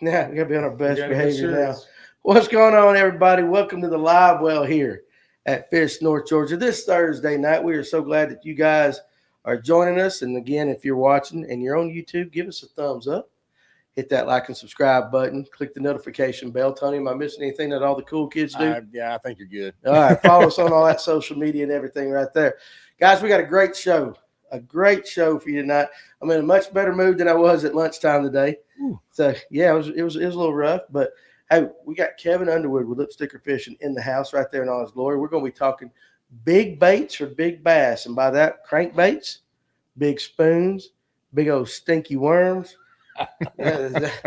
Yeah, we got to be on our best behavior now. What's going on, everybody? Welcome to the Livewell here at Fish, North Georgia. This Thursday night, we are so glad that you guys are joining us. And again, if you're watching and you're on YouTube, give us a thumbs up. Hit that like and subscribe button. Click the notification bell. Tony, am I missing anything that all the cool kids do? Yeah, I think you're good. All right, follow us on all that social media and everything right there. Guys, we got a great show. A great show for you tonight. I'm in a much better mood than I was at lunchtime today. Ooh. So yeah, it was a little rough, but hey, we got Kevin Underwood with Lipsticker Fishing in the house right there in all his glory. We're going to be talking big baits for big bass, and by that, crankbaits, big spoons, big old stinky worms.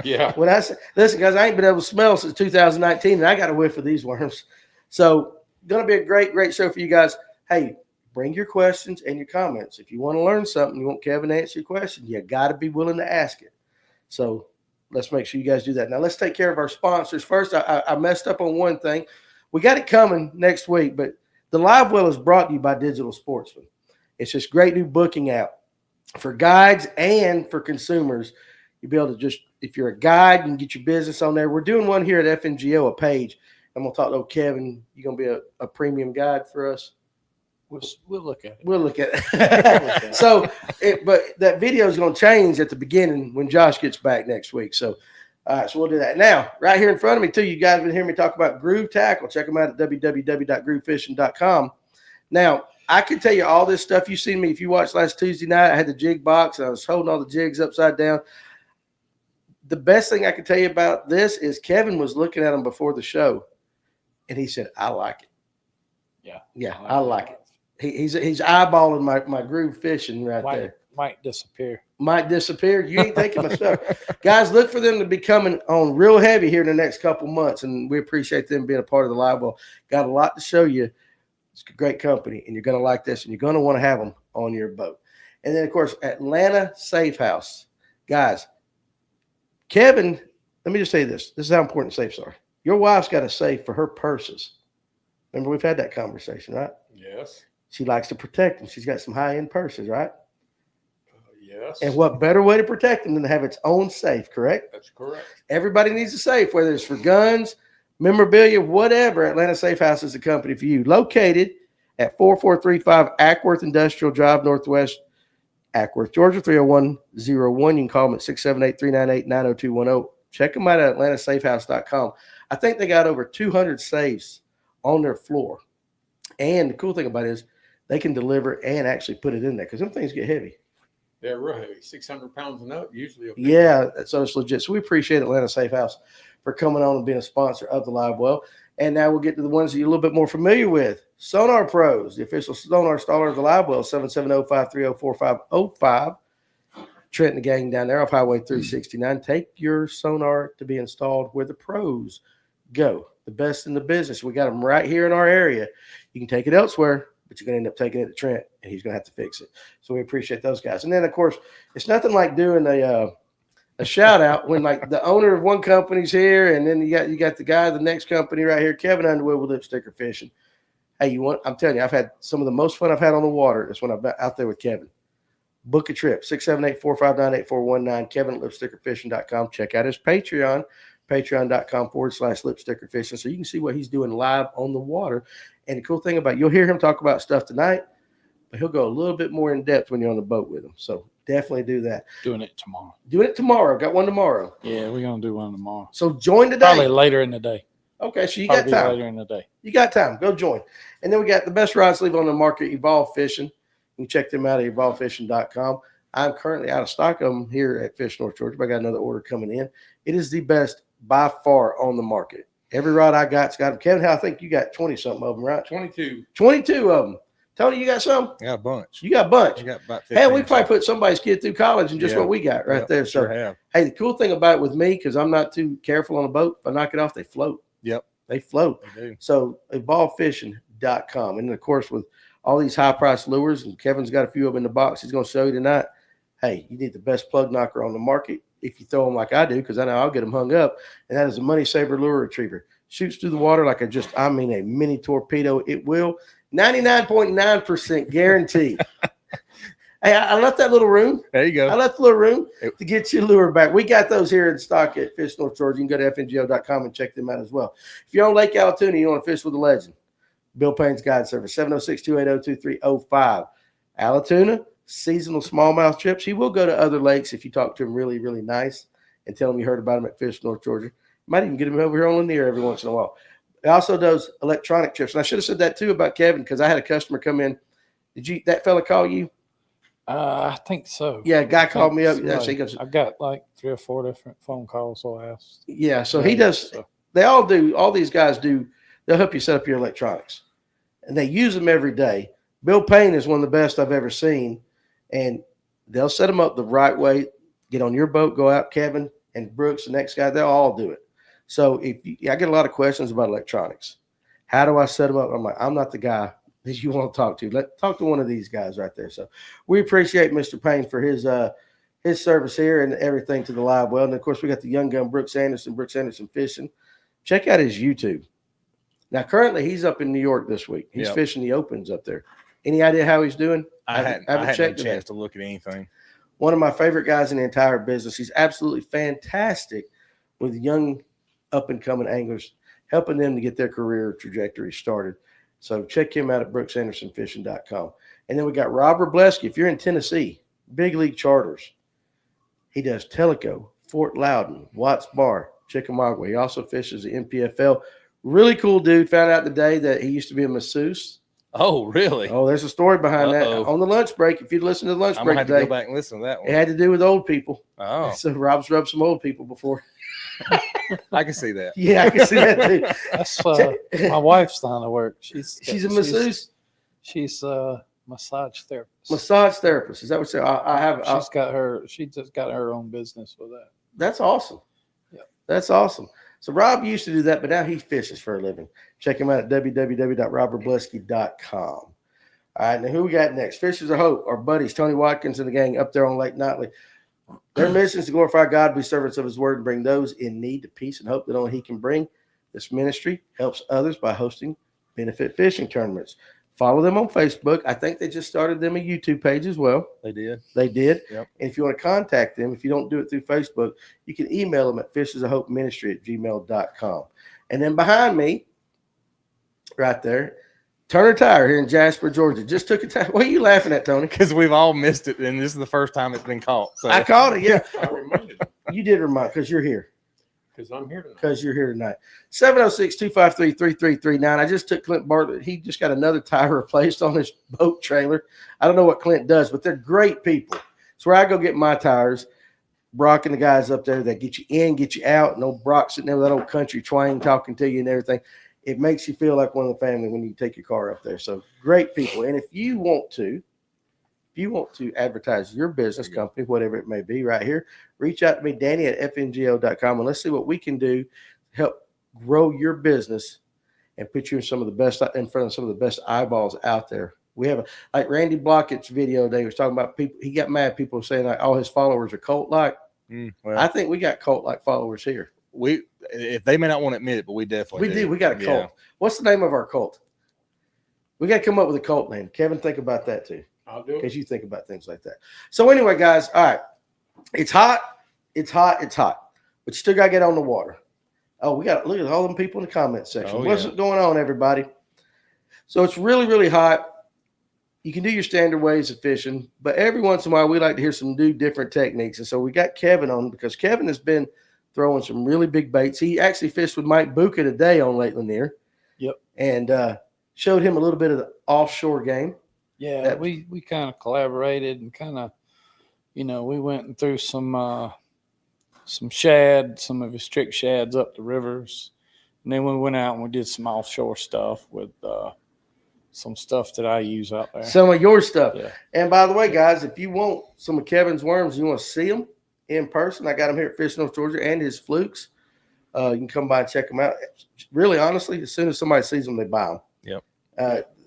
Yeah. When I say, listen, guys, I ain't been able to smell since 2019, and I got a whiff of these worms. So, going to be a great show for you guys. Hey, bring your questions and your comments. If you want to learn something, you want Kevin to answer your question, you got to be willing to ask it. So let's make sure you guys do that. Now let's take care of our sponsors. First, I messed up on one thing. We got it coming next week, but the Livewell is brought to you by Digital Sportsman. It's this great new booking app for guides and for consumers. You'll be able to just, if you're a guide, you can get your business on there. We're doing one here at FNGO, a page. I'm going to talk to Kevin. You're going to be a premium guide for us. We'll look at it. We'll look at it. So, but that video is going to change at the beginning when Josh gets back next week. So, all right, so we'll do that. Now, right here in front of me, too, you guys have been hearing me talk about Groove Tackle. Check them out at www.groovefishing.com. Now, I can tell you all this stuff. You've seen me. If you watched last Tuesday night, I had the jig box, and I was holding all the jigs upside down. The best thing I can tell you about this is Kevin was looking at them before the show, and he said, I like it. Yeah, I like it. He's eyeballing my groove fishing there. Might disappear. You ain't taking my stuff. Guys, look for them to be coming on real heavy here in the next couple months, and we appreciate them being a part of the Livewell. Got a lot to show you. It's a great company, and you're going to like this, and you're going to want to have them on your boat. And then, of course, Atlanta Safe House. Guys, Kevin, let me just say this. This is how important safes are. Your wife's got a safe for her purses. Remember, we've had that conversation, right? Yes. She likes to protect them. She's got some high-end purses, right? Yes. And what better way to protect them than to have its own safe, correct? That's correct. Everybody needs a safe, whether it's for guns, memorabilia, whatever. Atlanta Safe House is the company for you. Located at 4435 Ackworth Industrial Drive, Northwest Ackworth, Georgia, 30101. You can call them at 678-398-90210. Check them out at atlantasafehouse.com. I think they got over 200 safes on their floor. And the cool thing about it is they can deliver and actually put it in there because them things get heavy. They're real heavy, 600 pounds and up usually. Yeah, so it's legit. So we appreciate Atlanta Safe House for coming on and being a sponsor of the Livewell. And now we'll get to the ones that you're a little bit more familiar with. Sonar Pros, the official sonar installer of the Livewell, 770-530-4505. Trent and the gang down there off Highway 369. Take your sonar to be installed where the pros go. The best in the business. We got them right here in our area. You can take it elsewhere, but you're going to end up taking it to Trent, and he's going to have to fix it. So we appreciate those guys. And then, of course, it's nothing like doing a shout out when like the owner of one company's here, and then you got the guy of the next company right here, Kevin Underwood with Lipsticker Fishing. Hey, I'm telling you, I've had some of the most fun I've had on the water is when I'm out there with Kevin. Book a trip, 678-459-8419, Kevin at lipstickerfishing.com. Check out his Patreon. Patreon.com/lipstickerfishing, so you can see what he's doing live on the water. And the cool thing about you'll hear him talk about stuff tonight, but he'll go a little bit more in depth when you're on the boat with him. So definitely do that. Doing it tomorrow. Got one tomorrow. Yeah, we're gonna do one tomorrow. So join today. Probably later in the day. Okay, so you got time. Later in the day. You got time. Go join. And then we got the best rod sleeve on the market, Evolve Fishing. You can check them out at evolvefishing.com. I'm currently out of stock of them here at Fish North Georgia, but I got another order coming in. It is the best by far on the market. Every rod I got's got them. Kevin, I think you got 20-something of them, right? 22 of them. Tony, you got some? I got a bunch. You got a bunch. I got about 15. Hey, we probably put somebody's kid through college and just what we got right there. So, hey, the cool thing about it with me, because I'm not too careful on a boat, if I knock it off, they float. Yep. They float. They do. So, evolvefishing.com. And, of course, with all these high-priced lures, and Kevin's got a few of them in the box he's going to show you tonight. Hey, you need the best plug knocker on the market if you throw them like I do, because I know I'll get them hung up, and that is a Money Saver Lure Retriever. Shoots through the water like a mini torpedo. It will. 99.9% guarantee. Hey, I left that little room. There you go. I left a little room to get your lure back. We got those here in stock at Fish North Georgia. You can go to fngo.com and check them out as well. If you're on Lake Allatoona, you want to fish with a legend, Bill Payne's Guide Service, 706-280-2305. Allatoona, seasonal smallmouth trips. He will go to other lakes if you talk to him really, really nice and tell him you heard about him at Fish North Georgia. Might even get him over here on Lanier every once in a while. He also does electronic trips. And I should have said that too about Kevin because I had a customer come in. Did that fella call you? I think so. Yeah, a guy called me up. Somebody, He goes, I've got like 3 or 4 different phone calls, so I asked. yeah, so he does. So. They all do. All these guys do. They'll help you set up your electronics. And they use them every day. Bill Payne is one of the best I've ever seen. And they'll set them up the right way. Get on your boat, go out. Kevin and Brooks, the next guy, they'll all do it. So I get a lot of questions about electronics. How do I set them up? I'm like, I'm not the guy that you want to talk to. Talk to one of these guys right there. So we appreciate Mr. Payne for his service here and everything to the Livewell. And of course, we got the young gun Brooks Anderson Fishing. Check out his YouTube. Now, currently, he's up in New York this week. He's fishing the opens up there. Any idea how he's doing? I haven't checked a chance to look at anything. One of my favorite guys in the entire business. He's absolutely fantastic with young up-and-coming anglers, helping them to get their career trajectory started. So check him out at brooksandersonfishing.com. And then we got Robert Blesky. If you're in Tennessee, big league charters. He does Tellico, Fort Loudon, Watts Bar, Chickamauga. He also fishes the NPFL. Really cool dude. Found out today that he used to be a masseuse. Oh, really? Oh, there's a story behind that. On the lunch break, if you'd listen to the lunch break today, today, to go back and listen to that one. It had to do with old people. Oh. So Rob's rubbed some old people before. I can see that. Yeah, I can see that too. That's my wife's line of work. She's a masseuse. She's a massage therapist. Massage therapist. Is that what I have? She just got her own business with that. That's awesome. Yeah, that's awesome. So Rob used to do that, but now he fishes for a living. Check him out at www.robertblesky.com. All right, now who we got next? Fishers of Hope, our buddies, Tony Watkins and the gang up there on Lake Notley. Their mission is to glorify God, be servants of his word, and bring those in need to peace and hope that only he can bring. This ministry helps others by hosting benefit fishing tournaments. Follow them on Facebook. I think they just started them a YouTube page as well. They did. Yep. And if you want to contact them, if you don't do it through Facebook, you can email them at fishersofhopeministry@gmail.com. And then behind me, right there, Turner Tire here in Jasper, Georgia. Just took a time. What are you laughing at, Tony? Because we've all missed it, and this is the first time it's been caught. So. I caught it, yeah. I reminded you did remind because you're here. Because I'm here tonight. Because you're here tonight. 706-253-3339. I just took Clint Bartlett. He just got another tire replaced on his boat trailer. I don't know what Clint does, but they're great people. It's where I go get my tires. Brock and the guys up there that get you in, get you out. No Brock sitting there with that old country twang talking to you and everything. It makes you feel like one of the family when you take your car up there. So great people. And if you want to advertise your business company, whatever it may be, right here, reach out to me, Danny at fngo.com, and let's see what we can do to help grow your business and put you in some of the best in front of some of the best eyeballs out there. We have like Randy Blockett's video today was talking about people. He got mad. People saying like all his followers are cult-like. Well, I think we got cult-like followers here. If they may not want to admit it, but we definitely do. We got a cult. Yeah. What's the name of our cult? We got to come up with a cult name. Kevin, think about that too. I'll do it. Because you think about things like that. So anyway, guys, all right. It's hot. But you still got to get on the water. Oh, we got to look at all them people in the comment section. What's going on, everybody? So it's really, really hot. You can do your standard ways of fishing, but every once in a while we like to hear some new different techniques. And so we got Kevin on because Kevin has been throwing some really big baits. He actually fished with Mike Buca today on Lake Lanier. Yep. And showed him a little bit of the offshore game. Yeah, we kind of collaborated and kind of, we went and threw some shad, some of his trick shads up the rivers. And then we went out and we did some offshore stuff with some stuff that I use out there. Some of your stuff. Yeah. And by the way, guys, if you want some of Kevin's worms, you want to see them in person, I got them here at Fish North Georgia and his flukes. You can come by and check them out. Really, honestly, as soon as somebody sees them, they buy them. Yep.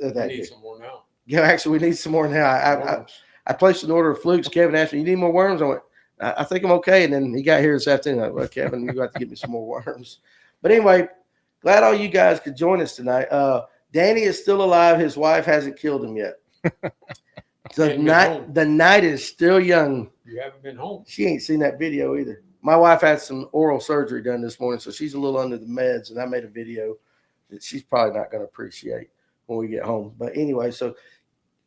We need some more now. Yeah, actually, we need some more now. I placed an order of flukes. Kevin asked me, "You need more worms?" I went, "I think I'm okay." And then he got here this afternoon. I went, "Well, Kevin, you got to get me some more worms." But anyway, glad all you guys could join us tonight. Danny is still alive. His wife hasn't killed him yet. The night is still young. You haven't been home. She ain't seen that video either. My wife had some oral surgery done this morning, so she's a little under the meds, and I made a video that she's probably not going to appreciate when we get home. But anyway, so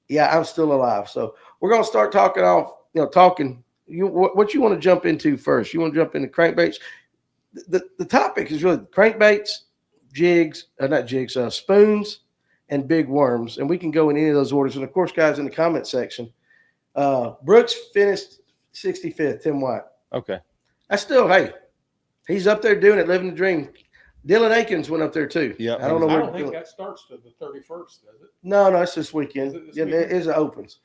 yeah, I'm still alive. So we're going to start talking off, talking. What you want to jump into first? You want to jump into crankbaits? The topic is really crankbaits, jigs, not jigs, spoons, and big worms. And we can go in any of those orders. And of course, guys, in the comment section, Brooks finished 65th, Tim White. Okay. Hey, he's up there doing it, living the dream. Dylan Akins went up there too. Yeah. I don't think that starts to the 31st, does it? No, it's this weekend. It opens.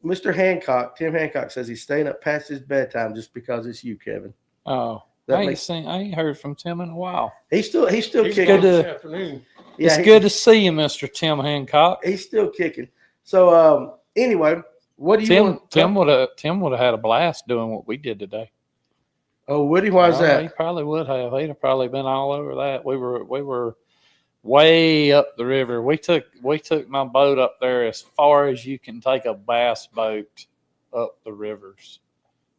Mr. Hancock, Tim Hancock, says he's staying up past his bedtime just because it's you, Kevin. Oh, I ain't heard from Tim in a while. He's still kicking. Good this afternoon. Yeah, it's good to see you, Mr. Tim Hancock. He's still kicking. So anyway, what do you want? Tim would have had a blast doing what we did today. Oh, would he? Why is that? He probably would have. He'd have probably been all over that. We were way up the river. We took my boat up there as far as you can take a bass boat up the rivers.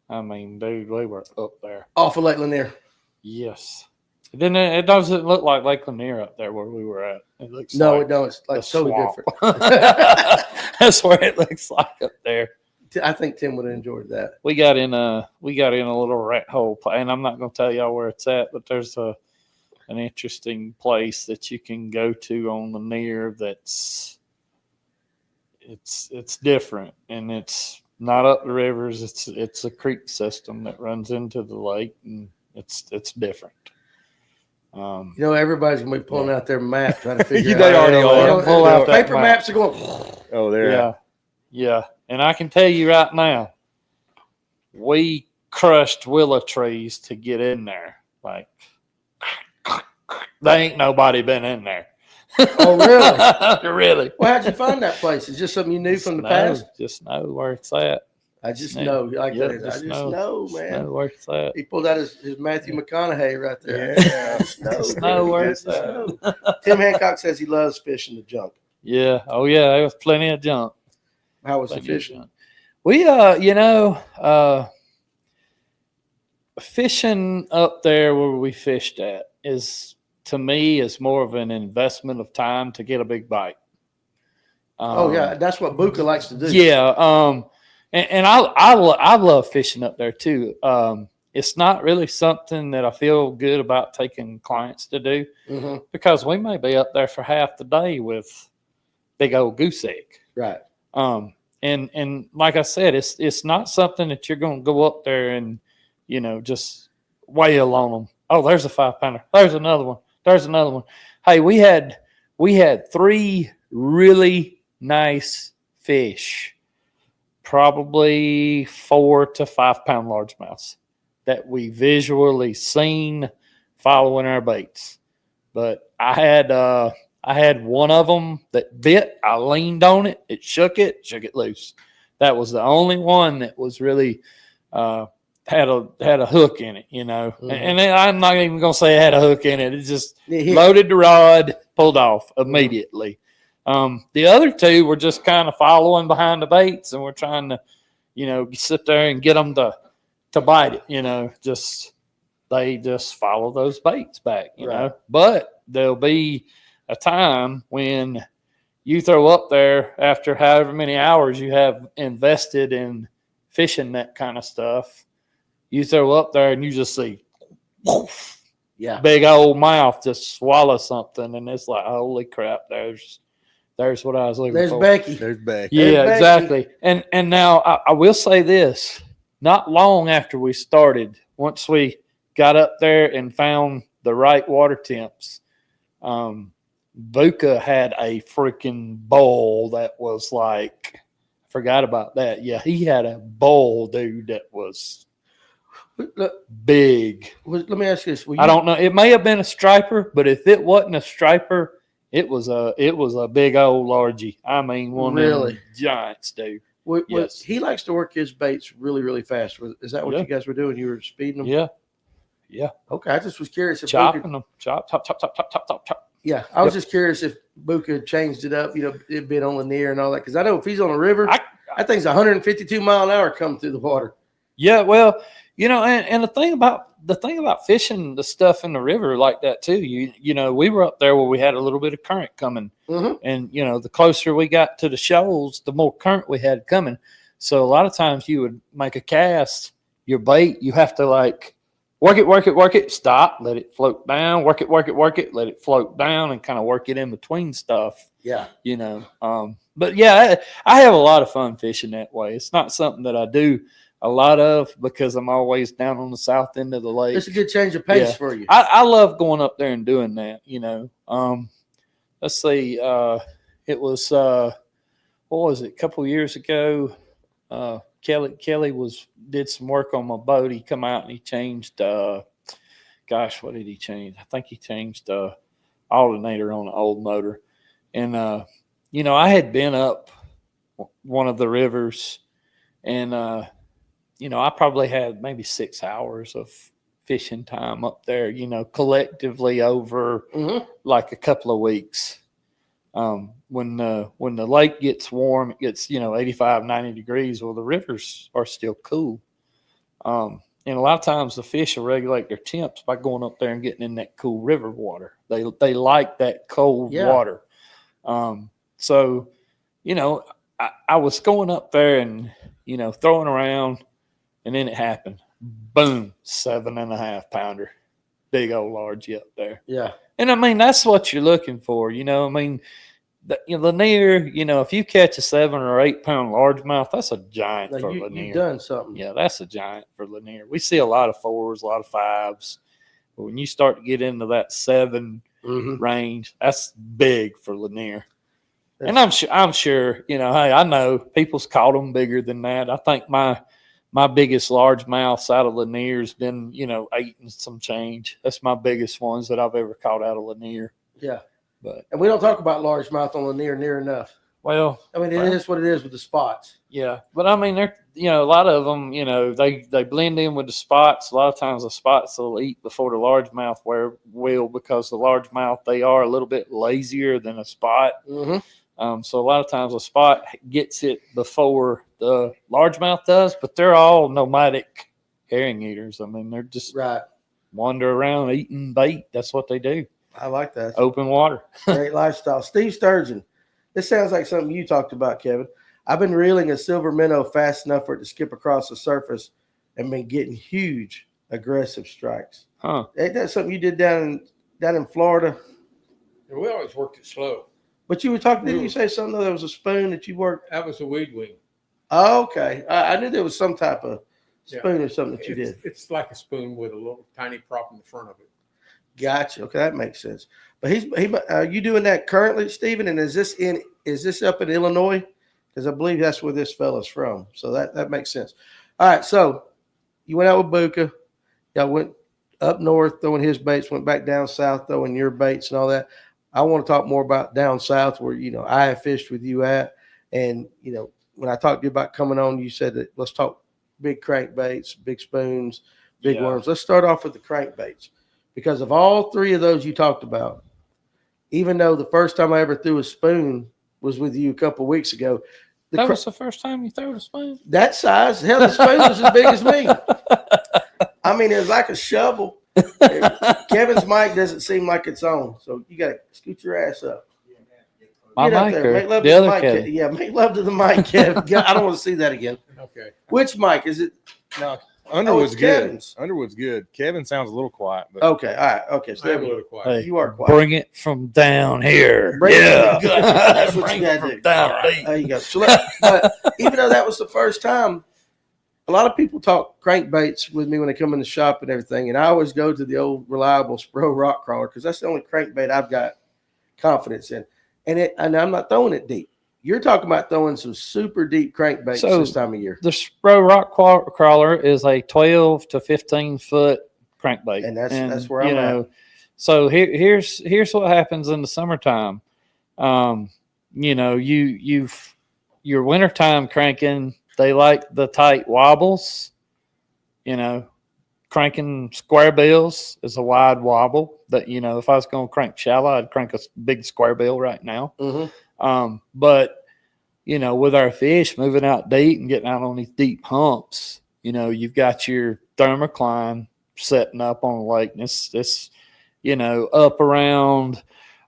I mean, dude, we were up there. Off of Lake Lanier. Yes. It doesn't look like Lake Lanier up there where we were at. It looks no, like it don't. It's like totally different. That's where it looks like up there. I think Tim would have enjoyed that. We got in a little rat hole, and I'm not going to tell y'all where it's at, but there's an interesting place that you can go to on the Lanier that's it's different, and it's not up the rivers. It's a creek system that runs into the lake, and it's different. Everybody's gonna be pulling out their map trying to figure out. They already are. Pull out that paper map. maps are going. Oh, there. Yeah. And I can tell you right now, we crushed willow trees to get in there. Like, there ain't nobody been in there. Oh, really? Really? Well, how'd you find that place? Is just something you knew from the past? Just know where it's at. I just know. Like that. I just know, man. Know where it's at. He pulled out his Matthew McConaughey right there. Yeah. Just know where it's at. Tim Hancock says he loves fishing the junk. Yeah. Oh, yeah. There was plenty of junk. How was the fishing? We, fishing up there where we fished at is, to me, is more of an investment of time to get a big bite. That's what Buka likes to do. Yeah. And I love fishing up there too. It's not really something that I feel good about taking clients to do because we may be up there for half the day with big old goose egg. Right. And like I said, it's not something that you're going to go up there and, just wail on them. Oh, there's a 5-pounder. There's another one. There's another one. Hey, we had 3 really nice fish, probably 4 to 5 pound largemouths that we visually seen following our baits. But I had one of them that bit. I leaned on it. It shook it loose. That was the only one that was really had a hook in it, And I'm not even going to say it had a hook in it. It just loaded the rod, pulled off immediately. The other 2 were just kind of following behind the baits, and we're trying to, sit there and get them to bite it, they just follow those baits back, know. But there'll be a time when you throw up there after however many hours you have invested in fishing that kind of stuff. You throw up there and you just see, woof, big old mouth just swallow something, and it's like, holy crap! There's what I was looking for. There's Becky. Yeah, exactly. And now I will say this: not long after we started, once we got up there and found the right water temps, Buka had a freaking bowl that was like, I forgot about that. Yeah, he had a bowl, dude, that was big. Let me ask you this. I don't know. It may have been a striper, but if it wasn't a striper, it was a big old largie. I mean, one of them giants, dude. Yes. He likes to work his baits really, really fast. Is that what you guys were doing? You were speeding them? Yeah. Okay, I just was curious. Chopping them. Chop. Yeah, I was just curious if Buka had changed it up, it been on Lanier and all that. Because I know if he's on a river, I think it's 152 mile an hour coming through the water. Yeah, well, and the thing about fishing the stuff in the river like that too, we were up there where we had a little bit of current coming, and the closer we got to the shoals, the more current we had coming. So a lot of times you would make a cast, your bait, you have to like work it, stop, let it float down, work it, let it float down, and kind of work it in between stuff. Yeah. But yeah, I have a lot of fun fishing that way. It's not something that I do a lot of because I'm always down on the south end of the lake. It's a good change of pace for you. I love going up there and doing that, Let's see, it was, what was it, a couple of years ago, Kelly did some work on my boat. He come out and he changed, what did he change? I think he changed alternator on the old motor. And, I had been up one of the rivers and, I probably had maybe 6 hours of fishing time up there, collectively over like a couple of weeks. When the lake gets warm, it gets 85, 90 degrees. Well, the rivers are still cool, and a lot of times the fish will regulate their temps by going up there and getting in that cool river water. They like that cold water. So I was going up there and throwing around, and then it happened. Boom, 7.5 pounder, big old largie up there. Yeah, and I mean that's what you're looking for. Lanier, if you catch a 7 or 8 pound largemouth, that's a giant for Lanier. You've done something. Yeah, that's a giant for Lanier. We see a lot of 4s, a lot of 5s. But when you start to get into that 7 range, that's big for Lanier. And I'm sure, hey, I know people's caught them bigger than that. I think my biggest largemouth out of Lanier has been, 8 and some change. That's my biggest ones that I've ever caught out of Lanier. Yeah. And we don't talk about largemouth on Lanier near enough. Well, I mean, it is what it is with the spots. Yeah. But I mean, they're, a lot of them, they blend in with the spots. A lot of times the spots will eat before the largemouth will because the largemouth, they are a little bit lazier than a spot. So a lot of times a spot gets it before the largemouth does, but they're all nomadic herring eaters. I mean, they're just wander around eating bait. That's what they do. I like that. Open water. Great lifestyle. Steve Sturgeon. This sounds like something you talked about, Kevin. I've been reeling a silver minnow fast enough for it to skip across the surface and been getting huge, aggressive strikes. Huh. Ain't that something you did down in Florida? And we always worked it slow. But you were talking, didn't you say something? There was a spoon that you worked? That was a weed wing. Oh, okay. I knew there was some type of spoon or something that you did. It's like a spoon with a little tiny prop in the front of it. Gotcha. Okay, that makes sense. But are you doing that currently, Stephen? And is this up in Illinois? Because I believe that's where this fella's from. So that makes sense. All right. So you went out with Buka. Y'all went up north throwing his baits, went back down south throwing your baits and all that. I want to talk more about down south where, I have fished with you at. And, when I talked to you about coming on, you said that let's talk big crankbaits, big spoons, big worms. Let's start off with the crankbaits. Because of all three of those you talked about, even though the first time I ever threw a spoon was with you a couple of weeks ago. That was the first time you threw a spoon? That size? Hell, the spoon was as big as me. I mean, it was like a shovel. Kevin's mic doesn't seem like it's on, so you got to scoot your ass up. My Get up mic there. Make love the to other the mic. Kevin. Yeah, make love to the mic, Kevin. I don't want to see that again. Okay. Which mic? Is it? No, Underwood's it's good. Kevin's. Underwood's good. Kevin sounds a little quiet, but Okay, all right. Okay, so I am a little quiet. Hey, you are quiet. bring it from down here. Bring it yeah. from the gut. That's what Bring you it got to from do. down deep. There you go. So but even though that was the first time, a lot of people talk crankbaits with me when they come in the shop and everything, and I always go to the old reliable Spro rock crawler because that's the only crankbait I've got confidence in. And I'm not throwing it deep. You're talking about throwing some super deep crankbaits this time of year. The Spro rock crawler is a 12 to 15 foot crankbait, And that's where I'm at. So here's what happens in the summertime. Your wintertime cranking, they like the tight wobbles, cranking square bills is a wide wobble. That, you know, if I was going to crank shallow, I'd crank a big square bill right now. But, you know, with our fish moving out deep and getting out on these deep humps, you know, you've got your thermocline setting up on the lake. And it's, you know, up around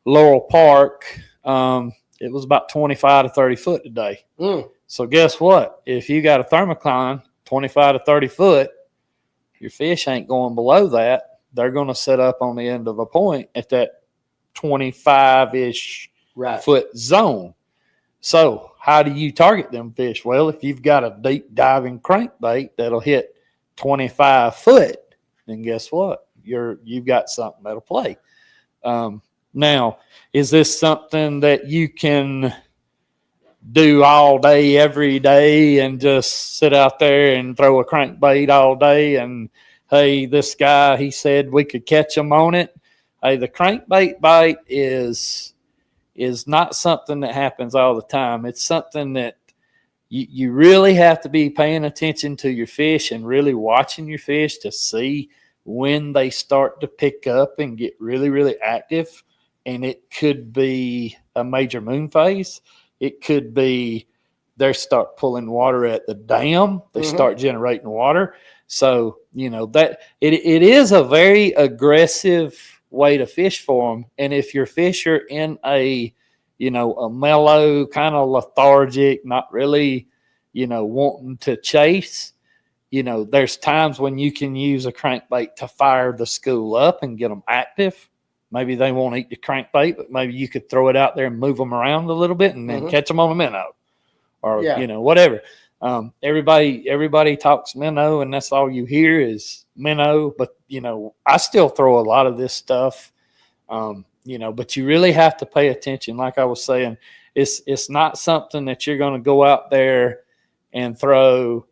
Laurel Park. It was about 25 to 30 foot today. So guess what? If you got a thermocline 25 to 30 foot, your fish ain't going below that. They're going to set up on the end of a point at that 25-ish foot zone. So how do you target them fish? Well, if you've got a deep diving crankbait that'll hit 25 foot, then guess what? You've got something that'll play. Now, is this something that you can do all day, every day, and just sit out there and throw a crankbait all day? And hey, this guy, he said we could catch him on it. Hey, the crankbait bite is not something that happens all the time. It's something that you really have to be paying attention to your fish and really watching your fish to see when they start to pick up and get really, really active. And it could be a major moon phase. It could be they start pulling water at the dam. They start generating water. So, you know, that it is a very aggressive way to fish for them. And if your fish are in a, you know, a mellow, kind of lethargic, not really, you know, wanting to chase, you know, there's times when you can use a crankbait to fire the school up and get them active. Maybe they won't eat the crankbait, but maybe you could throw it out there and move them around a little bit and then catch them on a minnow or, you know, whatever. Everybody talks minnow and that's all you hear is minnow. But, you know, I still throw a lot of this stuff, you know, but you really have to pay attention. Like I was saying, it's not something that you're going to go out there and throw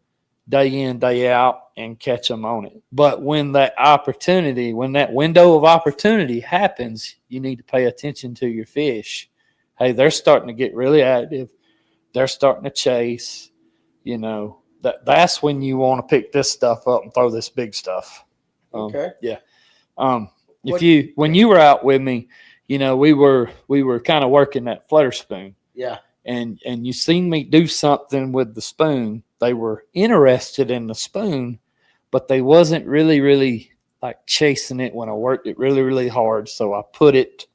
day in, day out and catch them on it. But when that window of opportunity happens, you need to pay attention to your fish. Hey, they're starting to get really active. They're starting to chase. You know, that's when you want to pick this stuff up and throw this big stuff. Yeah. When you were out with me, you know, we were kind of working that flutter spoon. Yeah. And you seen me do something with the spoon. They were interested in the spoon, but they wasn't really, really like chasing it when I worked it really, really hard. So I put it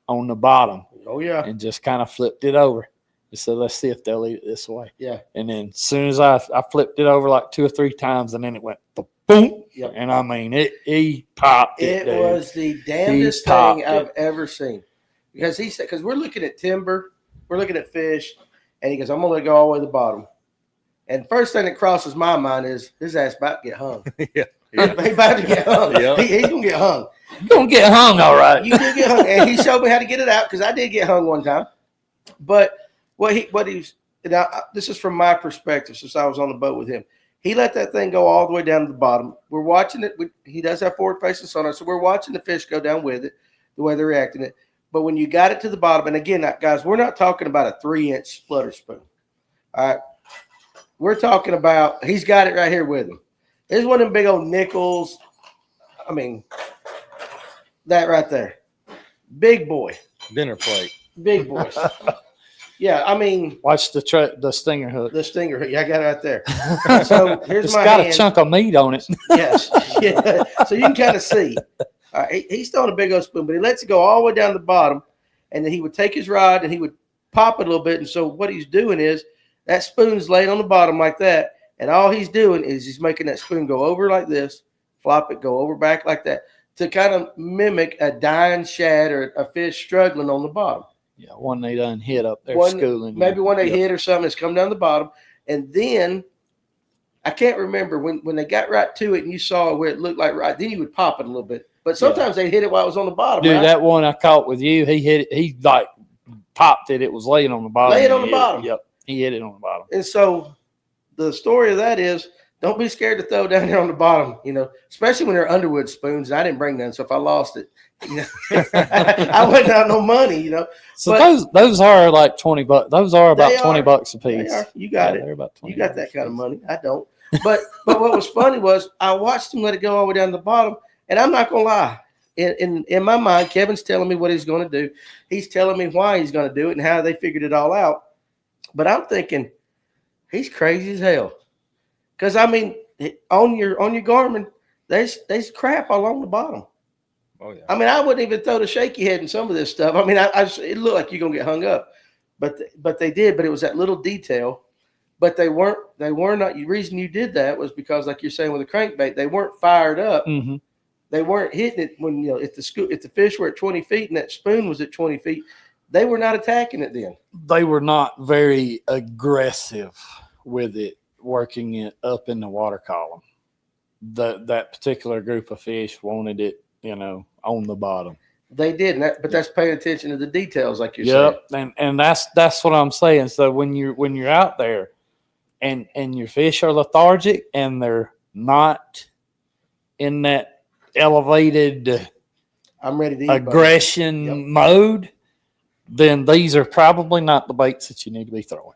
on the bottom. Oh, yeah. And just kind of flipped it over. I said, let's see if they'll eat it this way. Yeah. And then as soon as I flipped it over like 2 or 3 times, and then it went boom. Yep. And I mean, he popped it. It was the damnedest thing I've ever seen. Because he said, because we're looking at timber, we're looking at fish, and he goes, I'm going to let it go all the way to the bottom. And first thing that crosses my mind is his ass about to get hung. Yeah. He's about to get hung. Yeah. He's going to get hung. You're going to get hung, all right. You did get hung. And he showed me how to get it out because I did get hung one time. But this is from my perspective since I was on the boat with him. He let that thing go all the way down to the bottom. We're watching it. He does have forward-facing sonar, so we're watching the fish go down with it, the way they're reacting it. But when you got it to the bottom, and again, guys, we're not talking about a 3-inch flutter spoon. All right. We're talking about, he's got it right here with him. This is one of them big old nickels. I mean, that right there. Big boy. Dinner plate. Big boys. Yeah, I mean. Watch the stinger hook. The stinger hook. Yeah, I got it right there. So here's my got hand. a chunk of meat on it. Yes. Yeah. So you can kind of see. All right, he's throwing a big old spoon, but he lets it go all the way down to the bottom, and then he would take his rod and he would pop it a little bit. And so what he's doing is that spoon's laid on the bottom like that, and all he's doing is he's making that spoon go over like this, flop it, go over back like that, to kind of mimic a dying shad or a fish struggling on the bottom. Yeah, one they done hit up there schooling. Maybe one they hit or something that's come down the bottom. And then I can't remember when they got right to it and you saw where it looked like right, then you would pop it a little bit. But sometimes they hit it while it was on the bottom. Dude, right? that one I caught with you, he hit it. He like popped it. It was laying on the bottom. Lay it on the bottom. Yep. He hit it on the bottom. And so the story of that is don't be scared to throw down there on the bottom, especially when they're Underwood spoons. I didn't bring none, so if I lost it, I wouldn't have no money, So but those are like $20. Those are about They $20 a they piece. are. You got it. They're about $20. You got that kind of money. I don't. But what was funny was I watched him let it go all the way down to the bottom, and I'm not gonna lie. In my mind, Kevin's telling me what he's going to do. He's telling me why he's going to do it and how they figured it all out. But I'm thinking he's crazy as hell. Because I mean, on your Garmin, there's crap along the bottom. Oh yeah. I mean, I wouldn't even throw the shaky head in some of this stuff. I mean, it looked like you're gonna get hung up, but they did. But it was that little detail. But they were not. The reason you did that was because, like you're saying with the crankbait, they weren't fired up. Mm-hmm. They weren't hitting it when if the fish were at 20 feet and that spoon was at 20 feet, they were not attacking it then. They were not very aggressive with it, working it up in the water column. That particular group of fish wanted it, on the bottom. They did, but that's paying attention to the details, like you're saying. And that's what I'm saying. So when you're out there, and your fish are lethargic and they're not in that elevated I'm ready to eat aggression mode, then these are probably not the baits that you need to be throwing.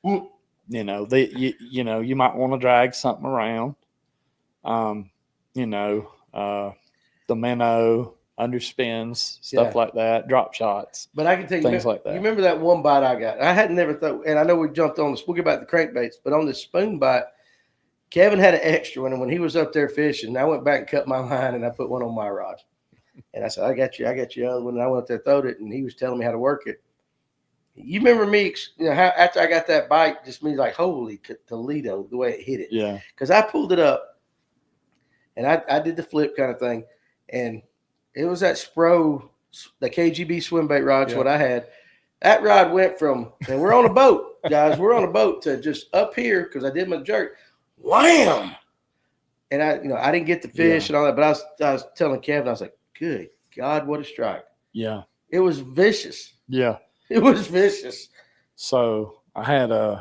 Mm. You might want to drag something around. The minnow, underspins, stuff like that, drop shots. But I can tell you, things like that. You remember that one bite I got? I had never thought, and I know we jumped on this. We'll get back to crankbaits, but on this spoon bite, Kevin had an extra one, and when he was up there fishing, I went back and cut my line, and I put one on my rod. And I said, I got you other one. And I went up there, throwed it, and he was telling me how to work it. You remember me, how after I got that bite, just me like, holy Toledo, the way it hit it. Yeah. Because I pulled it up, and I did the flip kind of thing, and it was that Spro, the KGB swim bait rod's what I had. That rod went from, and we're on a boat, guys. We're on a boat to just up here because I did my jerk. Wham! And I didn't get the fish and all that, but I was telling Kevin, I was like, good God, what a strike. Yeah. It was vicious. Yeah. It was vicious. So I had I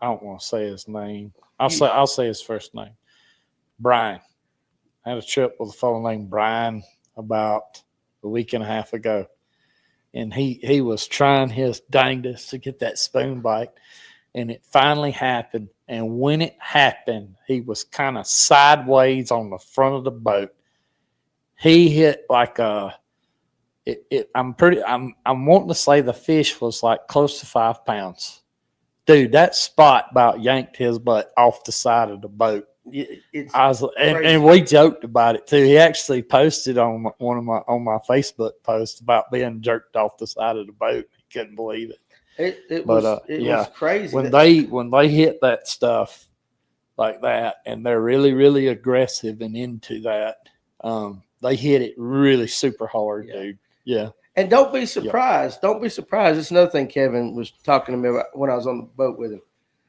don't want to say his name. I'll say his first name. Brian. I had a trip with a fellow named Brian about a week and a half ago. And he was trying his dangest to get that spoon bite. And it finally happened. And when it happened, he was kind of sideways on the front of the boat. He hit like I'm wanting to say the fish was like close to 5 pounds. Dude, that spot about yanked his butt off the side of the boat. And we joked about it too. He actually posted on my Facebook post about being jerked off the side of the boat. He couldn't believe it. It was crazy when they hit that stuff like that, and they're really, really aggressive and into that. They hit it really super hard, dude. Yeah. And don't be surprised. Yeah. Don't be surprised. It's another thing Kevin was talking to me about when I was on the boat with him.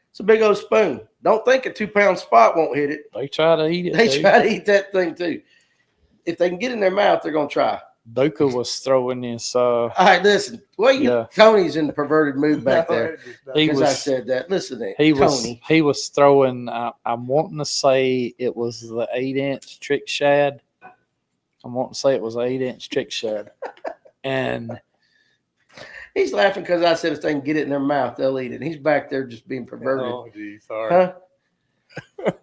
It's a big old spoon. Don't think a 2-pound spot won't hit it. They try to eat it. They try to eat that thing too. If they can get in their mouth, they're gonna try. Duca was throwing this. All right, listen. Well, Tony's in the perverted mood back there. Because I said that. Listen, Tony. He was throwing. I'm wanting to say it was the 8-inch trick shad. I'm wanting to say it was an 8-inch trick shad, and he's laughing because I said if they can get it in their mouth, they'll eat it. And he's back there just being perverted. Oh, geez, sorry. Huh?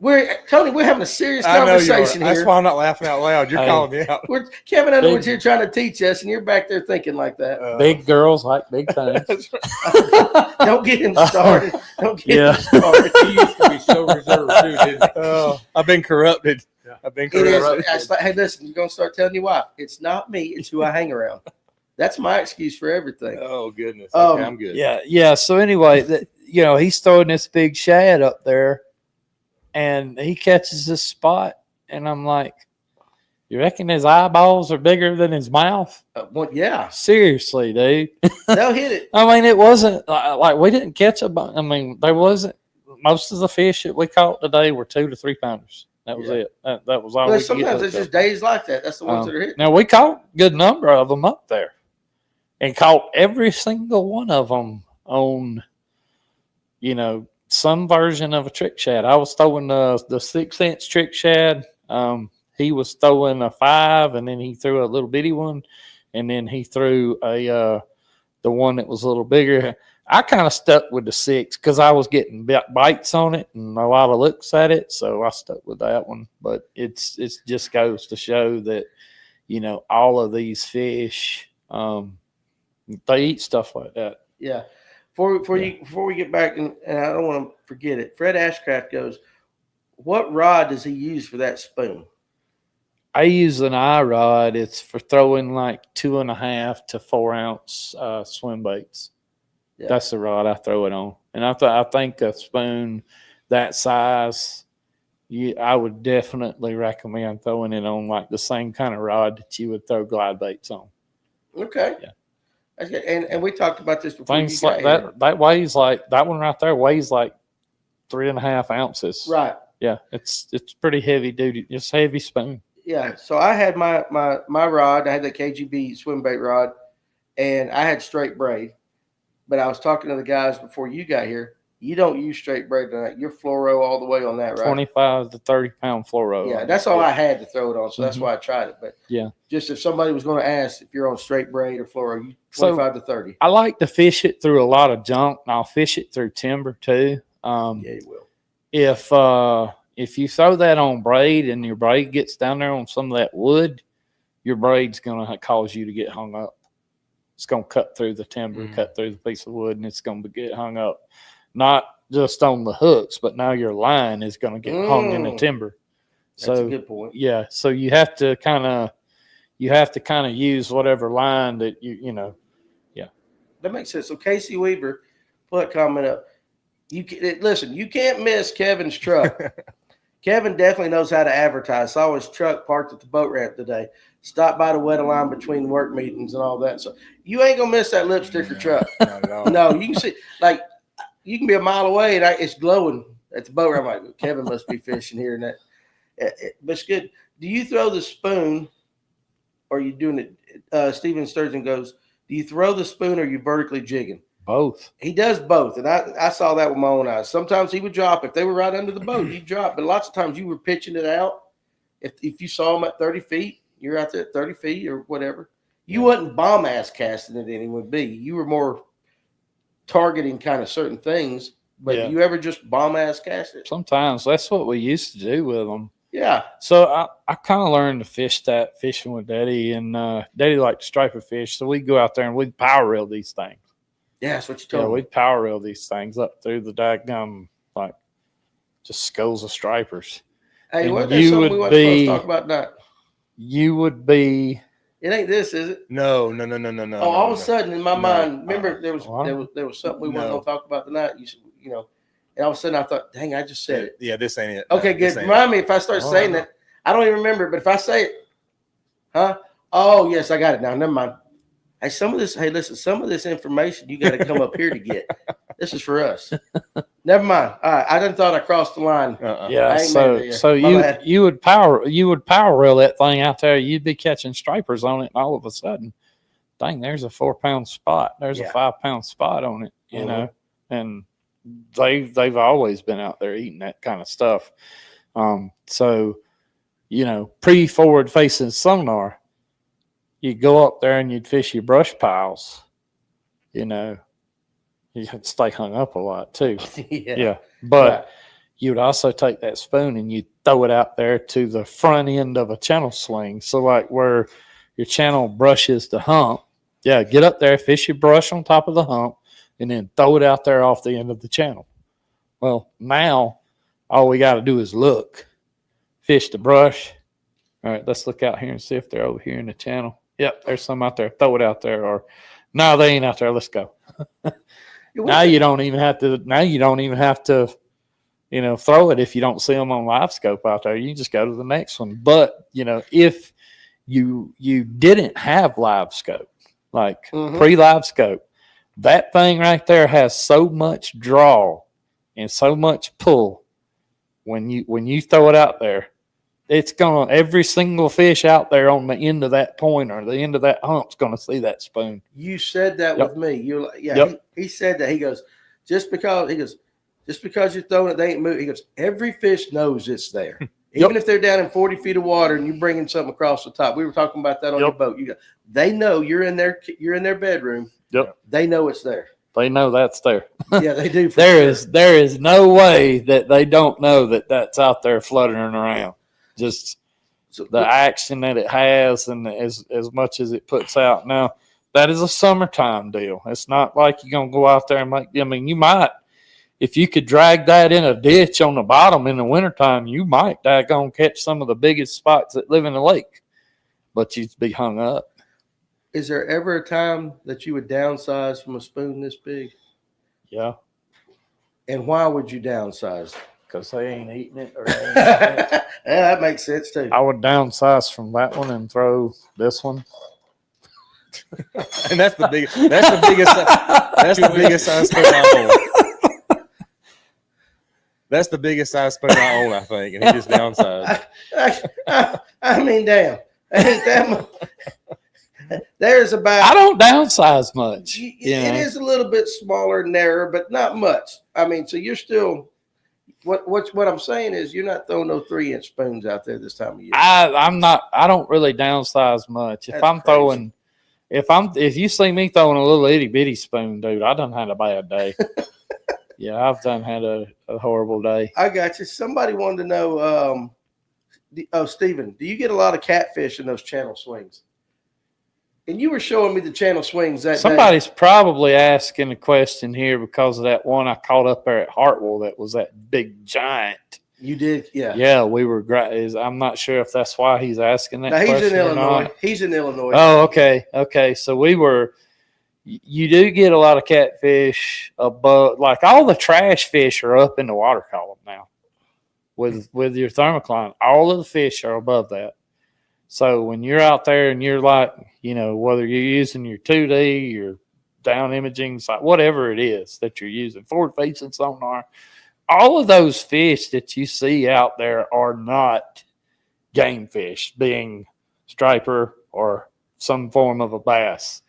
We're having a serious conversation here. That's why I'm not laughing out loud. You're calling me out. Kevin Underwood's here trying to teach us, and you're back there thinking like that. Big girls like big things. Don't get him started. Don't get him started. He used to be so reserved too, didn't he? Oh, I've been corrupted. I've been corrupted. Hey, listen, you're going to start telling your wife, it's not me, it's who I hang around. That's my excuse for everything. Oh, goodness. Okay, I'm good. Yeah. So anyway, he's throwing this big shad up there, and he catches this spot, and I'm like, you reckon his eyeballs are bigger than his mouth? Well, yeah. Seriously, dude. They'll hit it. I mean, it wasn't like we didn't catch there wasn't. Most of the fish that we caught today were 2 to 3 pounders. That was it. That was all. Sometimes it's just days like that. That's the ones that are hitting. Now we caught a good number of them up there, and caught every single one of them on, some version of a trick shad. I was throwing the 6-inch trick shad. He was throwing a 5, and then he threw a little bitty one, and then he threw the one that was a little bigger. I kind of stuck with the 6 because I was getting bites on it and a lot of looks at it, so I stuck with that one. But it's just goes to show that, you know, all of these fish, they eat stuff like that. Yeah. Before we get back, and I don't want to forget it, Fred Ashcraft goes, what rod does he use for that spoon? I use an eye rod. It's for throwing like 2.5 to 4 ounce swim baits. Yeah. That's the rod I throw it on. And I think a spoon that size, I would definitely recommend throwing it on like the same kind of rod that you would throw glide baits on. Okay. Yeah. That's good. And we talked about this before. Things like that weighs like, that one right there weighs like 3.5 ounces. Right. Yeah. It's pretty heavy duty. It's a heavy spoon. Yeah. So I had my rod. I had the KGB swim bait rod, and I had straight braid. But I was talking to the guys before you got here. You don't use straight braid on that. You're fluoro all the way on that, right? 25 to 30 pound fluoro. Yeah, that's all I had to throw it on, so that's why I tried it. But yeah, just if somebody was going to ask if you're on straight braid or fluoro, 25 to 30. I like to fish it through a lot of junk, and I'll fish it through timber too. Yeah, you will. If you throw that on braid and your braid gets down there on some of that wood, your braid's going to cause you to get hung up. It's going to cut through the timber, cut through the piece of wood, and it's going to get hung up. Not just on the hooks, but now your line is going to get hung in the timber. That's a good point. Yeah, so you have to kind of use whatever line that you know. Yeah, that makes sense. So Casey Weaver, pull that comment up. Listen, you can't miss Kevin's truck. Kevin definitely knows how to advertise. Saw his truck parked at the boat ramp today. Stopped by to wet a line between work meetings and all that. So you ain't gonna miss that lip sticker truck. Not at all. No, you can see, like, you can be a mile away and it's glowing at the boat ramp. I'm like, Kevin must be fishing here and that. But it's good. Do you throw the spoon, or are you doing it? Steven Sturgeon goes, do you throw the spoon or are you vertically jigging? Both. He does both, and I saw that with my own eyes. Sometimes he would drop. If they were right under the boat, he'd drop. But lots of times you were pitching it out. If you saw him at 30 feet, you're out there at 30 feet or whatever. You wasn't bomb-ass casting it in, would be. You were more targeting kind of certain things. But you ever just bomb-ass cast it? Sometimes. That's what we used to do with them. Yeah. So I kind of learned to fish that fishing with Daddy, and Daddy liked to striper fish. So we'd go out there and we'd power reel these things. Yeah, that's what you told me. We'd power reel these things up through the daggum, like, just skulls of stripers. Hey, what there's something we weren't supposed to talk about that? You would be. It ain't this, is it? No. Oh, all of a sudden in my mind, remember there was something we weren't going to talk about tonight. You know, and all of a sudden I thought, dang, I just said it. Yeah, this ain't it. Okay, good. Remind me if I start saying that. I don't even remember, but if I say it, huh? Oh, yes, I got it now. Never mind. Hey, listen, some of this information you got to come up here to get. This is for us. Never mind. All right, I done thought I crossed the line. Yeah, so you would power reel that thing out there. You'd be catching stripers on it, and all of a sudden, dang, there's a 4-pound spot. There's a 5-pound spot on it, you know, and they've always been out there eating that kind of stuff. So, you know, pre-forward facing sonar, you'd go up there and you'd fish your brush piles, you know. You'd stay hung up a lot too. Yeah. But you'd also take that spoon and you'd throw it out there to the front end of a channel swing. So like where your channel brushes the hump. Yeah, get up there, fish your brush on top of the hump, and then throw it out there off the end of the channel. Well, now all we got to do is look, fish the brush. All right, let's look out here and see if they're over here in the channel. Yep, there's some out there. Throw it out there. Or no, they ain't out there. Let's go. Now you don't even have to, you know, throw it if you don't see them on live scope out there. You just go to the next one. But, you know, if you didn't have live scope, like pre-live scope, that thing right there has so much draw and so much pull. When you throw it out there, it's gonna, every single fish out there on the end of that point or the end of that hump's gonna see that spoon. You said that with me. You're like, he said that. He goes, just because he goes, just because you're throwing it, they ain't moving. He goes, every fish knows it's there. Even if they're down in 40 feet of water and you're bringing something across the top. We were talking about that on your boat. They know you're in their bedroom. Yep. They know it's there. They know that's there. Yeah, they do. There is no way that they don't know that that's out there fluttering around. Just the action that it has and as much as it puts out. Now, that is a summertime deal. It's not like you're going to go out there and make – I mean, you might – if you could drag that in a ditch on the bottom in the wintertime, you might daggone catch some of the biggest spots that live in the lake. But you'd be hung up. Is there ever a time that you would downsize from a spoon this big? Yeah. And why would you downsize? Because they ain't eating it. Or yeah, that makes sense too. I would downsize from that one and throw this one. And that's the biggest size spoon I own. That's the biggest size spoon I own, I think, and he just downsized. I mean, damn. Ain't that much? There's about. I don't downsize much. It is a little bit smaller, narrower, but not much. I mean, so you're still. What I'm saying is, you're not throwing no 3-inch spoons out there this time of year. I'm not. I don't really downsize much. If I'm throwing, if you see me throwing a little itty bitty spoon, dude, I done had a bad day. Yeah, I've done had a horrible day. I got you. Somebody wanted to know. Stephen, do you get a lot of catfish in those channel swings? And you were showing me the channel swings that Somebody's day. Probably asking a question here because of that one I caught up there at Hartwell that was that big giant. You did? Yeah. Yeah, we were great. I'm not sure if that's why he's asking that question. He's in Illinois. He's in Illinois. Oh, okay. Okay. So you do get a lot of catfish above, like all the trash fish are up in the water column now with your thermocline. All of the fish are above that. So when you're out there and you're like, whether you're using your 2D, your down imaging, whatever it is that you're using, forward facing sonar, all of those fish that you see out there are not game fish, being striper or some form of a bass.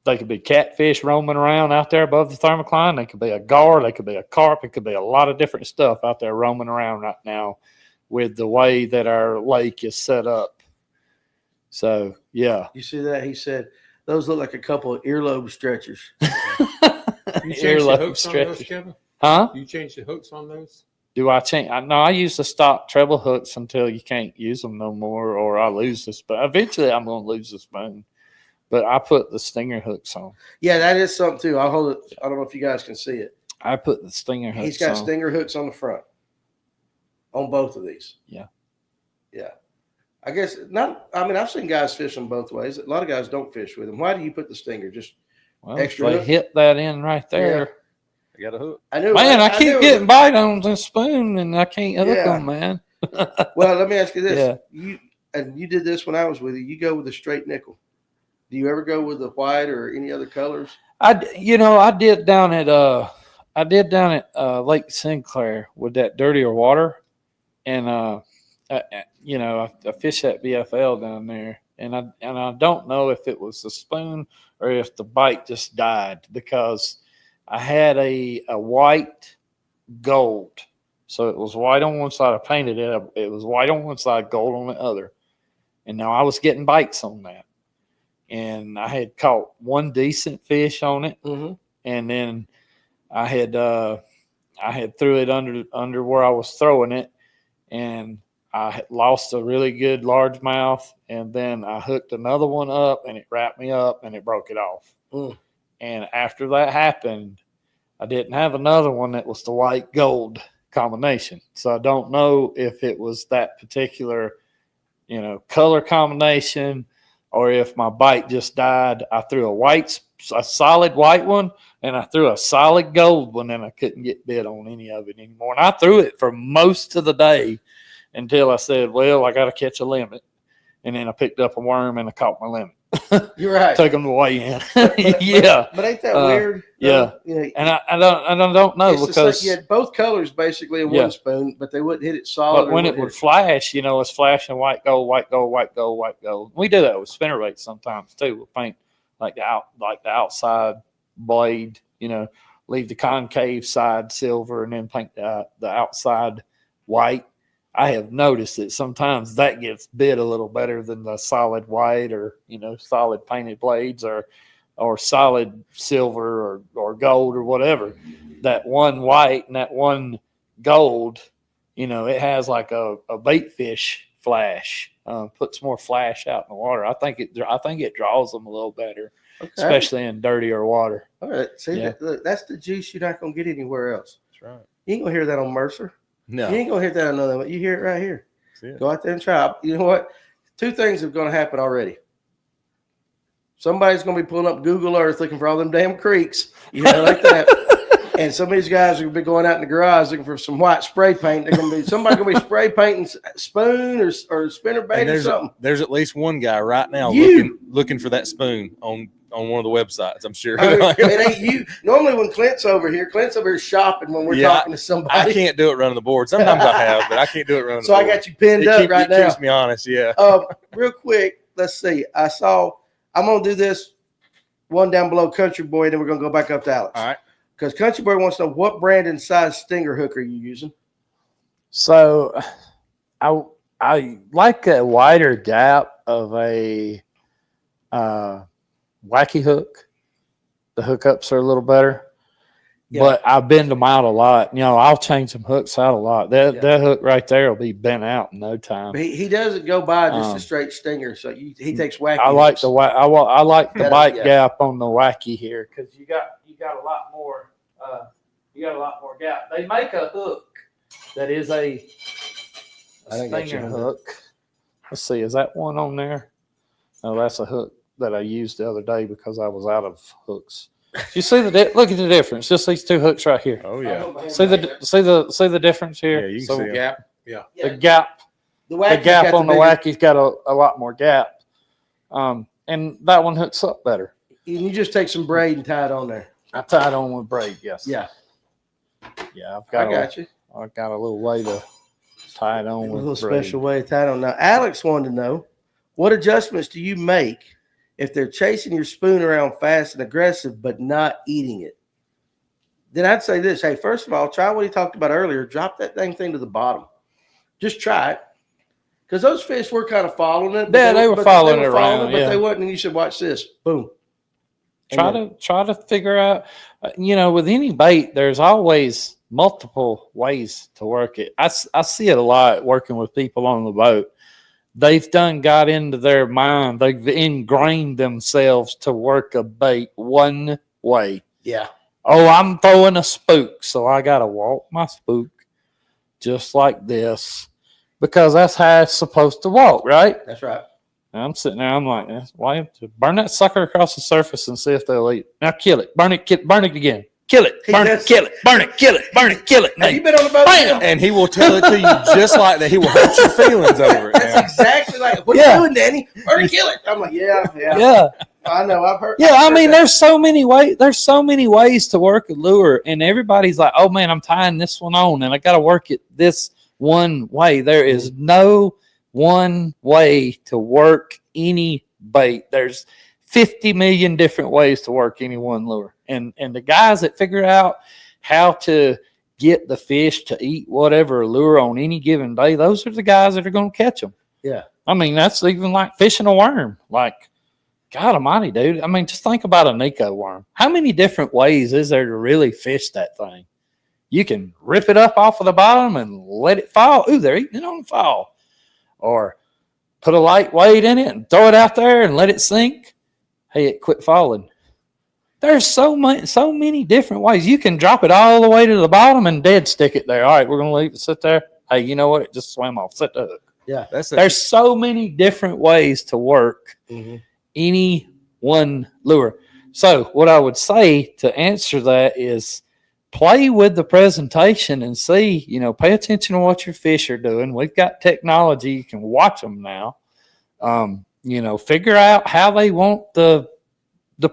They could be catfish roaming around out there above the thermocline. They could be a gar. They could be a carp. It could be a lot of different stuff out there roaming around right now with the way that our lake is set up. So, yeah. You see that? He said, those look like a couple of earlobe stretchers. You changed the hooks on those, Kevin? Huh? You changed the hooks on those? Do I change? No, I use the stock treble hooks until you can't use them no more or I lose the spoon. Eventually, I'm going to lose the spoon. But I put the stinger hooks on. Yeah, that is something too. I'll hold it. I don't know if you guys can see it. I put the stinger hooks on. He's got stinger hooks on the front. On both of these. Yeah. Yeah. I guess not. I mean, I've seen guys fish them both ways. A lot of guys don't fish with them. Why do you put the stinger? Just extra they hook? Hit that in right there. Yeah. I got a hook. I knew. Man, I keep getting bite on the spoon and I can't hook them, man. Well, let me ask you this. Yeah. You did this when I was with you. You go with a straight nickel. Do you ever go with the white or any other colors? I did down at Lake Sinclair with that dirtier water, and I fished that BFL down there, and I don't know if it was the spoon or if the bite just died because I had a white gold, so it was white on one side. I painted it. It was white on one side, gold on the other, and now I was getting bites on that. And I had caught one decent fish on it, and then I had threw it under where I was throwing it, and I had lost a really good largemouth, and then I hooked another one up, and it wrapped me up, and it broke it off. And after that happened, I didn't have another one that was the white gold combination, so I don't know if it was that particular, color combination. Or if my bite just died, I threw a solid white one, and I threw a solid gold one, and I couldn't get bit on any of it anymore. And I threw it for most of the day until I said, well, I got to catch a limit. And then I picked up a worm, and I caught my limit. You're right. Took them to weigh in. Yeah. But ain't that weird? Yeah. And I don't know because you had both colors basically in one spoon, but they wouldn't hit it solid. But when it would flash, it's flashing white gold, white gold, white gold, white gold. We do that with spinnerbaits sometimes too. We'll paint like the outside blade, leave the concave side silver and then paint the outside white. I have noticed that sometimes that gets bit a little better than the solid white or, solid painted blades or solid silver or gold or whatever. That one white and that one gold, it has like a bait fish flash, puts more flash out in the water. I think it draws them a little better, especially in dirtier water. All right. See, that's the juice you're not going to get anywhere else. That's right. You ain't going to hear that on Mercer. No. You ain't going to hear that on another one. You hear it right here. Go out there and try it. You know what? Two things are going to happen already. Somebody's going to be pulling up Google Earth looking for all them damn creeks, like that. And some of these guys are going to be going out in the garage looking for some white spray paint. They're going to be somebody going to be spray painting spoon or spinnerbait or something. There's at least one guy right now looking for that spoon on one of the websites. I'm sure. It ain't you. Normally, when Clint's over here shopping when we're talking to somebody. I can't do it running the board. Sometimes I have, but I can't do it running the board. So I got you pinned up right now. It keeps me honest. Yeah. Real quick, let's see. I'm going to do this one down below Country Boy, and then we're going to go back up to Alex. All right. Because Country Boy wants to know what brand and size stinger hook are you using? So I like a wider gap of a wacky hook. The hookups are a little better. Yeah. But I bend them out a lot. I'll change some hooks out a lot. That hook right there will be bent out in no time. He doesn't go by just a straight stinger, so he takes wacky. I like the I like the bite gap on the wacky here because you got a lot more. You got a lot more gap. They make a hook that is a stinger hook. Let's see, is that one on there? No, that's a hook that I used the other day because I was out of hooks. You see look at the difference. Just these two hooks right here. Oh yeah. See the difference here. Yeah, you can see the gap. Yeah. The gap. The gap on the wacky's got a lot more gap. And that one hooks up better. And you just take some braid and tie it on there. I tie it on with braid. Yes. Yeah. Yeah. I've got a little way to tie it on with a little braid. special way to tie it on. Now, Alex wanted to know, what adjustments do you make if they're chasing your spoon around fast and aggressive, but not eating it? Then I'd say this. Hey, first of all, try what he talked about earlier. Drop that thing to the bottom. Just try it. Because those fish were kind of following it. Yeah, they were following it around. But they wasn't. And you should watch this. Boom. Try to figure out, with any bait, there's always multiple ways to work it. I see it a lot working with people on the boat. They've got into their mind. They've ingrained themselves to work a bait one way. Yeah. Oh, I'm throwing a spook, so I got to walk my spook just like this because that's how it's supposed to walk, right? That's right. And I'm sitting there. I'm like, why? Burn that sucker across the surface and see if they'll eat. Now kill it. Burn it again. Kill it. Burn it. Kill it. Burn it. Kill it. Burn it. Kill it. Have you been on the boat? Bam! And he will tell it to you just like that. He will hurt your feelings over it. That's exactly like, what are you doing, Danny? Burn it, kill it. I'm like, yeah. I know. I've heard. Yeah, there's so many ways. There's so many ways to work a lure, and everybody's like, "Oh man, I'm tying this one on, and I got to work it this one way." There is no one way to work any bait. There's 50 million different ways to work any one lure, and the guys that figure out how to get the fish to eat whatever lure on any given day, those are the guys that are going to catch them. Yeah, that's even like fishing a worm. Like, God almighty, dude. Just think about a Nico worm. How many different ways is there to really fish that thing? You can rip it up off of the bottom and let it fall. Ooh, they're eating it on the fall. Or put a light weight in it and throw it out there and let it sink. Hey, it quit falling. There's so many different ways. You can drop it all the way to the bottom and dead stick it there. All right, we're going to leave it sit there. Hey, you know what? It just swam off. Set the hook. Yeah. There's so many different ways to work any one lure. So what I would say to answer that is play with the presentation and see, pay attention to what your fish are doing. We've got technology. You can watch them now. Figure out how they want the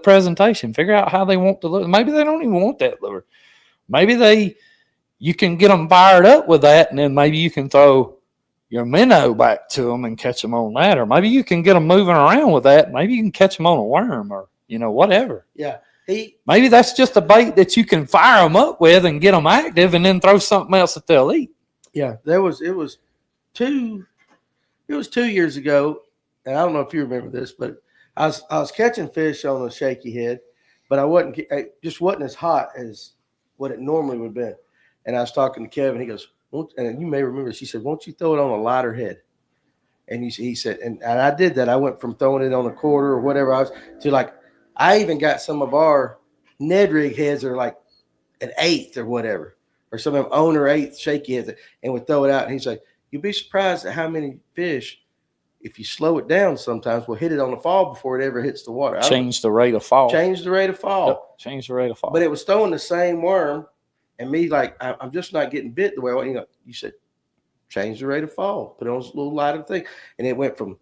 presentation. Figure out how they want the lure. Maybe they don't even want that lure. Maybe you can get them fired up with that, and then maybe you can throw your minnow back to them and catch them on that. Or maybe you can get them moving around with that. Maybe you can catch them on a worm or, whatever. Yeah. Maybe that's just a bait that you can fire them up with and get them active, and then throw something else that they'll eat. Yeah, it was 2 years ago, and I don't know if you remember this, but I was catching fish on a shaky head, but it just wasn't as hot as what it normally would have been. And I was talking to Kevin. He goes, and you may remember this. He said, "Won't you throw it on a lighter head?" And he said, and I did that. I went from throwing it on a quarter or whatever I was to like, I even got some of our Ned rig heads that are like an eighth or whatever, or some of them owner eighth shaky heads, and would throw it out. And he's like, "You'd be surprised at how many fish, if you slow it down, sometimes will hit it on the fall before it ever hits the water." Change the rate of fall. Change the rate of fall. Yep. Change the rate of fall. But it was throwing the same worm, and me like I'm just not getting bit the way you said. Change the rate of fall. Put it on a little lighter thing, and it went from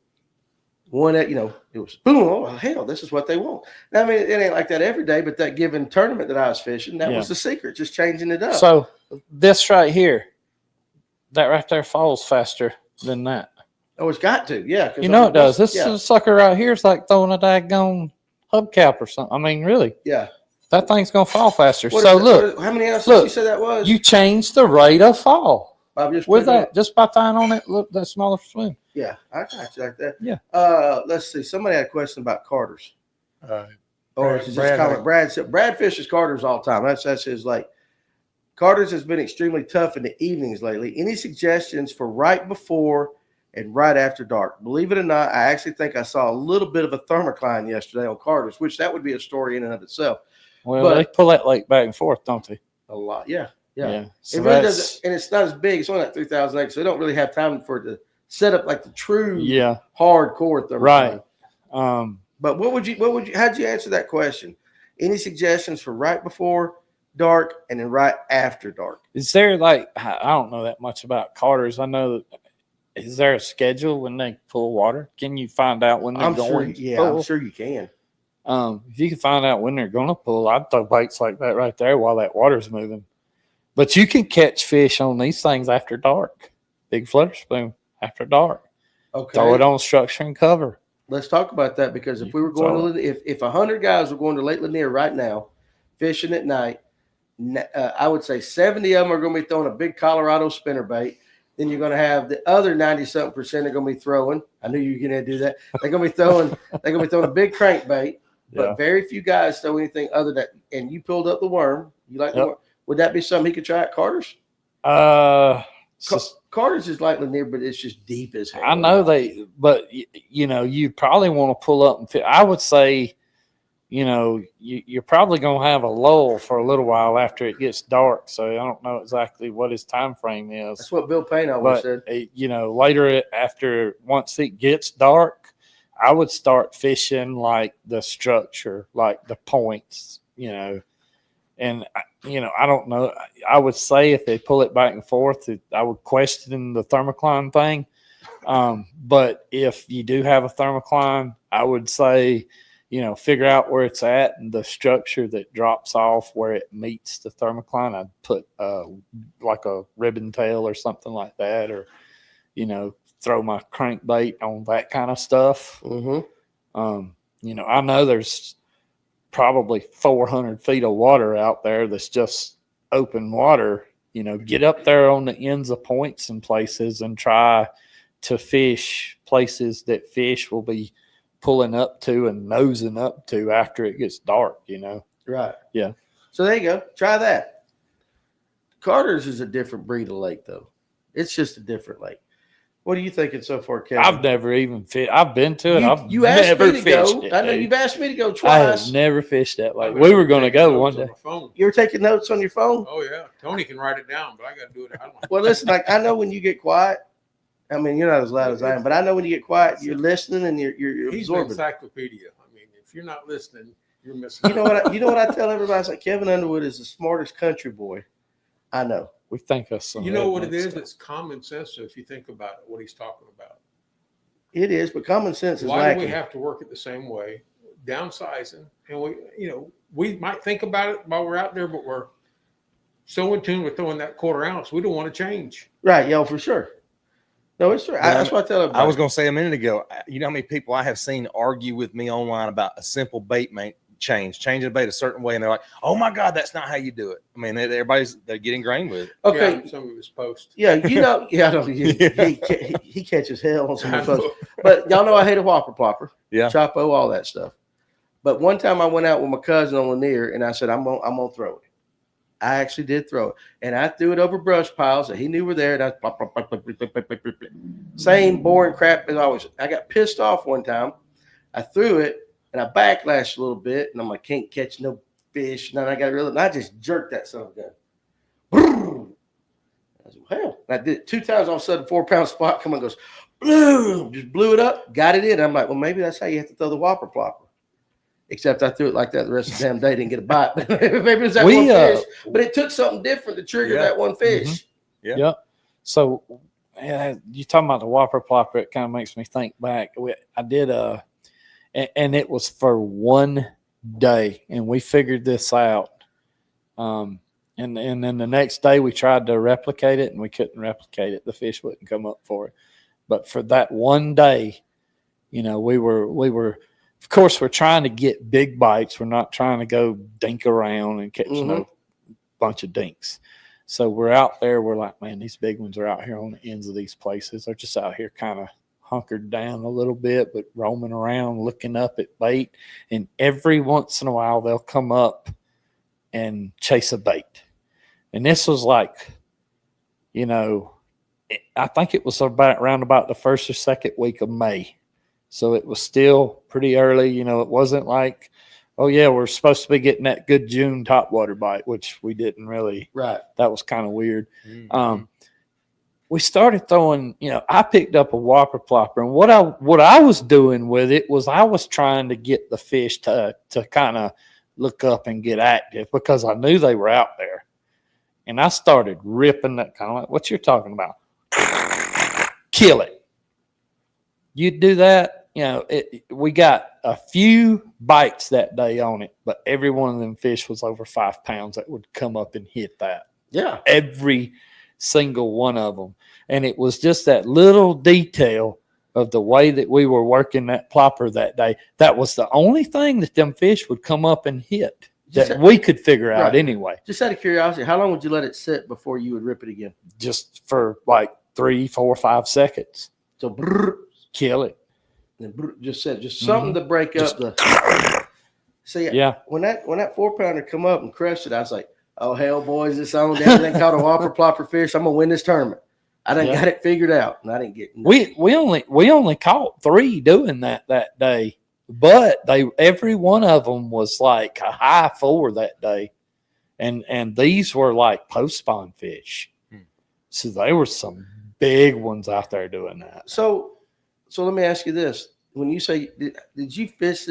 one at it was boom. Oh hell, this is what they want. Now, I mean, it ain't like that every day, but that given tournament that I was fishing, that was the secret, just changing it up. So this right here, that right there falls faster than that. Oh, it's got to, yeah. It does. This sucker right here is like throwing a daggone hubcap or something. I mean, really. Yeah. That thing's gonna fall faster. Look, how many ounces you said that was? You changed the rate of fall. With that, just by tying on that smaller swim. Yeah, I got you like that. Yeah. Let's see. Somebody had a question about Carter's. Or is it just comment? Brad fishes Carter's all the time. That's his like. Carter's has been extremely tough in the evenings lately. Any suggestions for right before and right after dark? Believe it or not, I actually think I saw a little bit of a thermocline yesterday on Carter's, which that would be a story in and of itself. Well, they pull that lake back and forth, don't they? A lot, yeah. Yeah. So it really doesn't, and it's not as big. It's only like 3,000 acres, so they don't really have time for it to set up like the true hardcore thermocline. Right. But how'd you answer that question? Any suggestions for right before dark and then right after dark? Is there I don't know that much about Carter's. I know is there a schedule when they pull water? Can you find out when they're going? I'm sure you can. If you can find out when they're going to pull, I'd throw baits like that right there while that water's moving. But you can catch fish on these things after dark. Big flutter spoon after dark. Okay. Throw it on structure and cover. Let's talk about that, because if we were going to, if 100 guys were going to Lake Lanier right now, fishing at night, I would say 70 of them are going to be throwing a big Colorado spinnerbait. Then you're going to have the other 90-something% are going to be throwing. I knew you were going to do that. They're going to be throwing. They're going to be throwing a big crankbait. But very few guys throw anything other than. And you pulled up the worm. You like the worm. Would that be something he could try at Carter's? Carter's is like Lanier, but it's just deep as hell. I know but you probably want to pull up and fit. I would say, you're probably going to have a lull for a little while after it gets dark. So I don't know exactly what his time frame is. That's what Bill Payne always said. Later once it gets dark, I would start fishing like the structure, like the points, and I don't know. I would say if they pull it back and forth, I would question the thermocline thing. But if you do have a thermocline, I would say, figure out where it's at and the structure that drops off where it meets the thermocline. I'd put like a ribbon tail or something like that, or, throw my crankbait on that kind of stuff. Mm-hmm. I know there's probably 400 feet of water out there that's just open water. Get up there on the ends of points and places and try to fish places that fish will be pulling up to and nosing up to after it gets dark, Right. Yeah. So there you go. Try that. Carter's is a different breed of lake, though. It's just a different lake. What are you thinking so far, Kevin? I've never even fished. I've been to it. You asked never me to go. it, I know you've asked me to go twice. I have never fished that lake. We were going to go one day. You're taking notes on your phone? Oh, yeah. Tony can write it down, but I got to do it. Well, listen, I know when you get quiet. I mean, you're not as loud as I am, but I know when you get quiet, you're listening and you're He's absorbing. An encyclopedia. I mean, if you're not listening, you're missing. You know what I tell everybody? It's like Kevin Underwood is the smartest country boy I know. We think us. You know what it is? It's common sense. So if you think about it, what he's talking about. It is, but common sense is why lacking. Do we have to work it the same way? Downsizing, and we might think about it while we're out there, but we're so in tune with throwing that quarter ounce, we don't want to change. Right, for sure. No, it's true. That's what I tell everybody. I was going to say a minute ago, how many people I have seen argue with me online about a simple bait changing the bait a certain way, and they're like, "Oh my God, that's not how you do it." I mean, they're getting ingrained with it. Okay. Yeah, some of his posts. Yeah, I don't. He catches hell on some of those. But y'all know I hate a whopper plopper. Yeah. Chapo, all that stuff. But one time I went out with my cousin on Lanier, and I said, I'm gonna throw it. I actually did throw it, and I threw it over brush piles that he knew were there. And I plop, plop, plop, plop, plop, plop, plop, plop. Same boring crap as always. I got pissed off one time. I threw it, and I backlashed a little bit, and I'm like, can't catch no fish. And then I got rid of it, and I just jerked that son of a gun. I said, hell, and I did it 2 times. All of a sudden, 4-pound spot come and goes, boom, just blew it up, got it in. I'm like, well, maybe that's how you have to throw the whopper plopper. Except I threw it like that the rest of the damn day, didn't get a bite. Maybe it's that one fish, but it took something different to trigger that one fish. Mm-hmm. Yeah. Yep. So you talking about the whopper plopper? It kind of makes me think back. I did and it was for one day, and we figured this out. And then the next day we tried to replicate it, and we couldn't replicate it. The fish wouldn't come up for it. But for that one day, we were. Of course, we're trying to get big bites. We're not trying to go dink around and catch no bunch of dinks. So we're out there. We're like, man, these big ones are out here on the ends of these places. They're just out here kind of hunkered down a little bit, but roaming around, looking up at bait. And every once in a while, they'll come up and chase a bait. And this was like, I think it was around about the first or second week of May. So it was still pretty early. It wasn't like, oh, yeah, we're supposed to be getting that good June topwater bite, which we didn't really. Right. That was kind of weird. Mm-hmm. We started throwing, I picked up a whopper plopper. And what I was doing with it was I was trying to get the fish to kind of look up and get active because I knew they were out there. And I started ripping that kind of like what you're talking about. Kill it. You do that. We got a few bites that day on it, but every one of them fish was over 5 pounds that would come up and hit that. Yeah. Every single one of them. And it was just that little detail of the way that we were working that plopper that day. That was the only thing that them fish would come up and hit that we could figure out anyway. Just out of curiosity, how long would you let it sit before you would rip it again? Just for like 3, 4, 5 seconds. So kill it. And just something to break up the. See, when that 4-pounder come up and crushed it, I was like, "Oh hell, boys, it's on down." They caught a whopper plopper fish. I'm gonna win this tournament. I done got it figured out, and I didn't get. We only caught 3 doing that day, but every one of them was like a high 4 that day, and these were like post spawn fish, so they were some big ones out there doing that. So let me ask you this. When you say, did you fish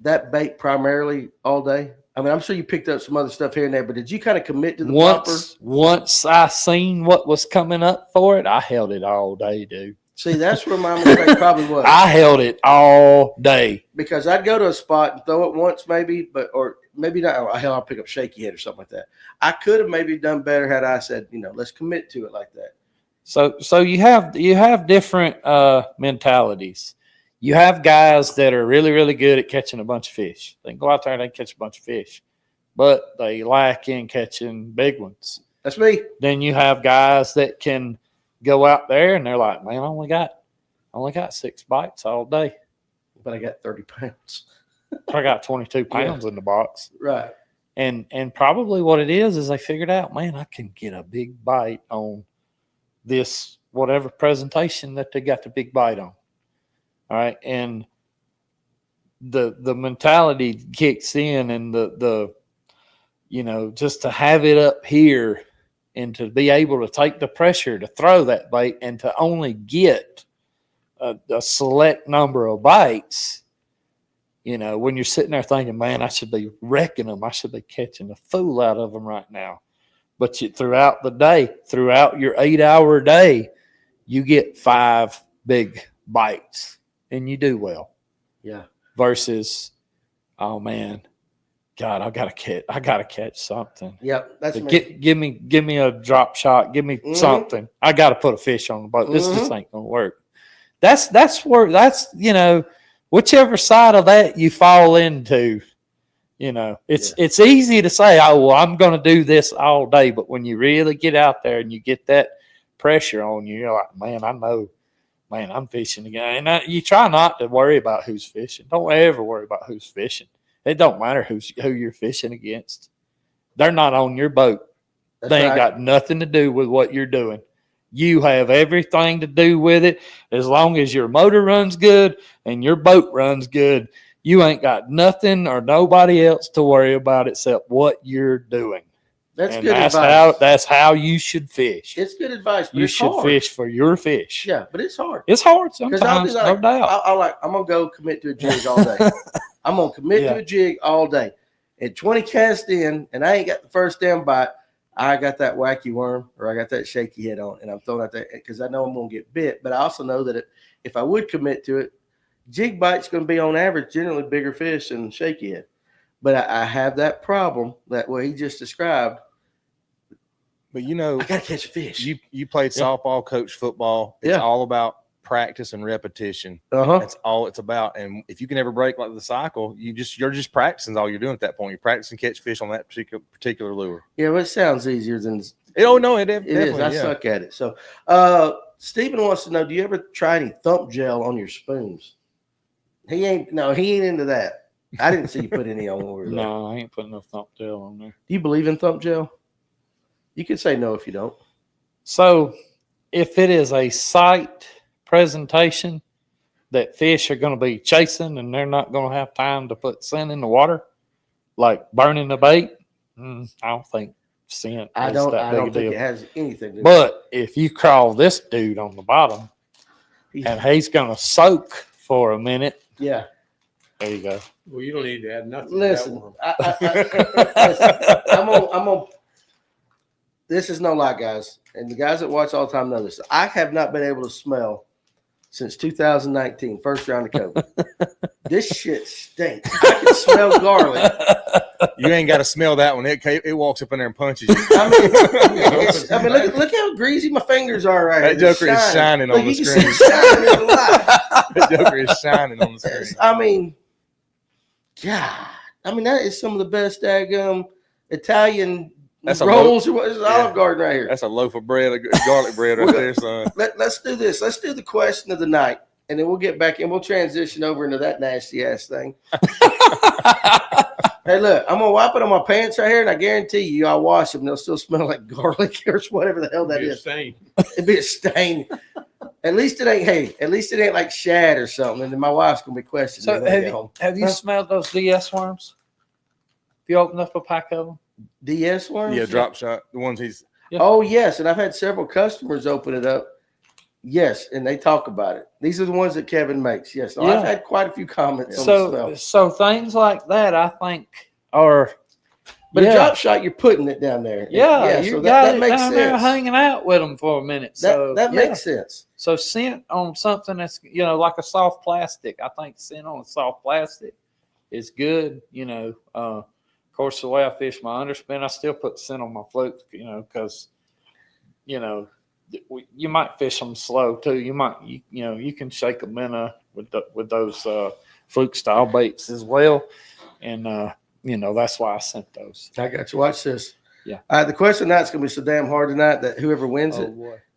that bait primarily all day? I mean, I'm sure you picked up some other stuff here and there, but did you kind of commit to the plopper? Once I seen what was coming up for it, I held it all day, dude. See, that's where my mistake probably was. I held it all day. Because I'd go to a spot and throw it once maybe, or maybe not. Oh, hell, I'll pick up shaky head or something like that. I could have maybe done better had I said, let's commit to it like that. So you have different mentalities. You have guys that are really, really good at catching a bunch of fish. They can go out there and they catch a bunch of fish, but they lack in catching big ones. That's me. Then you have guys that can go out there and they're like, man, I only got 6 bites all day, but I got 30 pounds. I got 22 pounds in the box. Right. And probably what it is they figured out, man, I can get a big bite on this whatever presentation that they got the big bite on. All right. And the mentality kicks in, and the just to have it up here and to be able to take the pressure to throw that bait and to only get a select number of bites, when you're sitting there thinking, man, I should be wrecking them. I should be catching the fool out of them right now. But throughout the day, throughout your 8-hour day, you get 5 big bites and you do well. Yeah. Versus, oh man, God, I gotta catch something. Yep. That's give me a drop shot. Give me something. I gotta put a fish on the boat. This just ain't gonna work. That's whichever side of that you fall into, You know, it's easy to say, oh, well, I'm going to do this all day. But when you really get out there and you get that pressure on you, you're like, man, I know, man, I'm fishing again. And you try not to worry about who's fishing. Don't ever worry about who's fishing. It don't matter who you're fishing against. They're not on your boat. They ain't got nothing to do with what you're doing. You have everything to do with it. As long as your motor runs good and your boat runs good, you ain't got nothing or nobody else to worry about except what you're doing. That's good advice. That's how you should fish. It's good advice, but you it's should hard. fish for your fish. Yeah, but it's hard. It's hard sometimes, no doubt. I'm going to go commit to a jig all day. I'm going to commit to a jig all day. And 20 cast in, and I ain't got the first damn bite. I got that wacky worm or I got that shaky head on, and I'm throwing out that because I know I'm going to get bit. But I also know that if I would commit to it, jig bite's going to be on average generally bigger fish than shaky head. But I have that problem that what he just described. But you know, I got to catch a fish. You played softball, coached football. It's all about practice and repetition. That's all it's about. And if you can ever break like the cycle, you're just practicing all you're doing at that point. You're practicing catch fish on that particular lure. Yeah, but it sounds easier than it is. I suck at it. So Stephen wants to know, do you ever try any thump gel on your spoons? He ain't into that. I didn't see you put any on over there. No, I ain't putting no thump gel on there. Do you believe in thump gel? You can say no if you don't. So if it is a sight presentation that fish are going to be chasing and they're not going to have time to put scent in the water, like burning the bait, I don't think scent I is don't that big a think deal. it has anything to do But if you crawl this dude on the bottom and he's going to soak for a minute, yeah. There you go. Well, you don't need to add nothing. Listen, to that I'm on. This is no lie, guys, and the guys that watch all the time know this. I have not been able to smell since 2019, first round of COVID. This shit stinks. I can smell garlic. You ain't got to smell that one. It walks up in there and punches you. I mean, look how greasy my fingers are right That here. joker is shining on the you screen. can see it shining in the light. That joker is shining on the screen. I mean, God. I mean, that is some of the best daggum Italian rolls. This is Olive Garden right here. That's a loaf of bread, garlic bread right there, son. Let's do this. Let's do the question of the night, and then we'll get back and we'll transition over into that nasty ass thing. Hey, look, I'm gonna wipe it on my pants right here, and I guarantee you, I'll wash them. They'll still smell like garlic or whatever the hell that is. It'd be a stain. At least it ain't. Hey, at least it ain't like shad or something. And then my wife's gonna be questioning. So have you smelled those DS worms? Have you opened up a pack of them? DS worms? Yeah, drop shot. The ones he's. Yeah. Oh yes, and I've had several customers open it up. Yes, and they talk about it. These are the ones that Kevin makes. Yes, I've had quite a few comments. So things like that, I think, are. But a drop shot, you're putting it down there. Yeah, so that makes down sense. There hanging out with them for a minute. So that makes sense. So scent on something that's like a soft plastic. I think scent on a soft plastic is good. Of course, the way I fish my underspin, I still put scent on my float. Because you might fish them slow too. You might you can shake them in with those fluke style baits as well, and that's why I sent those. I got you. Watch this. Yeah. The question tonight's gonna be so damn hard tonight that whoever wins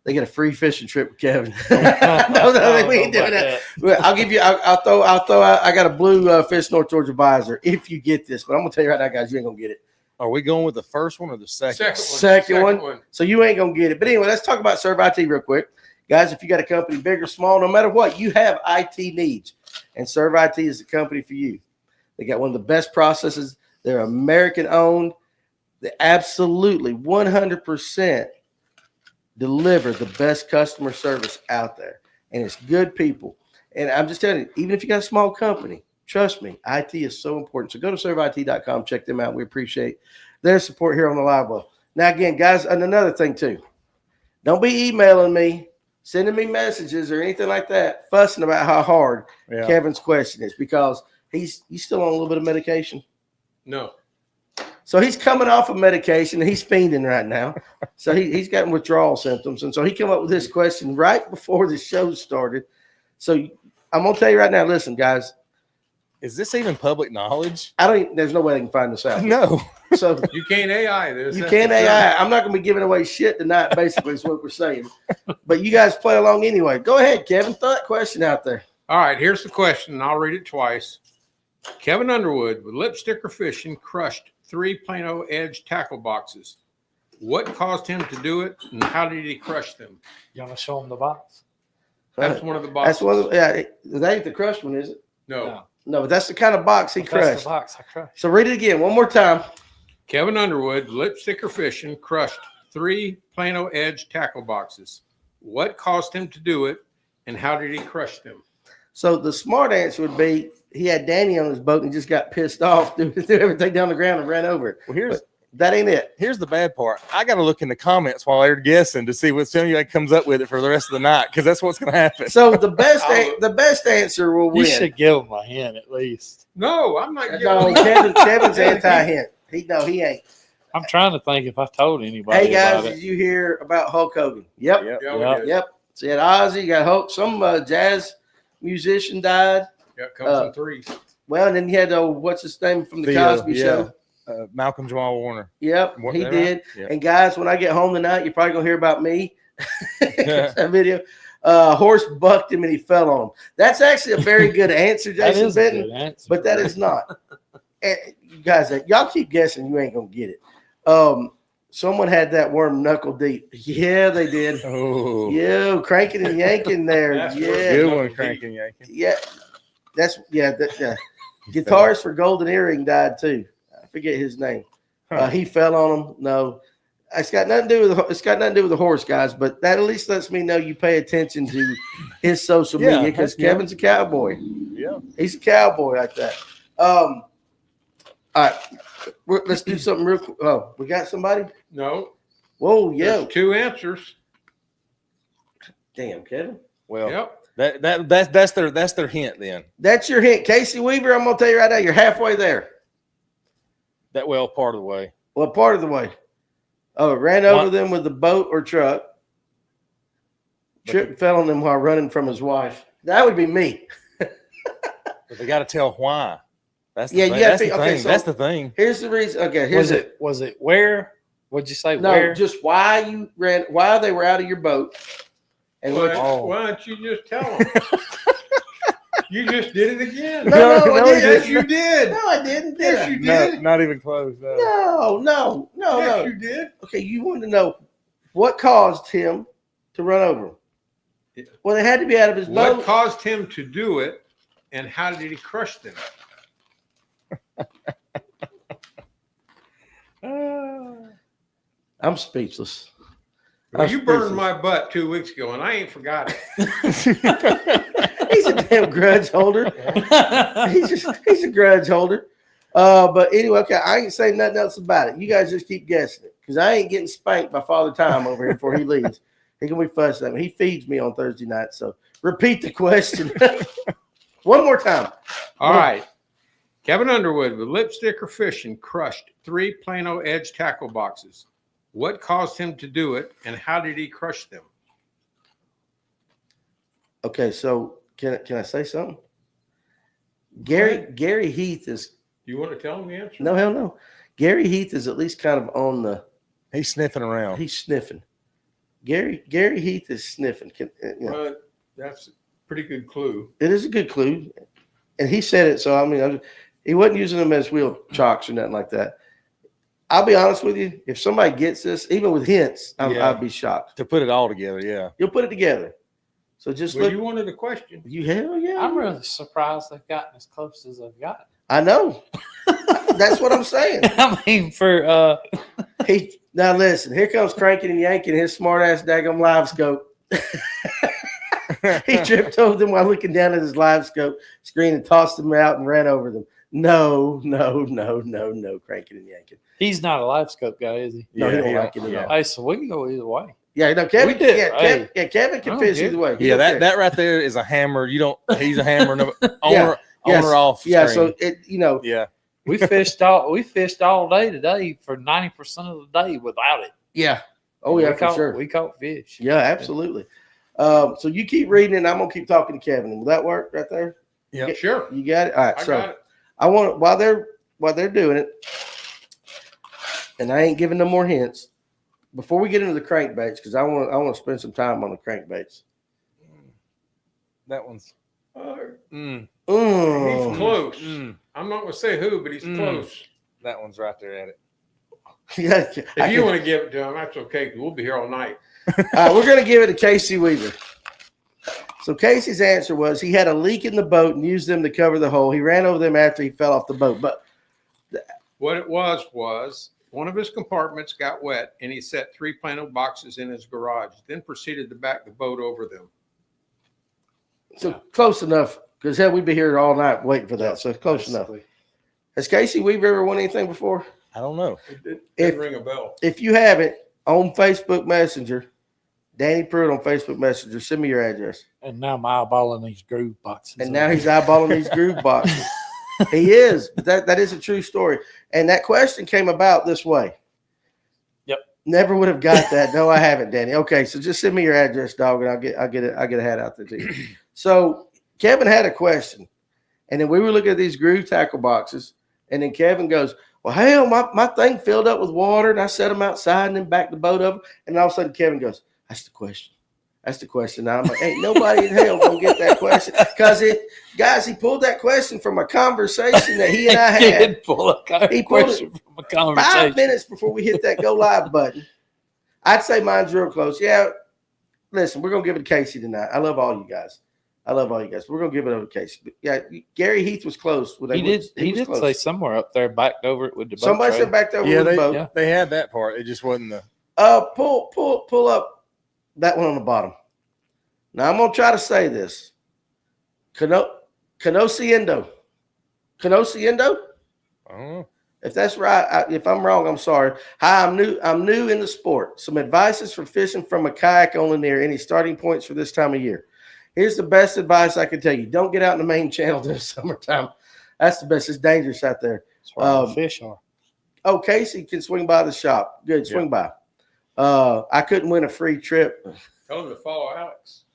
they get a free fishing trip with Kevin. No, we ain't doing that. I'll give you. I'll throw out. I got a blue Fish North Georgia visor if you get this, but I'm gonna tell you right now, guys, you ain't gonna get it. Are we going with the first one or the second? Second one. So you ain't gonna get it. But anyway, let's talk about Serve IT real quick, guys. If you got a company, big or small, no matter what, you have IT needs, and Serve IT is the company for you. They got one of the best processes. They're American owned. They absolutely 100% deliver the best customer service out there, and it's good people. And I'm just telling you, even if you got a small company, trust me, IT is so important. So go to serveit.com, check them out. We appreciate their support here on the Livewell. Now, again, guys, and another thing too, don't be emailing me, sending me messages or anything like that, fussing about how hard Kevin's question is, because he's still on a little bit of medication. No. So he's coming off of medication and he's fiending right now. So he's got withdrawal symptoms. And so he came up with this question right before the show started. So I'm going to tell you right now, listen, guys, Is this even public knowledge? There's no way they can find this out. No. So You can't AI this. you that's can't for sure. AI. I'm not going to be giving away shit tonight, basically, is what we're saying. But you guys play along anyway. Go ahead, Kevin. Throw that question out there. All right, here's the question, and I'll read it twice. Kevin Underwood with lipsticker fishing crushed 3 Plano Edge tackle boxes. What caused him to do it, and how did he crush them? You want to show them the box? That's one of the boxes. That's one. Yeah, that ain't the crushed one, is it? No. No, but that's the kind of box he That's crushed. the box I crushed. So read it again one more time. Kevin Underwood, lipsticker fishing, crushed 3 Plano Edge tackle boxes. What caused him to do it, and how did he crush them? So the smart answer would be he had Danny on his boat and just got pissed off, threw everything down the ground and ran over it. Well, That ain't it. here's the bad part. I got to look in the comments while they're guessing to see what somebody comes up with it for the rest of the night, because that's what's going to happen. So the best answer will You win. should give them a hint at least. No, I'm not No, Kevin's anti-hint. He ain't. I'm trying to think if I told anybody Hey guys, about did it. you hear about Hulk Hogan? Yep. Yep. Yeah, we Yep. did. Yep. So you had Ozzy, you got Hulk. Some jazz musician died. Yeah, it comes in 3s. Well, and then you had what's his name from the Theo, Cosby yeah. Show. Malcolm Jamal Warner. Yep, What- he right? did. Yeah. And guys, when I get home tonight, you're probably gonna hear about me. That video. Horse bucked him and he fell on him. That's actually a very good answer, That Jason is a Benton. good answer. But that is not. And you guys, y'all keep guessing, you ain't gonna get it. Someone had that worm knuckle deep. Yeah, they did. Oh, Yeah, cranking and yanking there. That's Yeah, good one, cranking yanking. yeah. Guitarist for Golden Earring died too. I forget his name. He fell on him. No, it's got nothing to do with the horse, guys. But that at least lets me know you pay attention to his social Yeah, media, because yeah. Kevin's a cowboy. Yeah. He's a cowboy like that. All right, let's do something real quick. Oh, we got somebody. No. Whoa, yeah. There's 2 answers. Damn, Kevin. Well, Yep. that's their hint then. That's your hint, Casey Weaver. I'm gonna tell you right now, you're halfway there. That part of the way. What part of the way? Oh, it ran over them with the boat or truck. Tripped and fell on them while running from his wife. That would be me. But they got to tell why. That's the Yeah, thing. you have That's to- the okay, thing. so- That's the thing. Here's the reason. Okay, here's Was it where? What'd you say? No, where? just why you ran, why they were out of your boat. And Why, what, why don't you just tell them? You just did it again. No, I didn't. Yes, you did. no, I didn't. Did Yes, I? you did. Not even close. No. Yes, you did. Okay, you wanted to know what caused him to run over him. Yeah. Well, they had to be out of his What boat. caused him to do it, and how did he crush them? I'm speechless. Well, I'm you burned speechless. my butt 2 weeks ago, and I ain't forgot it. He's a damn grudge holder. he's a grudge holder. But anyway, okay, I ain't saying nothing else about it. You guys just keep guessing it, because I ain't getting spanked by Father Time over here before he leaves. He's gonna be fussing at me. He feeds me on Thursday night. So repeat the question one more time. All right. Kevin Underwood with lipsticker fishing crushed 3 Plano Edge tackle boxes. What caused him to do it, and how did he crush them? Okay, so can I say something? Gary Heath is You want to tell him the answer? no, hell no. Gary Heath is at least kind of on the. He's sniffing around. He's sniffing. Gary Heath is sniffing. That's a pretty good clue. It is a good clue, and he said it. So I mean, he wasn't using them as wheel chocks or nothing like that. I'll be honest with you. If somebody gets this, even with hints, I'd be shocked. To put it all together, yeah. You'll put it together. So just Well, look. you wanted a question. You hell yeah. I'm really surprised they've gotten as close as they've gotten. I know. That's what I'm saying. I mean, for Now listen. Here comes cranking and yanking his smart ass daggum live scope. He tripped over them while looking down at his live scope screen and tossed them out and ran over them. No, cranking and yanking. he's not a live scope guy, is he? No, he Yeah, don't he like it don't- at yeah. all. Hey, so we can go either way. Yeah, no, Kevin. We did, Kevin I can don't fish care. either way. He Yeah, don't care. that right there is a hammer. He's a hammer. Yes. Owner off. Yeah, screen. so it Yeah. We fished all day today for 90% of the day without it. yeah. Oh yeah, for sure. We caught fish. Yeah, absolutely. So you keep reading, and I'm gonna keep talking to Kevin. Will that work right there? Yeah, sure. You got it. All right. I So got it. I want while they're doing it, and I ain't giving no more hints. Before we get into the crankbaits, because I want to spend some time on the crankbaits. that one's. He's Mm. close. I'm not going to say who, but he's close. That one's right there at it. If you want to give it to him, that's okay. We'll be here all night. All right, we're going to give it to Casey Weaver. So Casey's answer was he had a leak in the boat and used them to cover the hole. He ran over them after he fell off the boat. But What it was one of his compartments got wet, and he set 3 Plano boxes in his garage, then proceeded to back the boat over them. so close enough, because hell, we'd be here all night waiting for that. So close enough. Has Casey Weaver ever won anything before? I don't know. It didn't ring a bell. If you haven't, on Facebook Messenger, Danny Pruitt on Facebook Messenger, send me your address. And now I'm eyeballing these groove boxes. And now he's eyeballing these groove boxes. He is. That is a true story. And that question came about this way. Yep. Never would have got that. No, I haven't, Danny. Okay, so just send me your address, dog, and I'll get a hat out there to you. So Kevin had a question, and then we were looking at these groove tackle boxes, and then Kevin goes, "Well, hell, my thing filled up with water, and I set them outside and then backed the boat up." And all of a sudden, Kevin goes, "That's the question. That's the question." Now I'm like, ain't nobody in hell gonna get that question, because he pulled that question from a conversation that he and I had. He did pull a question from a conversation. 5 minutes before we hit that go live button. I'd say mine's real close. Yeah, listen, we're gonna give it to Casey tonight. I love all you guys. We're gonna give it over to Casey. But yeah, Gary Heath was close. He did close. say somewhere up there backed over it with the boat. Somebody trailer. said backed over with the boat. Yeah. They had that part. It just wasn't the. Pull up that one on the bottom. Now I'm gonna try to say this. Conociendo. I don't know. If that's right, if I'm wrong, I'm sorry. Hi, I'm new in the sport. Some advices for fishing from a kayak on Lanier. Any starting points for this time of year? Here's the best advice I can tell you. Don't get out in the main channel during the summertime. That's the best. It's dangerous out there. That's where all the fish are. Oh, Casey can swing by the shop. Good, swing by. I couldn't win a free trip. Tell him to follow Alex.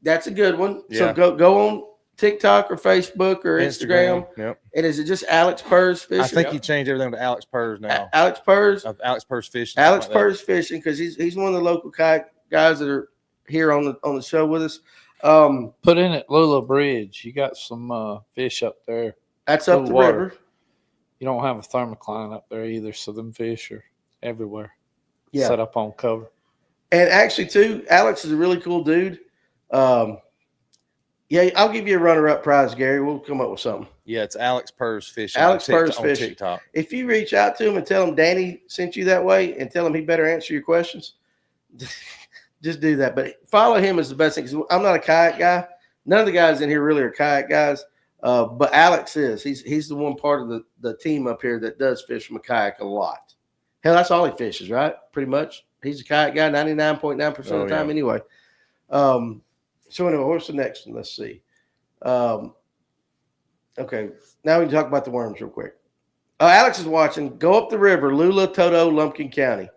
That's a good one. Yeah. So go on TikTok or Facebook or Instagram. Yep. And is it just Alex Purrs Fishing? I think he changed everything to Alex Purrs now. Alex Purrs. Alex Purrs Fishing. Alex something like Purrs Fishing, because he's one of the local kayak guys that are here on the show with us. Put in at Lula Bridge. You got some fish up there. That's up the water. river. You don't have a thermocline up there either, so them fish are everywhere. Yeah. Set up on cover. And actually, too, Alex is a really cool dude. Yeah, I'll give you a runner-up prize, Gary. We'll come up with something. Yeah, it's Alex Purrs Fishing. Alex on Purrs on Fishing. TikTok. If you reach out to him and tell him Danny sent you that way and tell him he better answer your questions, just do that. But follow him is the best thing, because I'm not a kayak guy. None of the guys in here really are kayak guys, but Alex is. He's the one part of the team up here that does fish from a kayak a lot. Hell, that's all he fishes, right? Pretty much. He's a kayak guy 99.9% of the time anyway. So anyway, what's the next one? Let's see. Okay, now we can talk about the worms real quick. Alex is watching. Go up the river, Lula, Toto, Lumpkin County.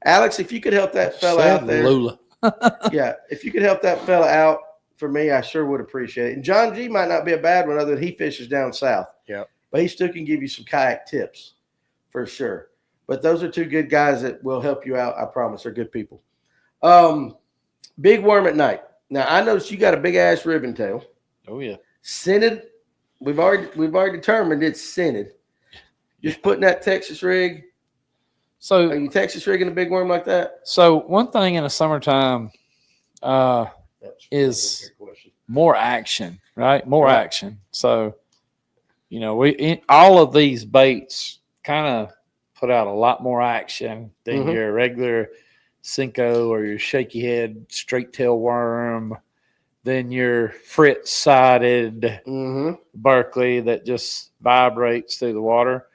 Alex, if you could help that fella out there. Lula. Yeah, if you could help that fella out for me, I sure would appreciate it. And John G might not be a bad one, other than he fishes down south. Yeah. But he still can give you some kayak tips for sure. But those are two good guys that will help you out. I promise. They're good people. Big worm at night. Now I noticed you got a big ass ribbon tail. Oh yeah. Scented. We've already determined it's scented. Just putting that Texas rig. So Are you Texas rigging a big worm like that? So one thing in the summertime is more action, right? More action. So, you know, all of these baits kind of put out a lot more action than your regular Cinco or your shaky head straight tail worm, than your frit-sided Berkeley that just vibrates through the water.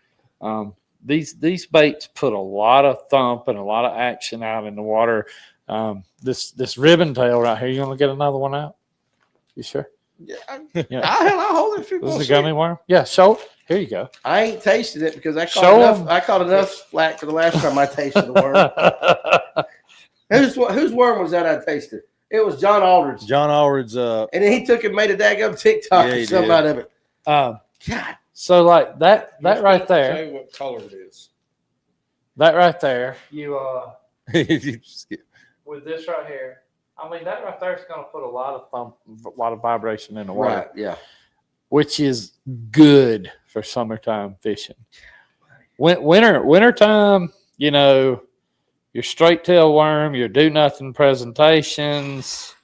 These baits put a lot of thump and a lot of action out in the water. This ribbon tail right here, you want to get another one out? You sure? Yeah. I'll hold it if you This want is to a gummy worm? Yeah, show it. Here you go. I ain't tasted it because I caught enough flack for the last time I tasted the worm. Whose worm was that I tasted? It was John Aldridge. John Aldridge. And then he took and made a daggum TikTok or something out of it. God. So like that right there. Tell you what color it is. That right there. You with this right here. I mean, that right there is going to put a lot of vibration in the water. Right. Yeah. Which is good for summertime fishing. Wintertime, your straight tail worm, your do nothing presentations.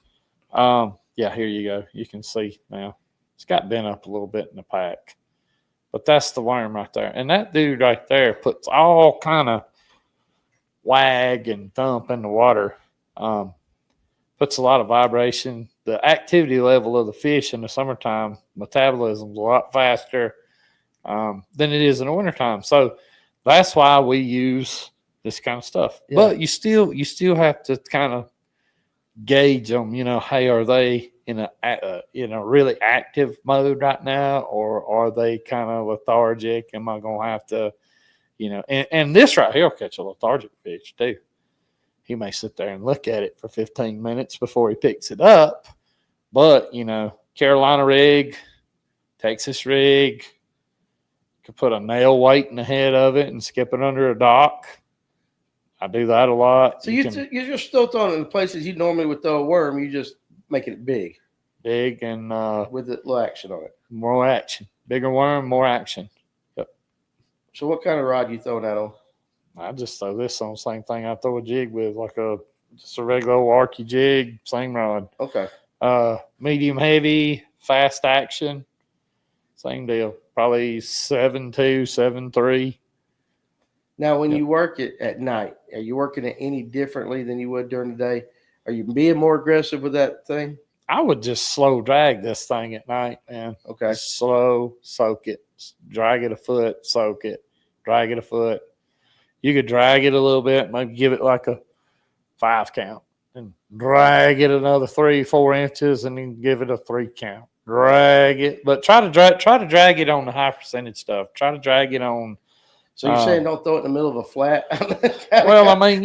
Here you go. You can see now. It's got bent up a little bit in the pack. But that's the worm right there. And that dude right there puts all kind of wag and thump in the water. Puts a lot of vibration. The activity level of the fish in the summertime, metabolism is a lot faster than it is in the wintertime. So that's why we use this kind of stuff. Yeah. But you still have to kind of gauge them. Hey, are they in a really active mode right now, or are they kind of lethargic? Am I going to have to, and this right here will catch a lethargic fish too. He may sit there and look at it for 15 minutes before he picks it up. But, Carolina rig, Texas rig, could put a nail weight in the head of it and skip it under a dock. I do that a lot. So you're just still throwing it in the places you normally would throw a worm. You just making it big. Big and with a little action on it. More action. Bigger worm, more action. Yep. So what kind of rod you throwing that on? I just throw this on, same thing I throw a jig with, like just a regular old Arky jig, same rod. Okay. Medium heavy, fast action, same deal. Probably 7.2, 7.3. Now, when you work it at night, are you working it any differently than you would during the day? Are you being more aggressive with that thing? I would just slow drag this thing at night, man. Okay. Slow, soak it, drag it a foot, soak it, drag it a foot. You could drag it a little bit, maybe give it like a 5 count, and drag it another 3-4 inches, and then give it a 3 count. Drag it, but try to drag it on the high percentage stuff. Try to drag it on. So you're saying don't throw it in the middle of a flat? Well, I mean,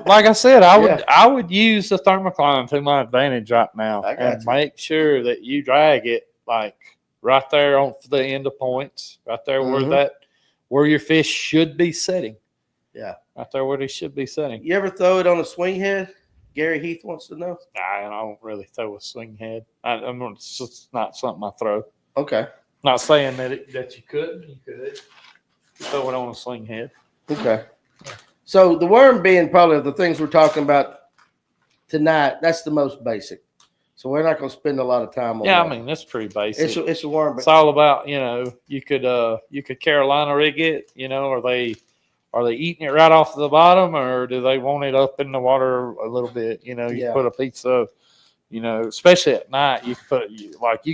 like I said, I would use the thermocline to my advantage right now, and make sure that you drag it like right there on the end of points, right there where your fish should be sitting. Yeah. Right there where they should be sitting. You ever throw it on a swing head? Gary Heath wants to know. I don't really throw a swing head. It's just not something I throw. Okay. Not saying that you couldn't. You could. You throw it on a swing head. Okay. So the worm being probably the things we're talking about tonight, that's the most basic. So we're not going to spend a lot of time on that. Yeah, I mean, that's pretty basic. It's a worm. It's all about, you could Carolina rig it, are they eating it right off the bottom, or do they want it up in the water a little bit? You put a piece of, especially at night, you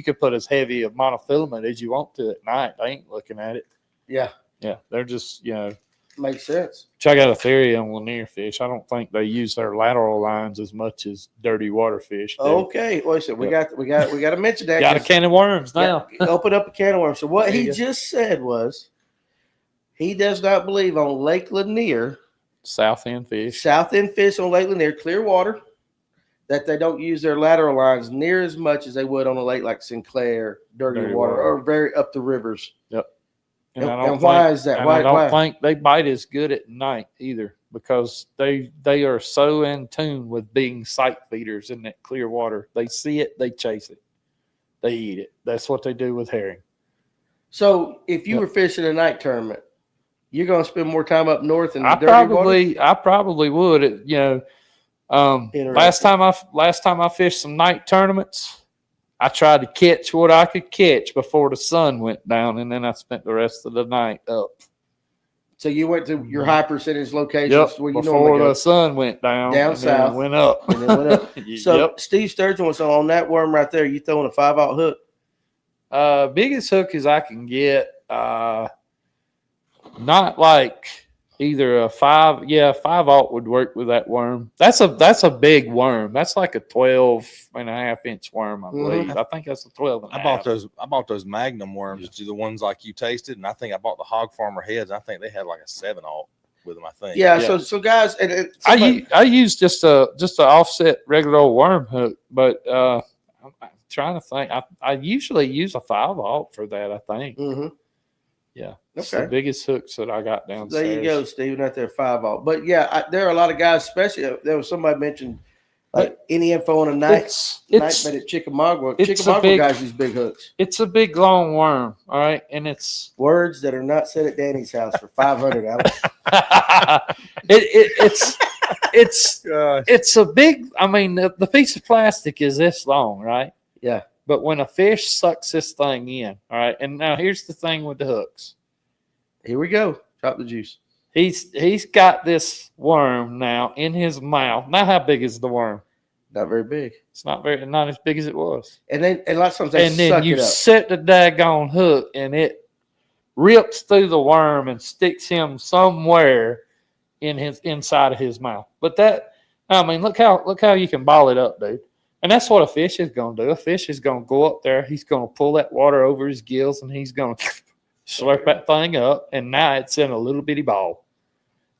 could put as heavy of monofilament as you want to at night. They ain't looking at it. Yeah. Yeah. They're just, Makes sense. Check out a theory on Lanier fish. I don't think they use their lateral lines as much as dirty water fish do. Okay. Well, so we got to mention that. Got a can of worms now. Open up a can of worms. So what he just said was, he does not believe on Lake Lanier, South End fish on Lake Lanier, clear water, that they don't use their lateral lines near as much as they would on a lake like Sinclair, dirty water, or very up the rivers. Yep. And why is that? I don't think they bite as good at night either, because they are so in tune with being sight feeders in that clear water. They see it, they chase it, they eat it. That's what they do with herring. So if you were fishing a night tournament, you're going to spend more time up north in the dirty water? I probably would. Last time I fished some night tournaments, I tried to catch what I could catch before the sun went down, and then I spent the rest of the night up. So you went to your high percentage locations where you before the sun went down south, and went up, and then went up. So Steve Sturgeon was on that worm right there. You throwing a 5/0 hook? Biggest hook as I can get. Not like either a 5/0 would work with that worm. That's a big worm. That's like a 12.5-inch worm, I believe. I think that's a 12. I bought those Magnum worms, the ones like you tasted, and I think I bought the Hog Farmer heads. I think they had like a 7/0. with them, I think. Yeah. So guys, I use just a offset regular old worm hook, but I'm trying to think. I usually use a 5/0 for that. I think. Mm-hmm. Yeah, it's the biggest hooks that I got downstairs. There you go, Steven, out there 5/0. But yeah, there are a lot of guys, especially there was somebody mentioned like any info on a night bait at Chickamauga. Chickamauga guys use big hooks. It's a big long worm, all right, and it's words that are not said at Danny's house for 500 hours. It's a big. I mean, the piece of plastic is this long, right? Yeah. But when a fish sucks this thing in, all right, and now here's the thing with the hooks. Here we go. Drop the juice. He's got this worm now in his mouth. Now, how big is the worm? Not very big. It's not as big as it was. And lots of times then you set the daggone hook, and it rips through the worm and sticks him somewhere inside of his mouth. But look how you can ball it up, dude. And that's what a fish is going to do. A fish is going to go up there. He's going to pull that water over his gills, and he's going to slurp that thing up. And now it's in a little bitty ball.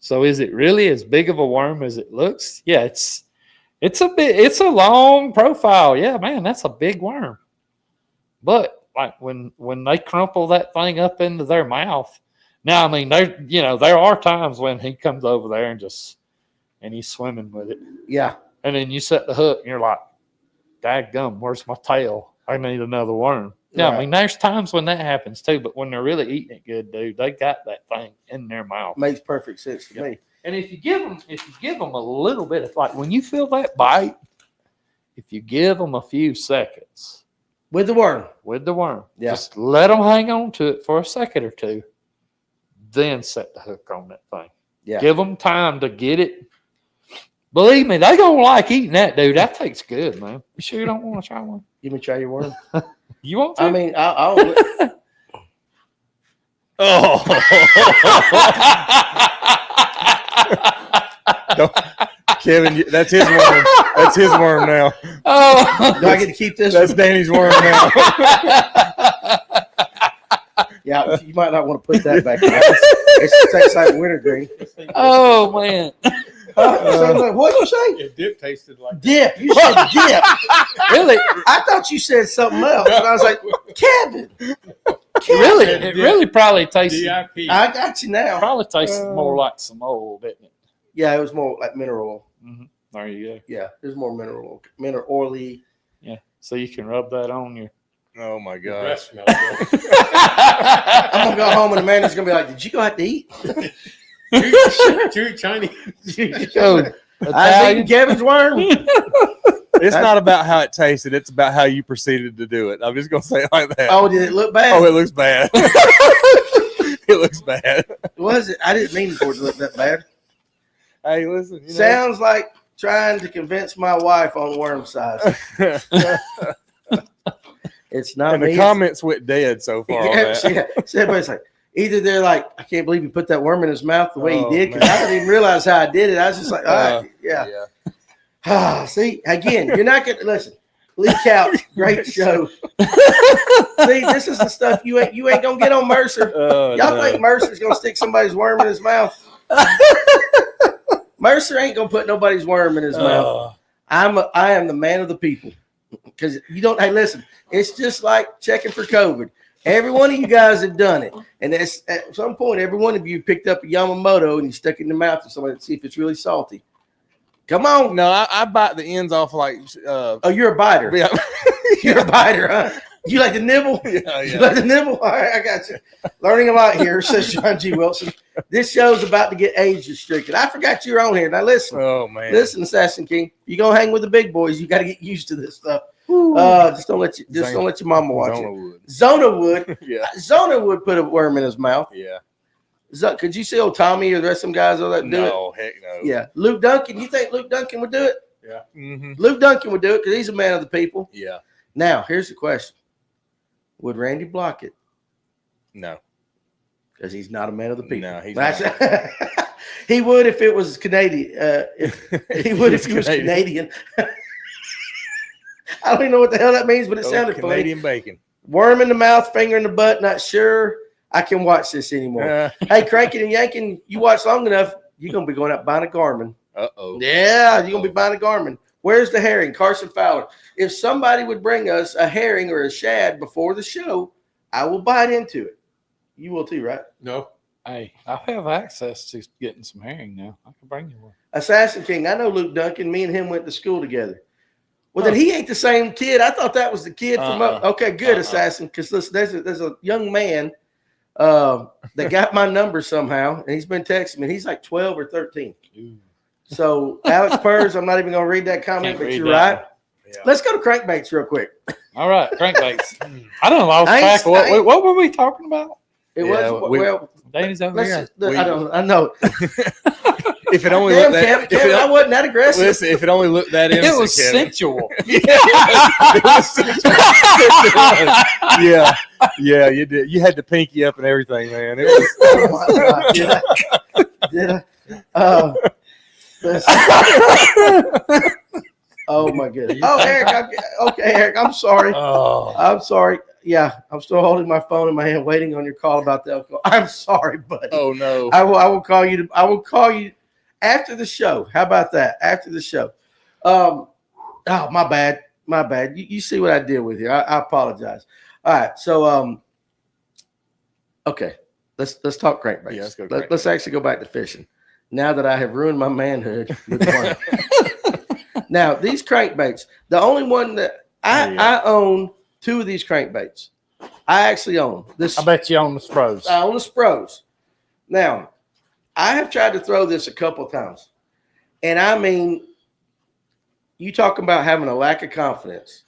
So is it really as big of a worm as it looks? Yeah, it's a long profile. Yeah, man, that's a big worm. But like when they crumple that thing up into their mouth. Now, I mean, there are times when he comes over there and he's swimming with it. Yeah. And then you set the hook and you're like, dadgum, where's my tail? I need another worm. Yeah, right. I mean, there's times when that happens too, but when they're really eating it good, dude, they got that thing in their mouth. Makes perfect sense to me. And if you give them a little bit of, like when you feel that bite, if you give them a few seconds with the worm, yeah, just let them hang on to it for a second or two, then set the hook on that thing. Yeah, give them time to get it. Believe me, they gonna like eating that, dude. That tastes good, man. You sure you don't want to try one? You can try your worm. You want to? I mean, I'll oh. Kevin, that's his worm. That's his worm now. Oh, do I get to keep this? That's Danny's worm now. Yeah, you might not want to put that back there. It tastes like wintergreen. Oh man. What did you say? It dip tasted like dip. You said dip. Really? I thought you said something else. And I was like, Kevin. Really? It really probably tasted. DIP. I got you now. Probably tasted more like some oil, didn't it? Yeah, it was more like mineral oil. Mm-hmm. There you go. Yeah, there's more mineral oily. Yeah, so you can rub that on your. Oh my gosh. I'm gonna go home and Amanda's gonna be like, "Did you go out to eat?" Too Chinese. I was eating Kevin's worm. It's not about how it tasted. It's about how you proceeded to do it. I'm just gonna say it like that. Oh, did it look bad? Oh, it looks bad. It looks bad. Was it? I didn't mean for it to look that bad. Hey, listen. Sounds like trying to convince my wife on worm size. It's not. And the comments went dead so far. Yeah, so everybody's like, either they're like, I can't believe he put that worm in his mouth the way he did, because I didn't even realize how I did it. I was just like, all right, yeah. See, again, you're not going to listen. Lee Couch, great show. See, this is the stuff you ain't gonna get on Mercer. Y'all think Mercer's gonna stick somebody's worm in his mouth? Mercer ain't gonna put nobody's worm in his mouth. I am the man of the people. Because you don't. Hey, listen. It's just like checking for COVID. Every one of you guys have done it, and at some point, every one of you picked up a Yamamoto and you stuck it in the mouth of somebody to see if it's really salty. Come on. No, I bite the ends off like. Oh, you're a biter. Yeah. You're a biter, huh? You like to nibble? Yeah. You like to nibble? All right, I got you. Learning a lot here, says John G. Wilson. This show's about to get age restricted. I forgot you were on here. Now listen. Oh man. Listen, Assassin King. You gonna hang with the big boys? You got to get used to this stuff. Just don't let your mama watch it. Zona would. Yeah. Zona would put a worm in his mouth. Yeah. Could you see old Tommy or the rest of some guys that do it? No, heck no. Yeah. Luke Duncan. You think Luke Duncan would do it? Yeah. Mm-hmm. Luke Duncan would do it because he's a man of the people. Yeah. Now, here's the question. Would Randy block it? No. Because he's not a man of the people. No, he's not. He would if it was Canadian. He would if he was Canadian. I don't even know what the hell that means, but it sounded Canadian funny. bacon. Worm in the mouth, finger in the butt, not sure. I can watch this anymore. Hey, Cranking and Yanking, you watch long enough, you're going to be going out buying a Garmin. Uh-oh. Yeah, you're going to be buying a Garmin. Where's the herring? Carson Fowler. If somebody would bring us a herring or a shad before the show, I will bite into it. You will too, right? No. Hey, I have access to getting some herring now. I can bring you one. Assassin King. I know Luke Duncan. Me and him went to school together. Well, then he ain't the same kid. I thought that was the kid from up. Okay, good, Assassin. Because listen, there's a young man that got my number somehow, and he's been texting me. He's like 12 or 13. Ooh. So Alex Purrs, I'm not even going to read that comment, but you're right. Yeah. Let's go to Crankbaits real quick. All right, Crankbaits. I don't know. What were we talking about? It was Danny's over here. I know. If it only looked that, Kevin, I wasn't that aggressive. Listen, if it only looked that innocent, it was sensual. Yeah, you did. You had the pinky up and everything, man. It was. Oh my goodness. Oh, Eric. Eric. I'm sorry. I'm sorry. Yeah, I'm still holding my phone in my hand, waiting on your call about the alcohol. I'm sorry, buddy. Oh no. I will call you. I will call you after the show. How about that? After the show. Oh, my bad. My bad. You see what I did with you. I apologize. All right. So okay. Let's talk crankbaits. Yeah, let's go. Let's actually go back to fishing. Now that I have ruined my manhood with one. Now, these crankbaits, the only one that I own 2 of these crankbaits. I actually own this. I bet you own the Spros. I own the Spros. Now, I have tried to throw this a couple times. And I mean, you talking about having a lack of confidence.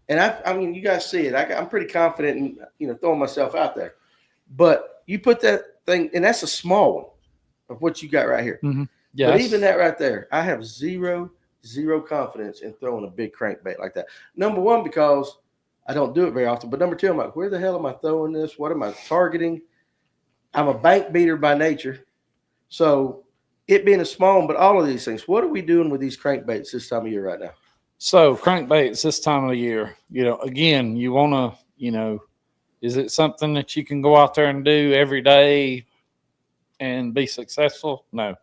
And I mean, you guys see it. I'm pretty confident in, throwing myself out there. But you put that thing, and that's a small one of what you got right here. Mm-hmm. Yes. But even that right there, I have zero confidence in throwing a big crankbait like that. Number one, because I don't do it very often. But number 2, I'm like, where the hell am I throwing this? What am I targeting? I'm a bank beater by nature. So it being a small one, but all of these things, what are we doing with these crankbaits this time of year right now? So crankbaits this time of the year, again, you want to, is it something that you can go out there and do every day and be successful? No.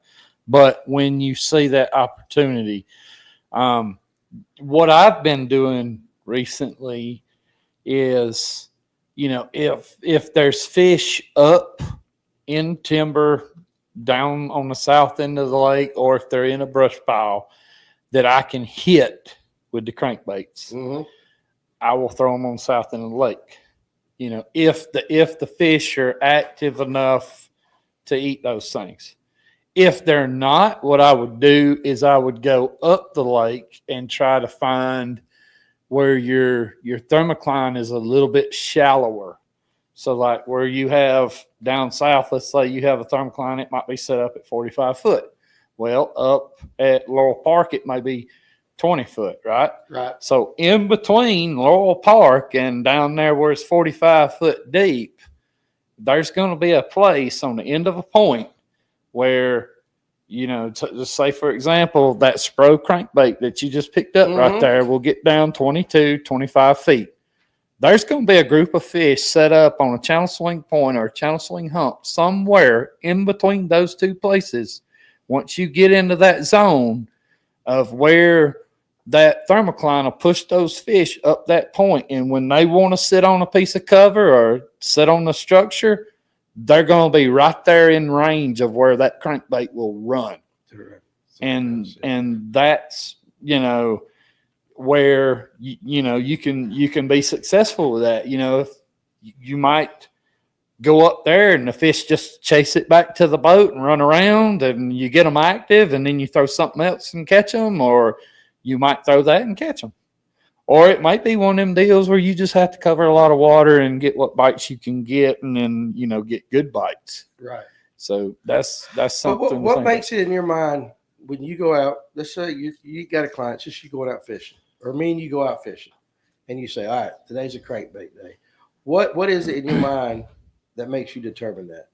But when you see that opportunity, what I've been doing recently is, if there's fish up in timber down on the south end of the lake, or if they're in a brush pile that I can hit with the crankbaits, mm-hmm. I will throw them on the south end of the lake. If the fish are active enough to eat those things. If they're not, what I would do is I would go up the lake and try to find where your thermocline is a little bit shallower. So like where you have down south, let's say you have a thermocline, it might be set up at 45 foot. Well, up at Laurel Park, it may be 20 foot, right? Right. So in between Laurel Park and down there where it's 45 foot deep, there's going to be a place on the end of a point where, just say, for example, that Spro crankbait that you just picked up right there will get down 22, 25 feet. There's going to be a group of fish set up on a channel swing point or a channel swing hump somewhere in between those 2 places. Once you get into that zone of where that thermocline will push those fish up that point, and when they want to sit on a piece of cover or sit on the structure, they're going to be right there in range of where that crankbait will run. And that's, where, you can be successful with that. If you might go up there and the fish just chase it back to the boat and run around and you get them active, and then you throw something else and catch them, or you might throw that and catch them. Or it might be one of them deals where you just have to cover a lot of water and get what bites you can get, and then, get good bites. Right. So that's something. What makes it in your mind when you go out? Let's say you got a client, just you going out fishing, or me and you go out fishing, and you say, all right, today's a crankbait day. What is it in your mind that makes you determine that?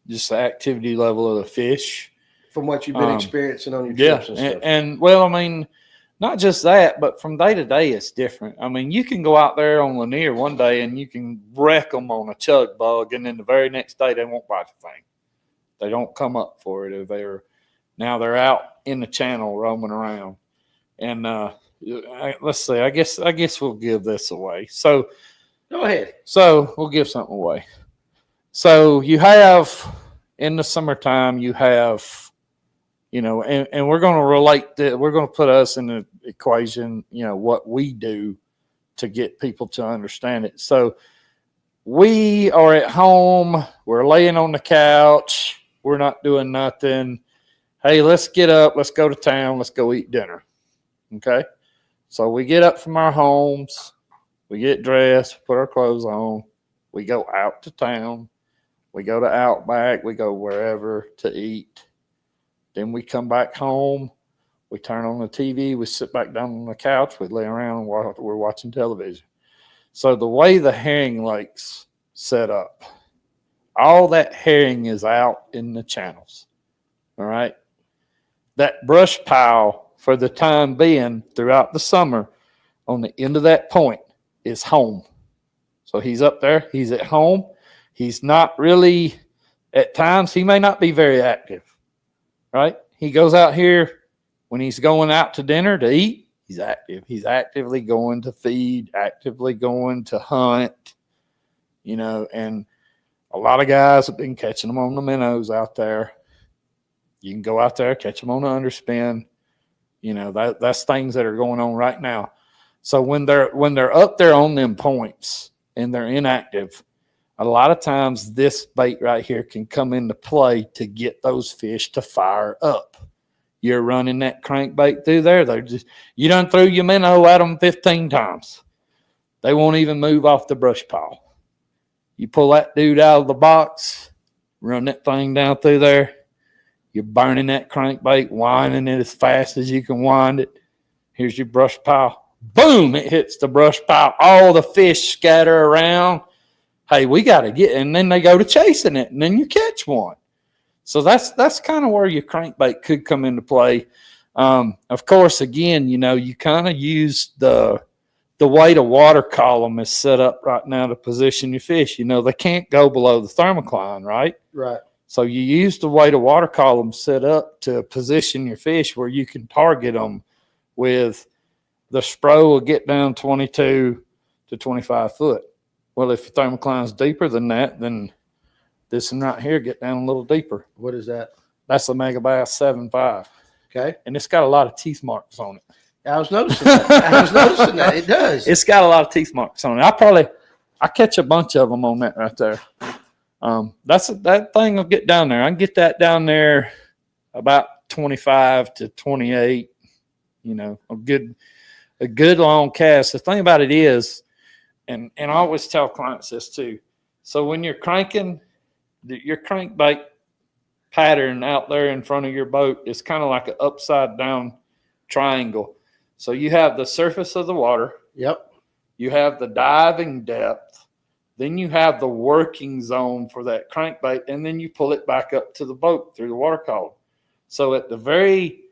Just the activity level of the fish. From what you've been experiencing on your trips and stuff. And well, I mean, not just that, but from day to day, it's different. I mean, you can go out there on Lanier one day and you can wreck them on a chug bug, and then the very next day they won't bite the thing. They don't come up for it. If now they're out in the channel roaming around. And let's see. I guess we'll give this away. So go ahead. So we'll give something away. So you have in the summertime, you have, and we're going to relate that. We're going to put us in the equation, what we do to get people to understand it. So we are at home. We're laying on the couch. We're not doing nothing. Hey, let's get up. Let's go to town. Let's go eat dinner. Okay. So we get up from our homes. We get dressed, put our clothes on. We go out to town. We go to Outback. We go wherever to eat. Then we come back home. We turn on the TV. We sit back down on the couch. We lay around and we're watching television. So the way the herring lake's set up, all that herring is out in the channels. All right. That brush pile, for the time being, throughout the summer, on the end of that point is home. So he's up there. He's at home. He's not really, at times, he may not be very active, right? He goes out here when he's going out to dinner to eat. He's active. He's actively going to feed, actively going to hunt, and a lot of guys have been catching them on the minnows out there. You can go out there, catch them on the underspin. That's things that are going on right now. So when they're up there on them points and they're inactive, a lot of times this bait right here can come into play to get those fish to fire up. You're running that crankbait through there. You done threw your minnow at them 15 times. They won't even move off the brush pile. You pull that dude out of the box, run that thing down through there. You're burning that crankbait, winding it as fast as you can wind it. Here's your brush pile. Boom, it hits the brush pile. All the fish scatter around. Hey, we got to get, and then they go to chasing it, and then you catch one. So that's kind of where your crankbait could come into play. Of course, again, you kind of use the way the water column is set up right now to position your fish. They can't go below the thermocline, right? Right. So you use the way the water column set up to position your fish where you can target them with the spro will get down 22 to 25 foot. Well, if your thermocline's deeper than that, then this one right here get down a little deeper. What is that? That's a Megabass 7.5. Okay. And it's got a lot of teeth marks on it. I was noticing that. It does. It's got a lot of teeth marks on it. I catch a bunch of them on that right there. That thing will get down there. I can get that down there about 25 to 28. A good long cast. The thing about it is, and I always tell clients this too. So when you're cranking, your crankbait pattern out there in front of your boat is kind of like an upside down triangle. So you have the surface of the water. Yep. You have the diving depth. Then you have the working zone for that crankbait, and then you pull it back up to the boat through the water column. So at the very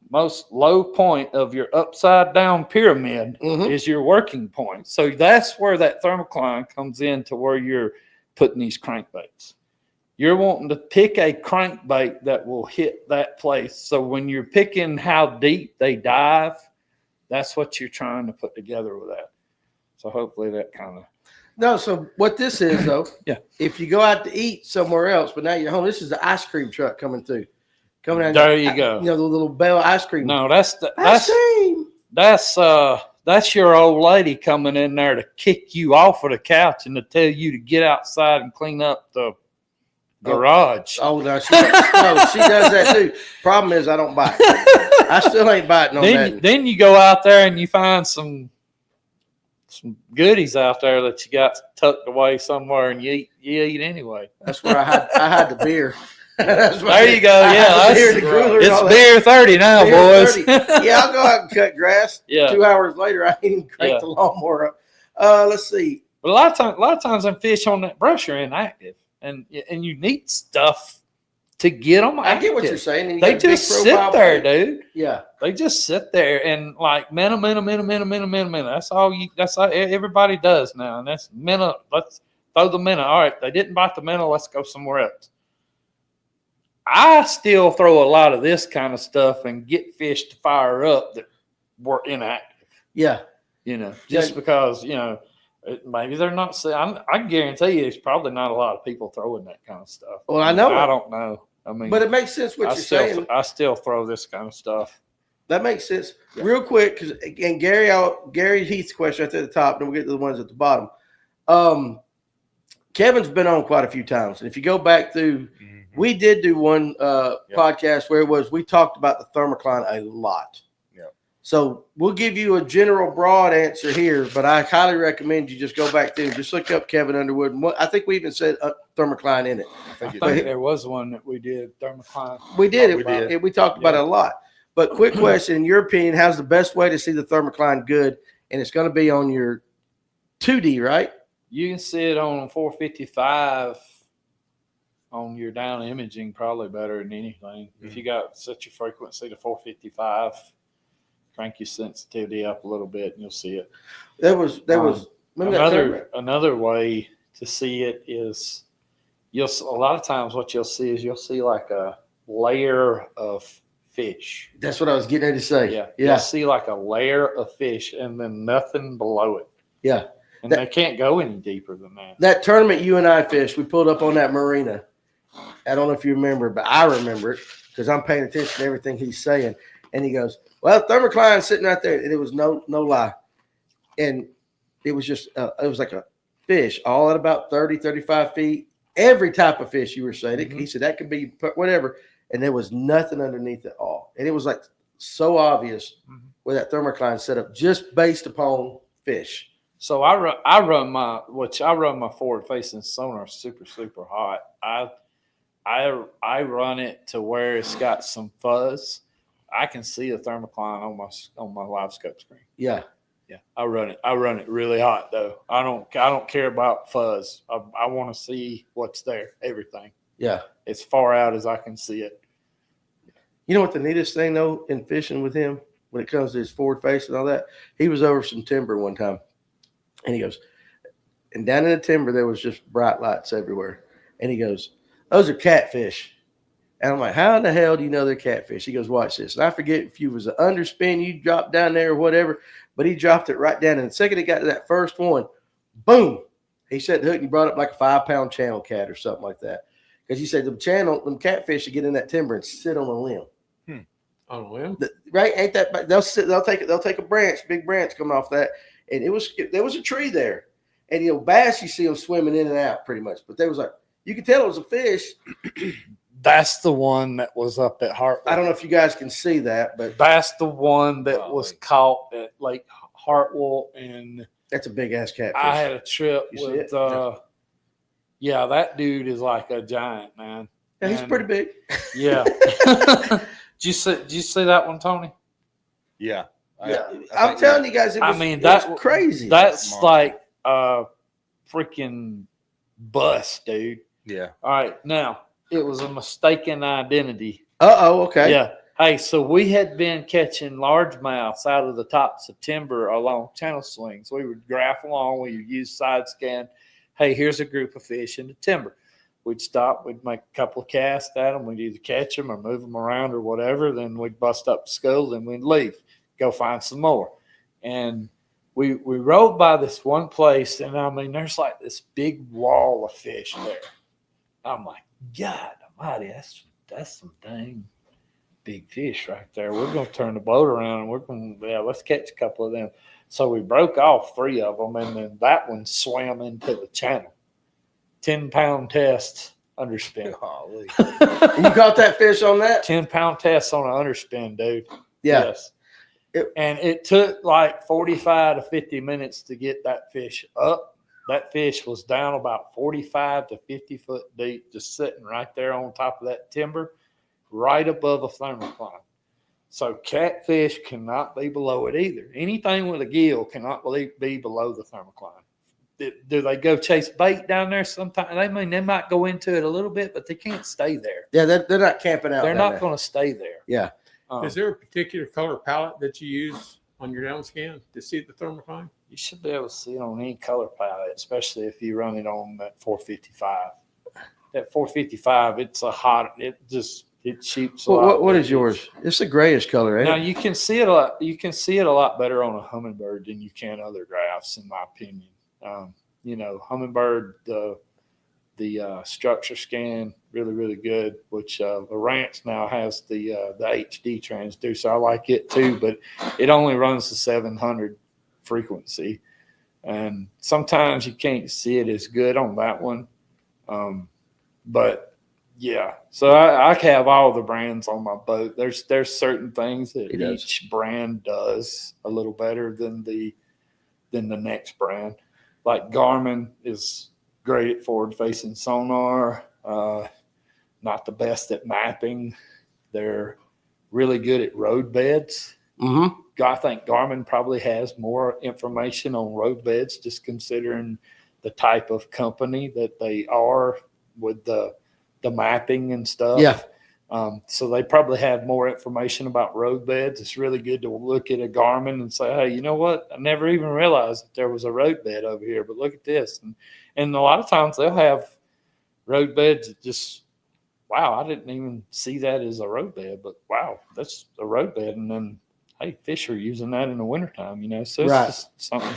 most low point of your upside down pyramid is your working point. So that's where that thermocline comes in to where you're putting these crankbaits. You're wanting to pick a crankbait that will hit that place. So when you're picking how deep they dive, that's what you're trying to put together with that. So hopefully that kind of. No, so what this is, though, yeah. If you go out to eat somewhere else, but now you're home, this is the ice cream truck coming through. Coming out. There you go. The little Bell ice cream. No, that's your old lady coming in there to kick you off of the couch and to tell you to get outside and clean up the garage. Oh no, she does that too. Problem is, I don't bite. I still ain't biting on that. Then you go out there and you find some goodies out there that you got tucked away somewhere, and you eat anyway. That's where I hide the beer. There you go. Yeah, it's beer 30 now, boys. 30. Yeah, I'll go out and cut grass. Yeah. 2 hours later, I ain't even cranked the lawnmower up. Let's see. But a lot of times, them fish on that brush are inactive, and you need stuff to get them. I get what you're saying. And you They got a big just sit profile there, plate. dude. Yeah. They just sit there and like minnow. That's all everybody does now. And that's minnow. Let's throw the minnow. All right, they didn't bite the minnow. Let's go somewhere else. I still throw a lot of this kind of stuff and get fish to fire up that were inactive. Yeah. Just because, maybe they're not. I guarantee you there's probably not a lot of people throwing that kind of stuff. Well, I know. I don't know. I mean, but it makes sense what you're saying. I still throw this kind of stuff. That makes sense. Yeah. Real quick, because again, Gary Heath's question right at the top, then we'll get to the ones at the bottom. Kevin's been on quite a few times. And if you go back through, we did do one podcast where we talked about the thermocline a lot. So we'll give you a general broad answer here, but I highly recommend you just go back through and just look up Kevin Underwood. And I think we even said thermocline in it. I think there was one that we did, thermocline. We did it. We talked about it a lot. But quick question, in your opinion, how's the best way to see the thermocline good? And it's going to be on your 2D, right? You can see it on 455 on your down imaging, probably better than anything. If you got such a frequency to 455, crank your sensitivity up a little bit and you'll see it. There was another way to see it is a lot of times what you'll see like a layer of fish. That's what I was getting ready to say. Yeah. You'll see like a layer of fish and then nothing below it. Yeah. And they can't go any deeper than that. That tournament you and I fished, we pulled up on that marina. I don't know if you remember, but I remember it because I'm paying attention to everything he's saying. And he goes, well, thermocline's sitting right there. And it was no lie. And it was just, it was like a fish all at about 30, 35 feet. Every type of fish you were saying. He said that could be whatever. And there was nothing underneath at all. And it was like so obvious where that thermocline set up just based upon fish. So I run my forward facing sonar super, super hot. I run it to where it's got some fuzz. I can see a thermocline on my live scope screen. Yeah. I run it really hot though. I don't care about fuzz. I want to see what's there, everything. Yeah. As far out as I can see it. You know what the neatest thing though in fishing with him when it comes to his forward face and all that? He was over some timber one time and he goes, and down in the timber there was just bright lights everywhere. And he goes, those are catfish. And I'm like, how in the hell do you know they're catfish? He goes, watch this. And I forget if you was an underspin, you dropped down there or whatever, but he dropped it right down. And the second he got to that first one, boom, he set the hook and he brought up like a 5-pound channel cat or something like that. Because he said them catfish should get in that timber and sit on a limb. On a limb? Right? Ain't that? They'll take a branch, big branch coming off that. And there was a tree there. And, bass, you see them swimming in and out pretty much. But there was like, you could tell it was a fish. That's the one that was up at Hartwell. I don't know if you guys can see that, but that's the one that was caught at Lake Hartwell. And that's a big ass catfish. I had a trip with, that dude is like a giant, man. Yeah, he's pretty big. Yeah. Did you see that one, Tony? Yeah. I'm telling you guys, that's crazy. That's like a freaking bust, dude. Yeah. All right. Now, it was a mistaken identity. Okay. Yeah. Hey, so we had been catching largemouths out of the tops of timber along channel swings. We would graph along. We would use side scan. Hey, here's a group of fish in the timber. We'd stop. We'd make a couple of casts at them. We'd either catch them or move them around or whatever. Then we'd bust up the school. Then we'd leave, go find some more. And we rode by this one place, and I mean, there's like this big wall of fish there. I'm like, God almighty, that's some dang big fish right there. We're going to turn the boat around and let's catch a couple of them. So we broke off 3 of them, and then that one swam into the channel. 10-pound test underspin. You caught that fish on that? 10-pound test on an underspin, dude. Yeah. Yes. And it took like 45 to 50 minutes to get that fish up. That fish was down about 45 to 50 foot deep, just sitting right there on top of that timber, right above a thermocline. So catfish cannot be below it either. Anything with a gill cannot be below the thermocline. do they go chase bait down there sometimes? They might go into it a little bit, but they can't stay there. Yeah, they're not camping out. They're not going to stay there. Yeah. Is there a particular color palette that you use on your down scan to see the thermocline? You should be able to see it on any color palette, especially if you run it on that 455. That 455, it shoots a lot. What is yours? It's a grayish color, ain't Now it? you can see it a lot. You can see it a lot better on a Humminbird than you can other drafts, in my opinion. Humminbird, the structure scan, really, really good. Which the Ranch now has the HD transducer. I like it too, but it only runs the 700 frequency, and sometimes you can't see it as good on that one. But yeah, so I have all the brands on my boat. There's certain things that each brand does a little better than the next brand. Like Garmin is great at forward-facing sonar. Not the best at mapping. They're really good at road beds. Mm-hmm. I think Garmin probably has more information on road beds, just considering the type of company that they are with the mapping and stuff. Yeah. So they probably have more information about road beds. It's really good to look at a Garmin and say, hey, you know what? I never even realized that there was a road bed over here, but look at this. And a lot of times they'll have road beds that just, wow, I didn't even see that as a road bed, but wow, that's a road bed. And then, hey, fish are using that in the wintertime, so it's just something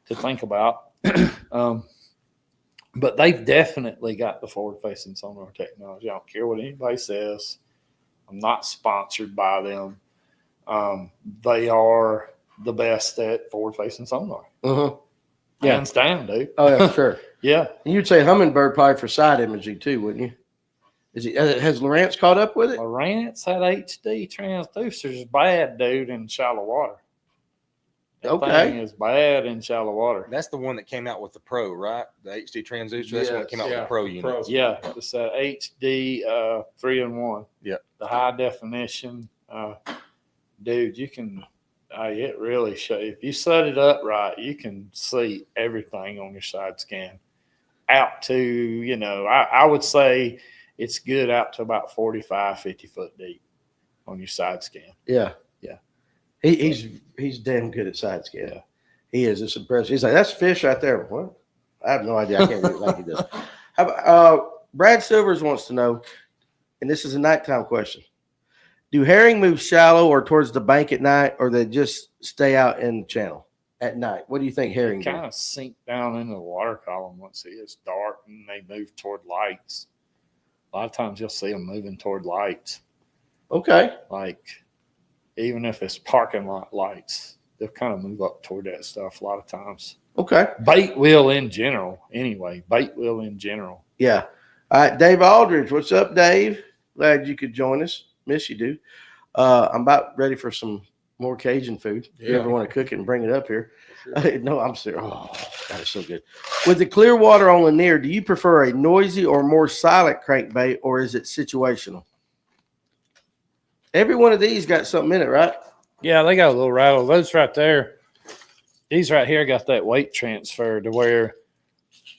to think about. But they've definitely got the forward-facing sonar technology. I don't care what anybody says. I'm not sponsored by them. They are the best at forward-facing sonar. Mm-hmm. Yeah. Hands down, dude. Oh, yeah, sure. Yeah. And you'd say Humminbird probably for side imaging too, wouldn't you? Has Lowrance caught up with it? Lowrance had HD transducers. Bad, dude, in shallow water. That thing is bad in shallow water. That's the one that came out with the Pro, right? The HD transducer. That's the one that came out with the Pro unit. Pro. Yeah, it's that HD 3-in-1. Yeah, the high definition. Dude, you can. It really shows. If you set it up right, you can see everything on your side scan. Out to I would say it's good out to about 45, 50 foot deep on your side scan. Yeah. He's damn good at side scan. Yeah. He is. It's impressive. He's like, that's fish right there. What? I have no idea. I can't read it like he does. How about, Brad Silvers wants to know, and this is a nighttime question. Do herring move shallow or towards the bank at night, or they just stay out in the channel at night? What do you think herring do? Kind of sink down into the water column once it gets dark and they move toward lights. A lot of times you'll see them moving toward lights. Okay. Like, even if it's parking lot lights, they'll kind of move up toward that stuff a lot of times. Okay. Bait will in general, anyway. Bait will in general. Yeah. All right, Dave Aldridge. What's up, Dave? Glad you could join us. Miss you, dude. I'm about ready for some more Cajun food. If you ever want to cook it and bring it up here. Sure. No, I'm serious. Oh, that is so good. With the clear water on Lanier, do you prefer a noisy or more silent crankbait, or is it situational? Every one of these got something in it, right? Yeah, they got a little rattle. Those right there, these right here got that weight transfer to where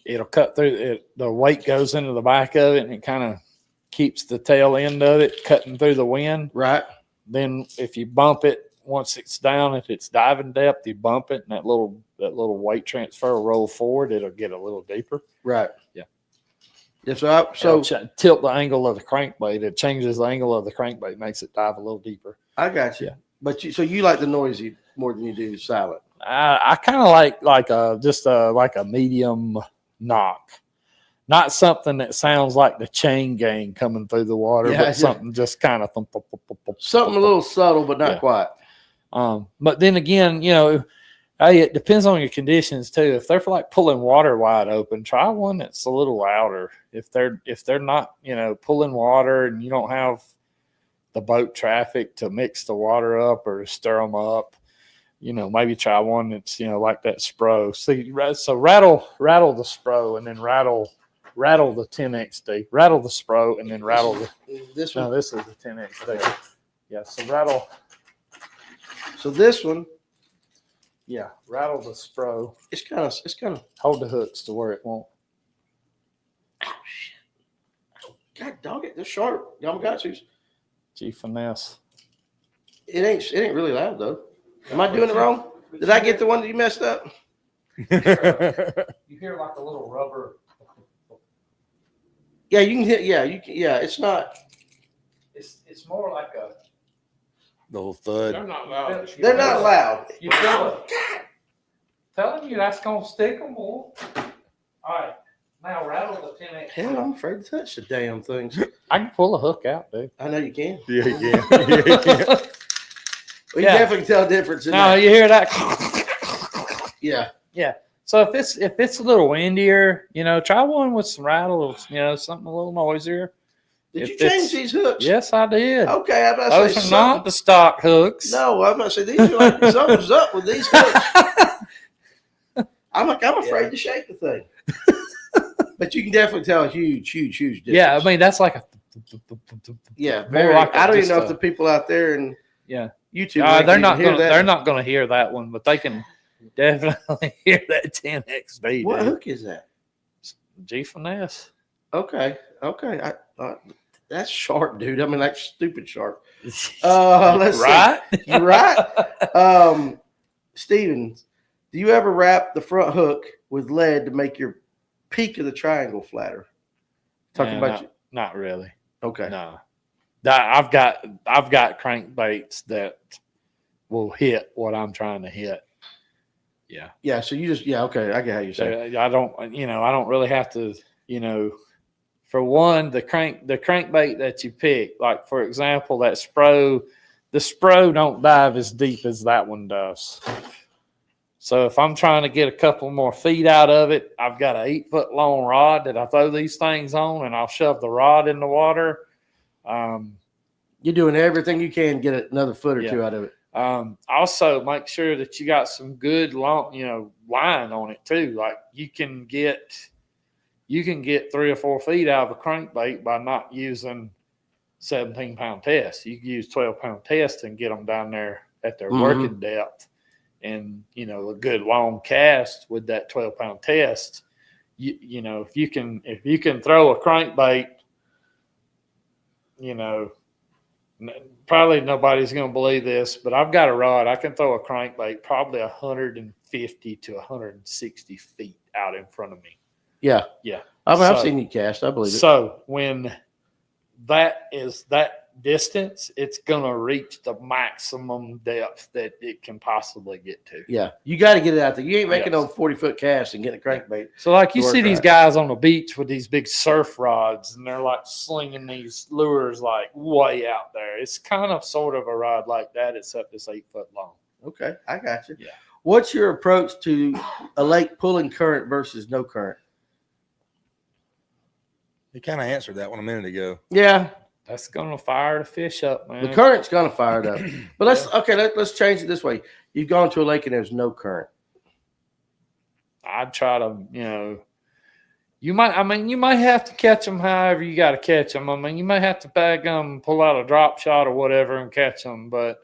it'll cut through it. The weight goes into the back of it and it kind of keeps the tail end of it cutting through the wind. Right. Then if you bump it, once it's down, if it's diving depth, you bump it and that little weight transfer will roll forward. It'll get a little deeper. Right. Yeah. Yeah, so tilt the angle of the crankbait. It changes the angle of the crankbait, makes it dive a little deeper. I got you. Yeah. But you like the noisy more than you do silent. I kind of like a medium knock, not something that sounds like the chain gang coming through the water, but something just kind of something a little subtle, but not quite. But then again, hey, it depends on your conditions too. If they're like pulling water wide open, try one that's a little louder. If they're not, pulling water and you don't have the boat traffic to mix the water up or to stir them up, maybe try one that's, like that Spro. So rattle the Spro and then rattle the 10XD. Rattle the Spro and then rattle this one. No, this is the 10XD. Yeah, so rattle. So this one Yeah, rattle the spro. It's kind of. Hold the hooks to where it won't. Oh shit! God dog it, they're sharp. Y'all got you. Gee, finesse. It ain't really loud though. Am I doing it wrong? Did I get the one that you messed up? You hear like a little rubber. Yeah, you can hit. Yeah, you can. Yeah, it's not. It's more like a. The whole thud. They're not loud. They're not loud. You feel it. Telling you that's gonna stick them more. All right, now rattle the 10X. Hell, I'm afraid to touch the damn things. I can pull a hook out, dude. I know you can. Yeah, yeah. Well, you Yeah. definitely can tell a difference in Now that. you hear that? Yeah. So if it's a little windier, try one with some rattles, something a little noisier. Did you If change it's- these hooks? Yes, I did. Okay, I'm about to Those say are something. not the stock hooks. No, I'm about to say these are like something's up with these hooks. I'm afraid to shake the thing. But you can definitely tell a huge difference. Yeah, I mean that's like a. Yeah, more very. like I don't even just know a- if the people out there in Yeah, YouTube they're not hear gonna that. they're not gonna hear that one, but they can definitely hear that 10XD. What dude. hook is that? G finesse. Okay. That's sharp, dude. I mean, like stupid sharp. Let's see. Right? You right? Steven, do you ever wrap the front hook with lead to make your peak of the triangle flatter? Talking about you. Not really. Okay. No. I've got crankbaits that will hit what I'm trying to hit. Yeah. Yeah. So you just okay. I get how you say. So I don't really have to, for one, the crankbait that you pick, like for example, that spro, the spro don't dive as deep as that one does. So if I'm trying to get a couple more feet out of it, I've got an 8-foot long rod that I throw these things on, and I'll shove the rod in the water. You're doing everything you can to get another foot or two out of it. Also, make sure that you got some good long, line on it too. Like you can get 3 or 4 feet out of a crankbait by not using 17-pound test. You can use 12-pound test and get them down there at their working depth. And a good long cast with that 12-pound test. If you can throw a crankbait, probably nobody's going to believe this, but I've got a rod. I can throw a crankbait probably 150 to 160 feet out in front of me. Yeah. Yeah. I've seen you cast. I believe it. So when that is that distance, it's going to reach the maximum depth that it can possibly get to. Yeah. You got to get it out there. You ain't making no 40-foot cast and getting a crankbait. So like you Work see these right. guys on the beach with these big surf rods and they're like slinging these lures like way out there. It's kind of sort of a rod like that, except it's 8 foot long. Okay. I got you. Yeah. What's your approach to a lake pulling current versus no current? You kind of answered that one a minute ago. Yeah. That's gonna fire the fish up, man. The current's going to fire it up. But let's change it this way. You've gone to a lake and there's no current. I'd try to, you might have to catch them however you got to catch them. I mean, you may have to bag them, pull out a drop shot or whatever and catch them. But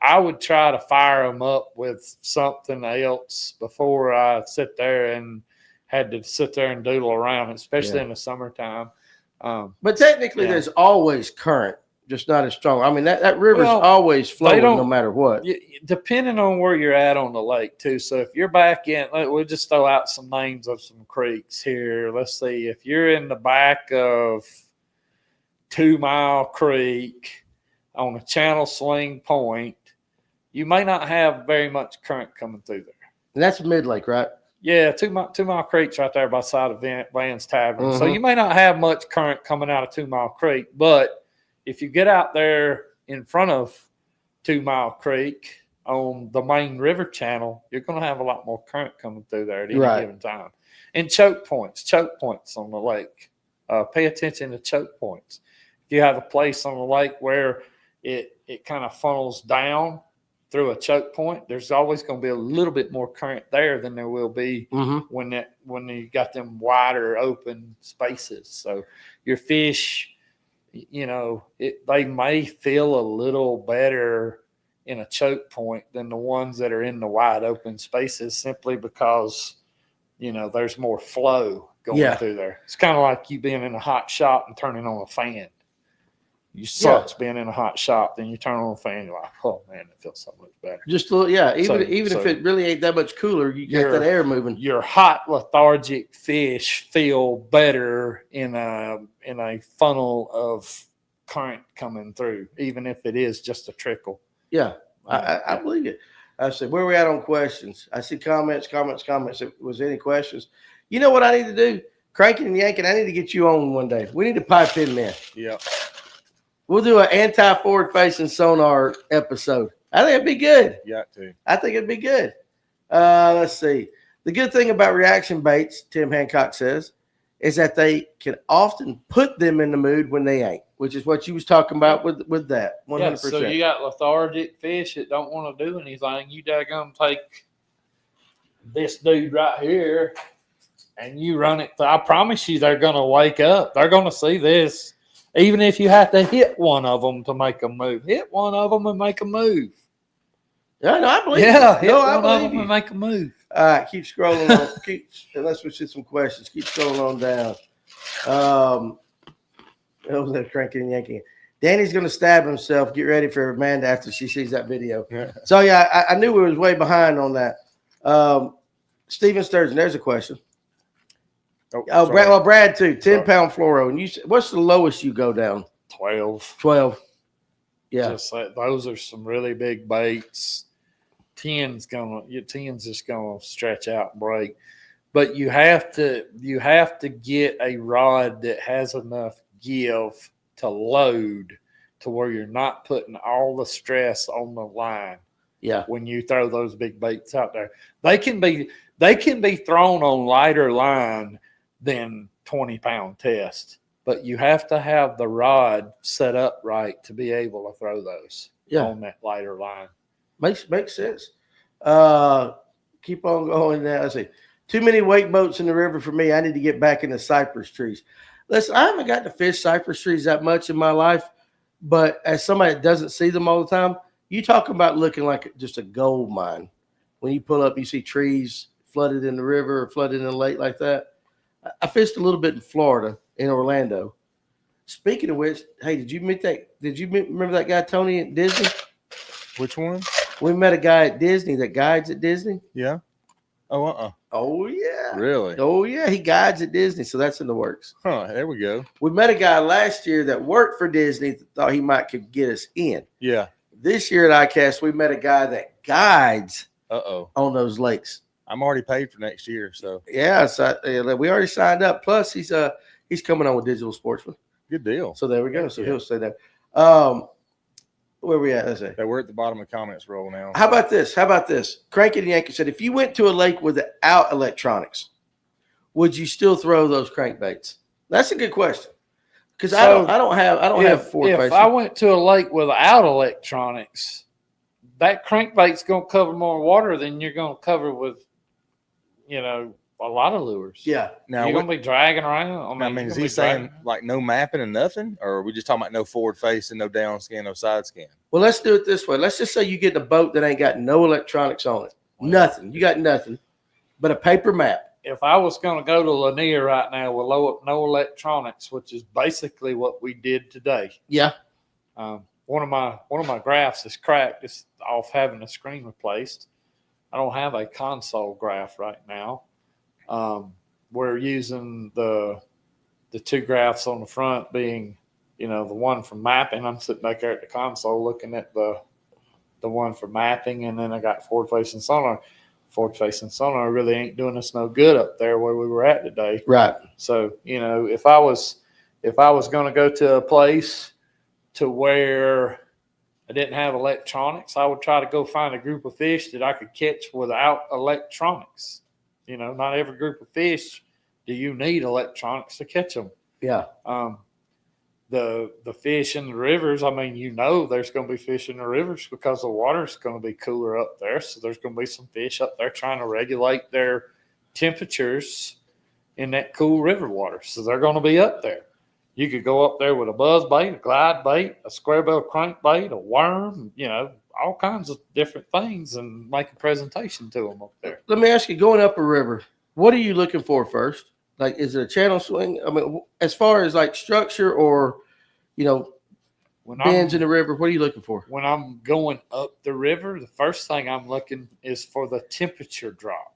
I would try to fire them up with something else before I sit there and had to sit there and doodle around, especially in the summertime. But technically, there's always current, just not as strong. I mean, that river's always flowing no matter what. Depending on where you're at on the lake, too. So if you're back in, we'll just throw out some names of some creeks here. Let's see. If you're in the back of 2 Mile Creek on a channel swing point, you may not have very much current coming through there. And that's mid-lake, right? Yeah, 2 Mile Creek's right there by the side of Van's Tavern. So you may not have much current coming out of 2 Mile Creek, but if you get out there in front of 2 Mile Creek on the main river channel, you're going to have a lot more current coming through there at any given time. And choke points on the lake. Pay attention to choke points. If you have a place on the lake where it kind of funnels down through a choke point, there's always going to be a little bit more current there than there will be when you got them wider open spaces. So your fish, they may feel a little better in a choke point than the ones that are in the wide open spaces, simply because, there's more flow going through there. It's kind of like you being in a hot shop and turning on a fan. You sucks being in a hot shop, then you turn on a fan, you're like, oh man, it feels so much better. Just a little, even if it really ain't that much cooler, you get that air moving. Your hot, lethargic fish feel better in a funnel of current coming through, even if it is just a trickle. Yeah, I believe it. I said, where are we at on questions? I see comments. If was any questions? You know what I need to do? Cranking and yanking. I need to get you on one day. We need to pipe in, man. Yeah. We'll do an anti-forward facing sonar episode. I think it'd be good. Yeah, too. I think it'd be good. Let's see. The good thing about reaction baits, Tim Hancock says, is that they can often put them in the mood when they ain't, which is what you was talking about with that. 100%. Yeah, so you got lethargic fish that don't want to do anything. You daggone take this dude right here and you run it. I promise you they're going to wake up. They're going to see this. Even if you have to hit one of them to make them move. Hit one of them and make them move. Yeah, no, I believe you. Hit one I believe of them and make them move. All right, keep scrolling on. Unless we see some questions. Keep scrolling on down. They're cranking and yanking. Danny's going to stab himself. Get ready for Amanda after she sees that video. Yeah. So, yeah, I knew we was way behind on that. Steven Sturgeon, there's a question. Brad too. 10-pound fluoro. And you, what's the lowest you go down? 12. Yeah. Just like, those are some really big baits. 10's just gonna stretch out and break. But you have to get a rod that has enough give to load to where you're not putting all the stress on the line. Yeah. When you throw those big baits out there, they can be thrown on lighter line than 20-pound test, but you have to have the rod set up right to be able to throw those on that lighter line. Makes sense. Keep on going now. Let's see. Too many wake boats in the river for me. I need to get back into cypress trees. Listen, I haven't got to fish cypress trees that much in my life, but as somebody that doesn't see them all the time, you talk about looking like just a gold mine. When you pull up, you see trees flooded in the river or flooded in the lake like that. I fished a little bit in Florida, in Orlando. Speaking of which, hey, did you remember that guy Tony at Disney? Which one? We met a guy at Disney that guides at Disney. Yeah. Oh, Oh, yeah. Really? Oh, yeah. He guides at Disney, so that's in the works. Huh. There we go. We met a guy last year that worked for Disney that thought he could get us in. Yeah. This year at ICAST, we met a guy that guides on those lakes. I'm already paid for next year, so. Yeah, so we already signed up. Plus, he's coming on with Digital Sportsman. Good deal. So there we go. So he'll say that. Where are we at? Let's see. We're at the bottom of the comments roll now. How about this? Cranky and Yankee said, if you went to a lake without electronics, would you still throw those crankbaits? That's a good question. Because I don't have forward facing. If I went to a lake without electronics, that crankbait's going to cover more water than you're going to cover with, a lot of lures. Yeah. Now you're going to be dragging around. I mean, is he saying like no mapping and nothing? Or are we just talking about no forward facing, no down scan, no side scan? Well, let's do it this way. Let's just say you get a boat that ain't got no electronics on it. Nothing. You got nothing but a paper map. If I was going to go to Lanier right now with no electronics, which is basically what we did today. Yeah. One of my graphs is cracked. It's off having the screen replaced. I don't have a console graph right now. We're using the two graphs on the front being, the one for mapping. I'm sitting back there at the console looking at the one for mapping, and then I got forward-facing sonar. Forward-facing sonar really ain't doing us no good up there where we were at today. Right. So, if I was going to go to a place to where I didn't have electronics, I would try to go find a group of fish that I could catch without electronics. Not every group of fish do you need electronics to catch them. Yeah. The fish in the rivers, there's going to be fish in the rivers because the water's going to be cooler up there. So there's going to be some fish up there trying to regulate their temperatures in that cool river water. So they're going to be up there. You could go up there with a buzz bait, a glide bait, a square bill crankbait, a worm, all kinds of different things and make a presentation to them up there. Let me ask you, going up a river, what are you looking for first? Like, is it a channel swing? I mean, as far as like structure or, bends in the river, what are you looking for? When I'm going up the river, the first thing I'm looking is for the temperature drop.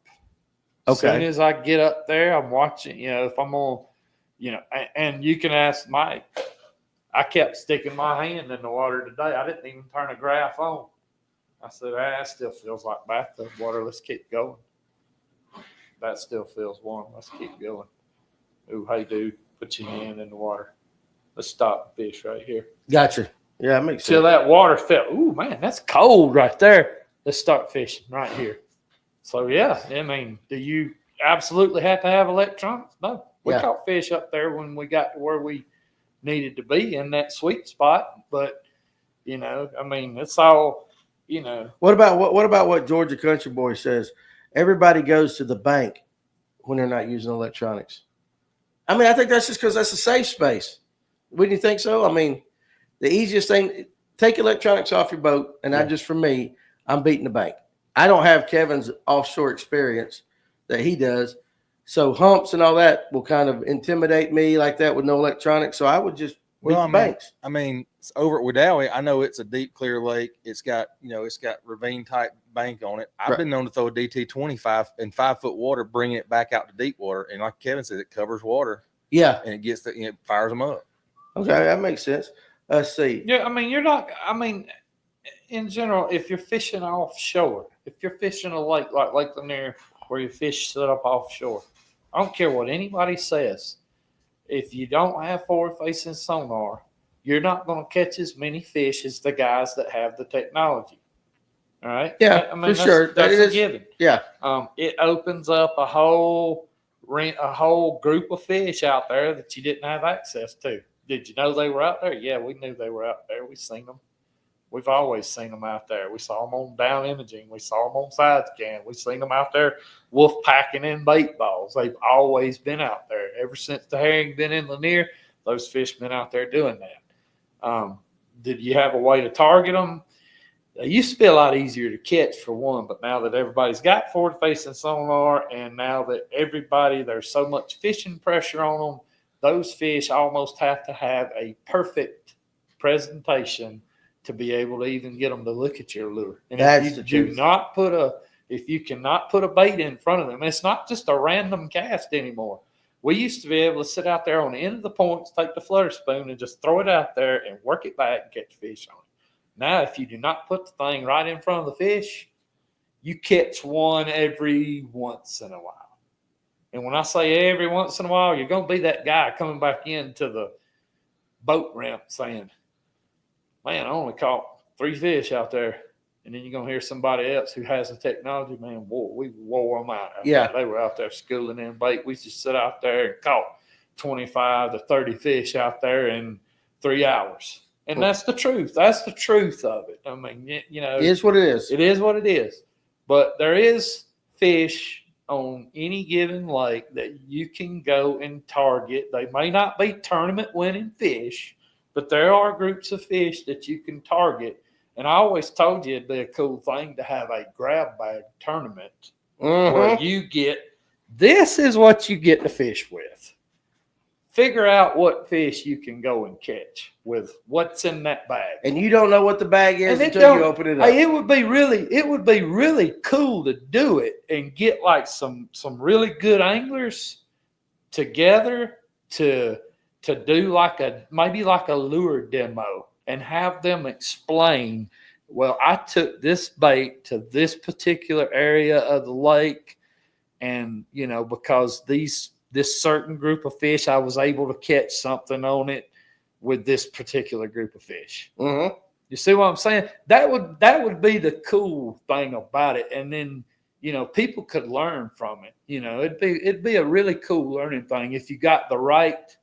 Okay. As soon as I get up there, I'm watching, if I'm on, and you can ask Mike. I kept sticking my hand in the water today. I didn't even turn a graph on. I said, that still feels like bathtub water. Let's keep going. That still feels warm. Let's keep going. Ooh, hey, dude, put your hand in the water. Let's stop the fish right here. Gotcha. Yeah, that makes sense. Till that water felt, ooh, man, that's cold right there. Let's start fishing right here. So, yeah, I mean, do you absolutely have to have electronics? No. We caught fish up there when we got to where we needed to be in that sweet spot. But, I mean, it's all, What about what Georgia Country Boy says? Everybody goes to the bank when they're not using electronics. I mean, I think that's just because that's a safe space. Wouldn't you think so? I mean, the easiest thing, take electronics off your boat, and for me, I'm beating the bank. I don't have Kevin's offshore experience that he does. So humps and all that will kind of intimidate me like that with no electronics. So I would just beat the banks. I mean, over at Wedowee, I know it's a deep, clear lake. It's got, it's got ravine type bank on it. I've been known to throw a DT 25 in 5 foot water, bring it back out to deep water. And like Kevin said, it covers water. Yeah. And it fires them up. Okay. That makes sense. Let's see. Yeah. I mean, in general, if you're fishing offshore, if you're fishing a lake like Lake Lanier where your fish set up offshore, I don't care what anybody says. If you don't have forward-facing sonar, you're not going to catch as many fish as the guys that have the technology. All right? Yeah, I mean, for sure. That's a given. Yeah. It opens up a whole group of fish out there that you didn't have access to. Did you know they were out there? Yeah, we knew they were out there. We seen them. We've always seen them out there. We saw them on down imaging. We saw them on side scan. We've seen them out there wolf packing in bait balls. They've always been out there. Ever since the herring been in Lanier, those fish been out there doing that. Did you have a way to target them? They used to be a lot easier to catch for one, but now that everybody's got forward-facing sonar and now that there's so much fishing pressure on them, those fish almost have to have a perfect presentation to be able to even get them to look at your lure. And if you cannot put a bait in front of them, it's not just a random cast anymore. We used to be able to sit out there on the end of the points, take the flutter spoon and just throw it out there and work it back and catch fish on it. Now, if you do not put the thing right in front of the fish, you catch one every once in a while. And when I say every once in a while, you're going to be that guy coming back into the boat ramp saying, man, I only caught 3 fish out there. And then you're going to hear somebody else who has the technology, man, we wore them out. Yeah. They were out there schooling in bait. We just sit out there and caught 25 to 30 fish out there in 3 hours. And that's the truth. That's the truth of it. I mean, it is what it is. It is what it is. But there is fish on any given lake that you can go and target. They may not be tournament winning fish, but there are groups of fish that you can target. And I always told you it'd be a cool thing to have a grab bag tournament where you this is what you get to fish with. Figure out what fish you can go and catch with what's in that bag. And you don't know what the bag is until you open it up. Hey, it would be really cool to do it and get like some really good anglers together to do maybe like a lure demo and have them explain, well, I took this bait to this particular area of the lake and, because this certain group of fish, I was able to catch something on it with this particular group of fish. Mm-hmm. You see what I'm saying? That would be the cool thing about it. And then, people could learn from it. It'd be a really cool learning thing if you got the right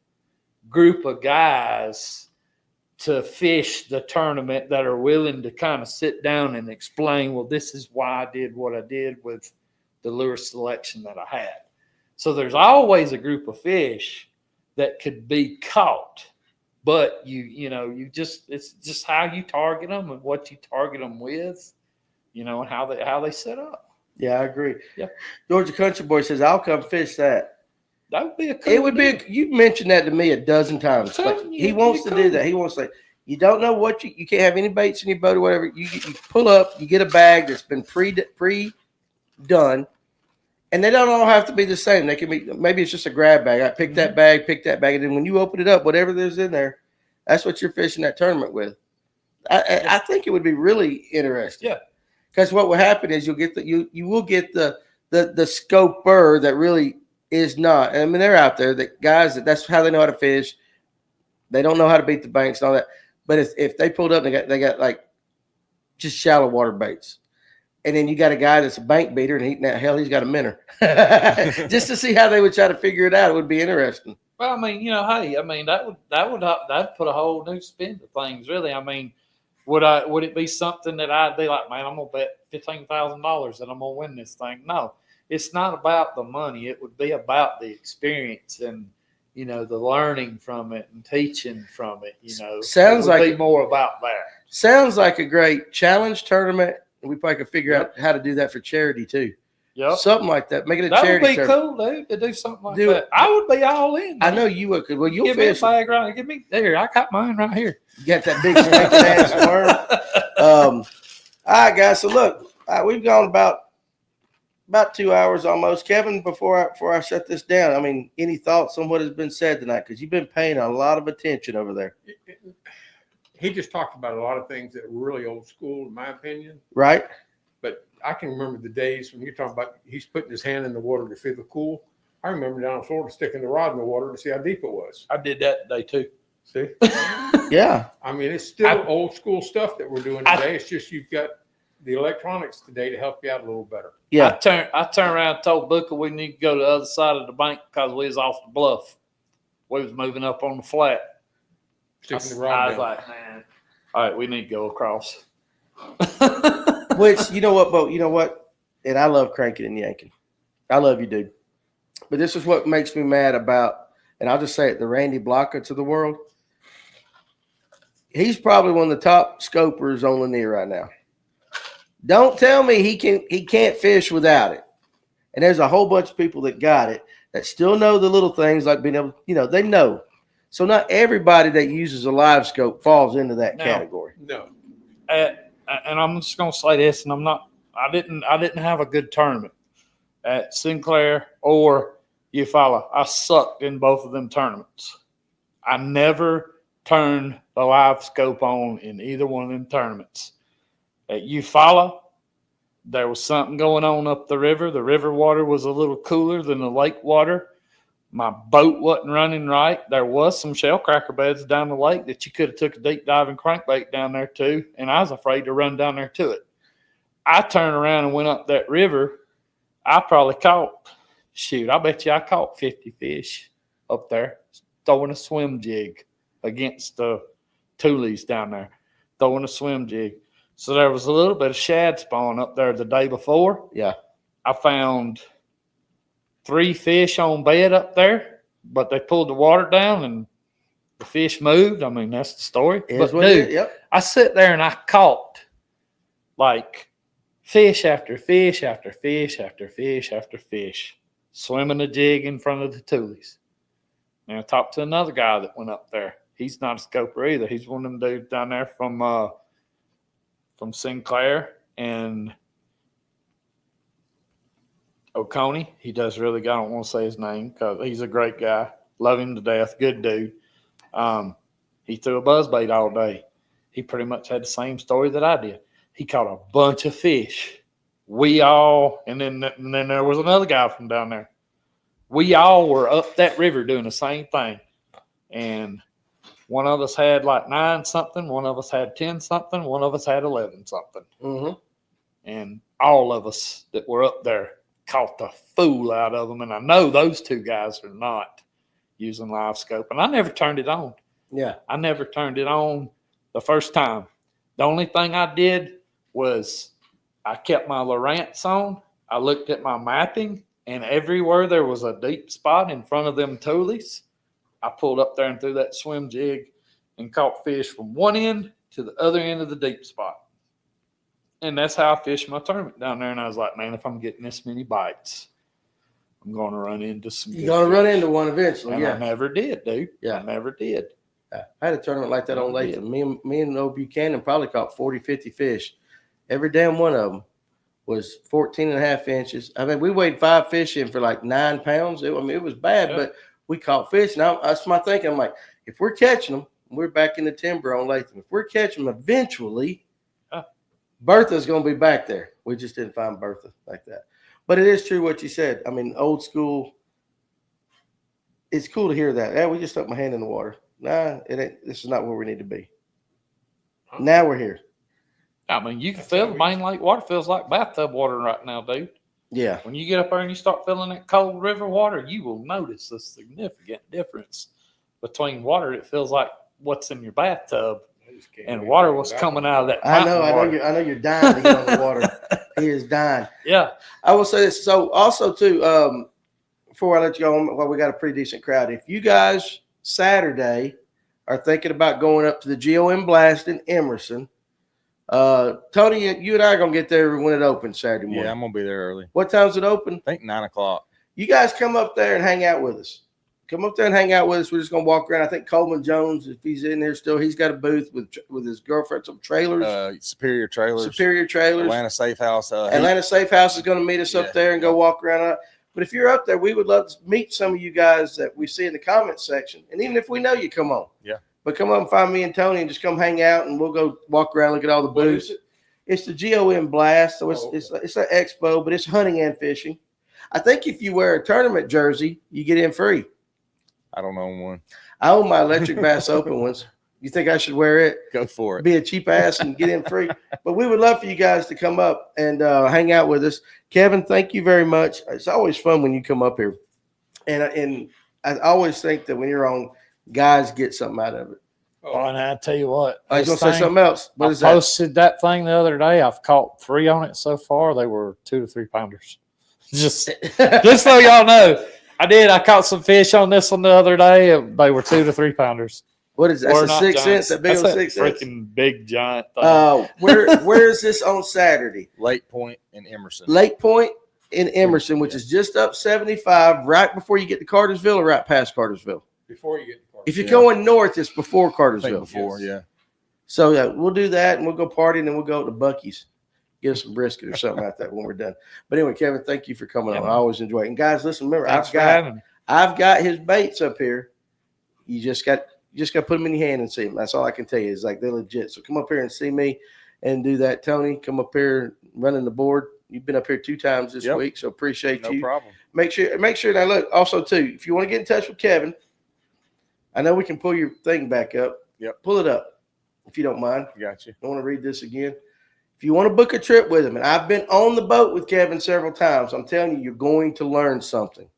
group of guys to fish the tournament that are willing to kind of sit down and explain, well, this is why I did what I did with the lure selection that I had. So there's always a group of fish that could be caught But it's just how you target them and what you target them with, and how they set up. Yeah, I agree. Yeah. Georgia Country Boy says, I'll come fish that. That would be a cool It would be. You mentioned that to me a dozen times. Like, he wants to do that. He wants to say, you don't know what you can't have any baits in your boat or whatever. You pull up, you get a bag that's been pre-done, and they don't all have to be the same. They can be, maybe it's just a grab bag. I pick that bag, and then when you open it up, whatever there's in there, that's what you're fishing that tournament with. I think it would be really interesting. Yeah. Because what will happen is you will get the scoper that really is not. I mean, they're out there. That guys that's how they know how to fish. They don't know how to beat the banks and all that. But if they pulled up, they got like just shallow water baits, and then you got a guy that's a bank beater, and he's got a minnow. Just to see how they would try to figure it out, it would be interesting. Well, I mean, that'd put a whole new spin to things. Really, I mean. Would it be something that I'd be like, man, I'm gonna bet $15,000 that I'm gonna win this thing? No, it's not about the money. It would be about the experience and the learning from it and teaching from it. Sounds it would like be more about that. Sounds like a great challenge tournament. We probably could figure out how to do that for charity too. Yep. Something like that. Make it a charity. That would be cool, dude, to do something like that. I would be all in. Man. I know you would. Well, you'll give fish. Me a bag right. Give me there. I got mine right here. You got that big stinking ass worm. All right, guys. So look, we've gone about 2 hours almost. Kevin, before I shut this down, I mean, any thoughts on what has been said tonight? Because you've been paying a lot of attention over there. He just talked about a lot of things that were really old school, in my opinion. Right. But I can remember the days when you're talking about he's putting his hand in the water to feel the cool. I remember down in Florida sticking the rod in the water to see how deep it was. I did that today too. See? Yeah. I mean, it's still old school stuff that we're doing today. It's just you've got the electronics today to help you out a little better. Yeah. I turned around and told Booker we need to go to the other side of the bank because we was off the bluff. We was moving up on the flat. Sticking the rod I was down. like, man, all right, we need to go across. Which, you know what, Bo? You know what? And I love cranking and yanking. I love you, dude. But this is what makes me mad about, and I'll just say it, the Randy Blockets of the world. He's probably one of the top scopers on Lanier right now. Don't tell me he can't fish without it. And there's a whole bunch of people that got it that still know the little things like being able, they know. So not everybody that uses a live scope falls into that category. No. And I'm just gonna say this, and I didn't have a good tournament at Sinclair or Eufaula. I sucked in both of them tournaments. I never turned the live scope on in either one of them tournaments. At Eufaula, there was something going on up the river. The river water was a little cooler than the lake water. My boat wasn't running right. There was some shell cracker beds down the lake that you could have took a deep diving crankbait down there too, and I was afraid to run down there to it. I turned around and went up that river. I probably caught, I bet you I caught 50 fish up there throwing a swim jig against the toolies down there, throwing a swim jig. So there was a little bit of shad spawn up there the day before. Yeah. I found 3 fish on bed up there, but they pulled the water down and the fish moved. I mean, that's the story. But dude, I sit there and I caught like fish after fish after fish after fish after fish, swimming a jig in front of the toolies. And I talked to another guy that went up there. He's not a scoper either. He's one of them dudes down there from Sinclair and Oconee. He does really good. I don't want to say his name because he's a great guy. Love him to death. Good dude. He threw a buzzbait all day. He pretty much had the same story that I did. He caught a bunch of fish. And then there was another guy from down there. We all were up that river doing the same thing. And one of us had like 9 something. One of us had 10 something. One of us had 11 something. Mm-hmm. And all of us that were up there caught the fool out of them. And I know those 2 guys are not using live scope. And I never turned it on. Yeah. I never turned it on the first time. The only thing I did was I kept my Lowrance on. I looked at my mapping, and everywhere there was a deep spot in front of them toolies, I pulled up there and threw that swim jig and caught fish from one end to the other end of the deep spot. And that's how I fished my tournament down there. And I was like, man, if I'm getting this many bites, I'm going to run into some. You're going to run into one eventually. And yeah. I never did, dude. Yeah. I never did. I had a tournament like that on Latham. Me and Old Buchanan probably caught 40, 50 fish. Every damn one of them was 14 and a half inches. I mean, we weighed 5 fish in for like 9 pounds. It was bad, but we caught fish. Now that's my thinking. I'm like, if we're catching them, we're back in the timber on Latham. If we're catching them eventually, Bertha's going to be back there. We just didn't find Bertha like that. But it is true what you said. I mean, old school. It's cool to hear that. Yeah, we just stuck my hand in the water. Nah, it ain't. This is not where we need to be. Now we're here. I mean, you can feel the main lake water feels like bathtub water right now, dude. Yeah. When you get up there and you start feeling that cold river water, you will notice a significant difference between water. It feels like what's in your bathtub and water was coming out of that. I know you're dying to get on the water. He is dying. Yeah. I will say this. So also too, before I let you go, well, we got a pretty decent crowd. If you guys Saturday are thinking about going up to the GOM Blast in Emerson, Tony, you and I are gonna get there when it opens Saturday morning. Yeah, I'm gonna be there early. What time's it open? I think 9 o'clock. You guys come up there and hang out with us. Come up there and hang out with us. We're just gonna walk around. I think Coleman Jones, if he's in there still, he's got a booth with his girlfriend, some trailers. Superior Trailers. Atlanta Safe House. Atlanta Safe House is gonna meet us up there and go walk around. But if you're up there, we would love to meet some of you guys that we see in the comments section. And even if we know you, come on. Yeah. But come up and find me and Tony and just come hang out, and we'll go walk around, look at all the booths. It's the GOM Blast, so it's an expo, but it's hunting and fishing. I think if you wear a tournament jersey, you get in free. I don't own one. I own my electric bass open ones. You think I should wear it? Go for it. Be a cheap ass and get in free. But we would love for you guys to come up and hang out with us. Kevin, thank you very much. It's always fun when you come up here. And I always think that when you're on, guys get something out of it. Oh, and I tell you what, I was going to say something else. I posted that thing the other day. I've caught 3 on it so far. They were 2 to 3 pounders. Just so y'all know, I caught some fish on this one the other day. They were 2 to 3 pounders. What is that? That's a 6 cents. That big old 6 cents. Freaking big giant thing. Where is this on Saturday? Lake Point in Emerson. Lake Point in Emerson, which is just up 75, right before you get to Cartersville or right past Cartersville. Before you get to Cartersville. If you're going north, it's before Cartersville. Yeah. So yeah, we'll do that, and we'll go party, and then we'll go to Buc-ee's, get us some brisket or something like that when we're done. But anyway, Kevin, thank you for coming on. I always enjoy it. And guys, listen, remember, I've got his baits up here. You just got to put them in your hand and see them. That's all I can tell you. Is like they're legit. So come up here and see me and do that. Tony, come up here running the board. You've been up here 2 times this week, so appreciate you. No problem. Make sure now look, also too, if you want to get in touch with Kevin, I know we can pull your thing back up. Yep. Pull it up if you don't mind. Got you. I want to read this again. If you want to book a trip with him, and I've been on the boat with Kevin several times, I'm telling you, you're going to learn something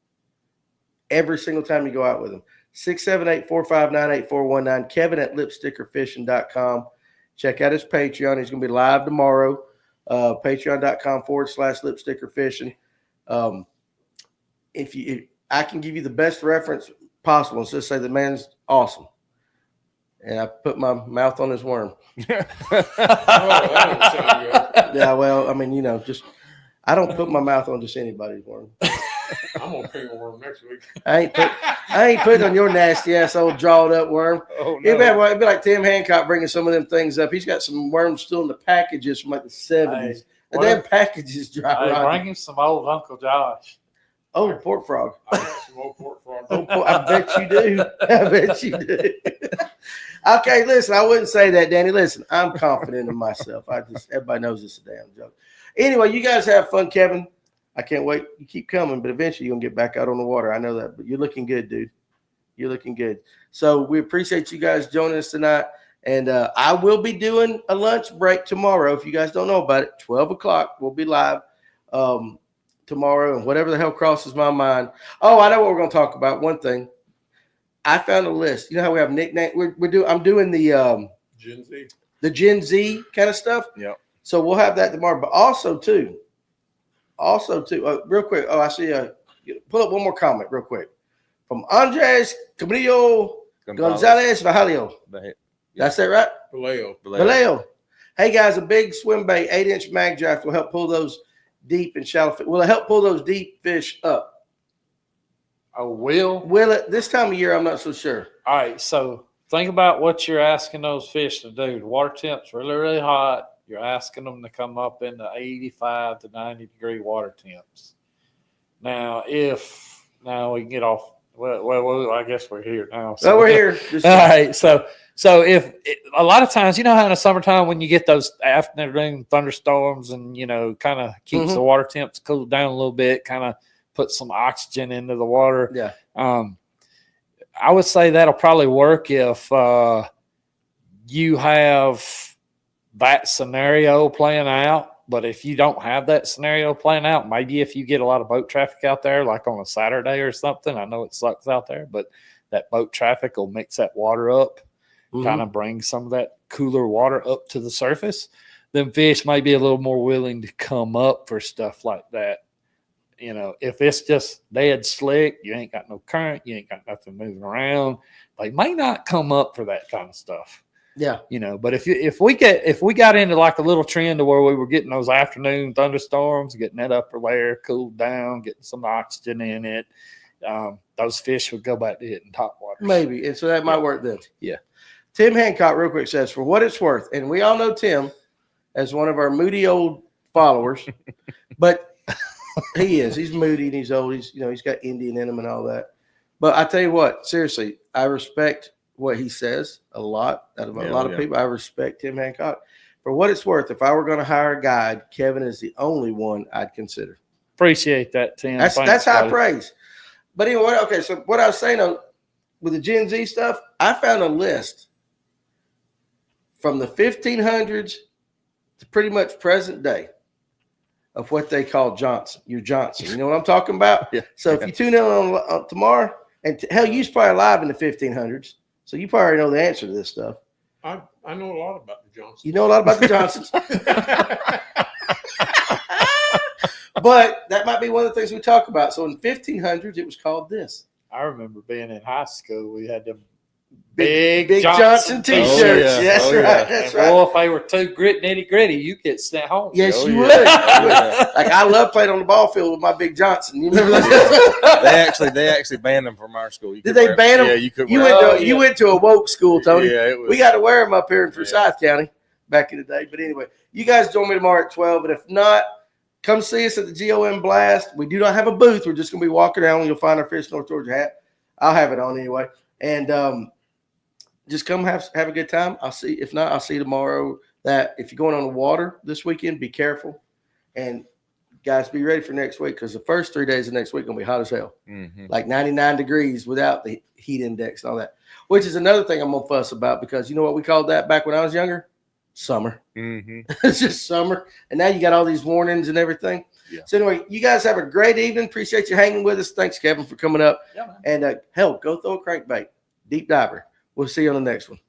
every single time you go out with him. 678-459-8419, Kevin at lipstickerfishing.com. Check out his Patreon. He's going to be live tomorrow. Patreon.com/lipstickerfishing. If I can give you the best reference possible, and just say the man's awesome. And I put my mouth on his worm. That didn't sound good. Yeah, well, I mean, I don't put my mouth on just anybody's worm. I'm gonna pay a worm next week. I ain't putting on your nasty ass old drawed up worm. Oh, no. It'd be like Tim Hancock bringing some of them things up. He's got some worms still in the packages from like the 70s. The damn packages dry. Bring him some old Uncle Josh. Oh, pork frog. I got some old pork frog. I bet you do. I bet you do. Okay, listen, I wouldn't say that, Danny. Listen, I'm confident in myself. Everybody knows it's a damn joke. Anyway, you guys have fun, Kevin. I can't wait. You keep coming, but eventually you're going to get back out on the water. I know that, but you're looking good, dude. You're looking good. So we appreciate you guys joining us tonight. And I will be doing a lunch break tomorrow. If you guys don't know about it, 12 o'clock, we'll be live tomorrow, and whatever the hell crosses my mind. Oh, I know what we're going to talk about. One thing. I found a list. You know how we have nicknames? I'm doing the Gen Z. The Gen Z kind of stuff. Yep. So we'll have that tomorrow. But also too, real quick. Oh, I see. Pull up one more comment real quick from Andres Camilo Gonzalez Vajalio. That's it, right? Vallejo. Hey guys, a big swim bait, 8-inch mag draft will help pull those deep and shallow fish. Will it help pull those deep fish up? Oh, will it? This time of year, I'm not so sure. All right, so think about what you're asking those fish to do. The water temp's really, really hot. You're asking them to come up into 85 to 90 degree water temps. Now we can get off. Well, I guess we're here now. So we're here. All right, so if a lot of times, you know how in the summertime when you get those afternoon thunderstorms and kind of keeps the water temps cooled down a little bit, kind of put some oxygen into the water. Yeah. I would say that'll probably work if you have that scenario playing out. But if you don't have that scenario playing out, maybe if you get a lot of boat traffic out there, like on a Saturday or something, I know it sucks out there, but that boat traffic will mix that water up, kind of bring some of that cooler water up to the surface. Then fish may be a little more willing to come up for stuff like that. If it's just dead slick, you ain't got no current, you ain't got nothing moving around, they may not come up for that kind of stuff. Yeah. But if we got into like a little trend to where we were getting those afternoon thunderstorms, getting that upper layer cooled down, getting some oxygen in it, those fish would go back to hitting top water. Maybe. And so that might work then. Yeah. Tim Hancock real quick says, for what it's worth, and we all know Tim as one of our moody old followers, but he's moody and he's old. He's got Indian in him and all that. But I tell you what, seriously, I respect what he says a lot. Out of a lot of people, I respect Tim Hancock. For what it's worth, if I were going to hire a guide, Kevin is the only one I'd consider. Appreciate that, Tim. That's high praise. But anyway, okay, so what I was saying with the Gen Z stuff, I found a list from the 1500s to pretty much present day of what they call Johnson. Your Johnson. You know what I'm talking about? Yeah. So if you tune in on tomorrow, and hell, you was probably alive in the 1500s. So you probably know the answer to this stuff. I know a lot about the Johnsons. You know a lot about the Johnsons. But that might be one of the things we talk about. So in 1500s, it was called this. I remember being in high school. We had them big Johnson T-shirts. Oh, yeah. That's Oh, right. yeah. That's and right. boy, if they were too nitty gritty, you get sent home. Yes, you yeah. would. Oh, yeah. Like I love playing on the ball field with my big Johnson. You remember that? They actually banned them from our school. Did they ban them? Yeah, you could. You went to a woke school, Tony. Yeah, it was, we got to wear them up here in Forsyth County back in the day. But anyway, you guys join me tomorrow at 12. And if not, come see us at the GOM Blast. We do not have a booth. We're just going to be walking around. You'll find our Fish North Georgia hat. I'll have it on anyway. And just come have a good time. I'll see. If not, I'll see you tomorrow. That if you're going on the water this weekend, be careful. And guys, be ready for next week because the first 3 days of next week are going to be hot as hell. Like 99 degrees without the heat index and all that, which is another thing I'm going to fuss about because you know what we called that back when I was younger? Summer. It's just summer. And now you got all these warnings and everything. Yeah. So anyway, you guys have a great evening. Appreciate you hanging with us. Thanks, Kevin, for coming up. Yeah, man. And hell, go throw a crankbait. Deep diver. We'll see you on the next one.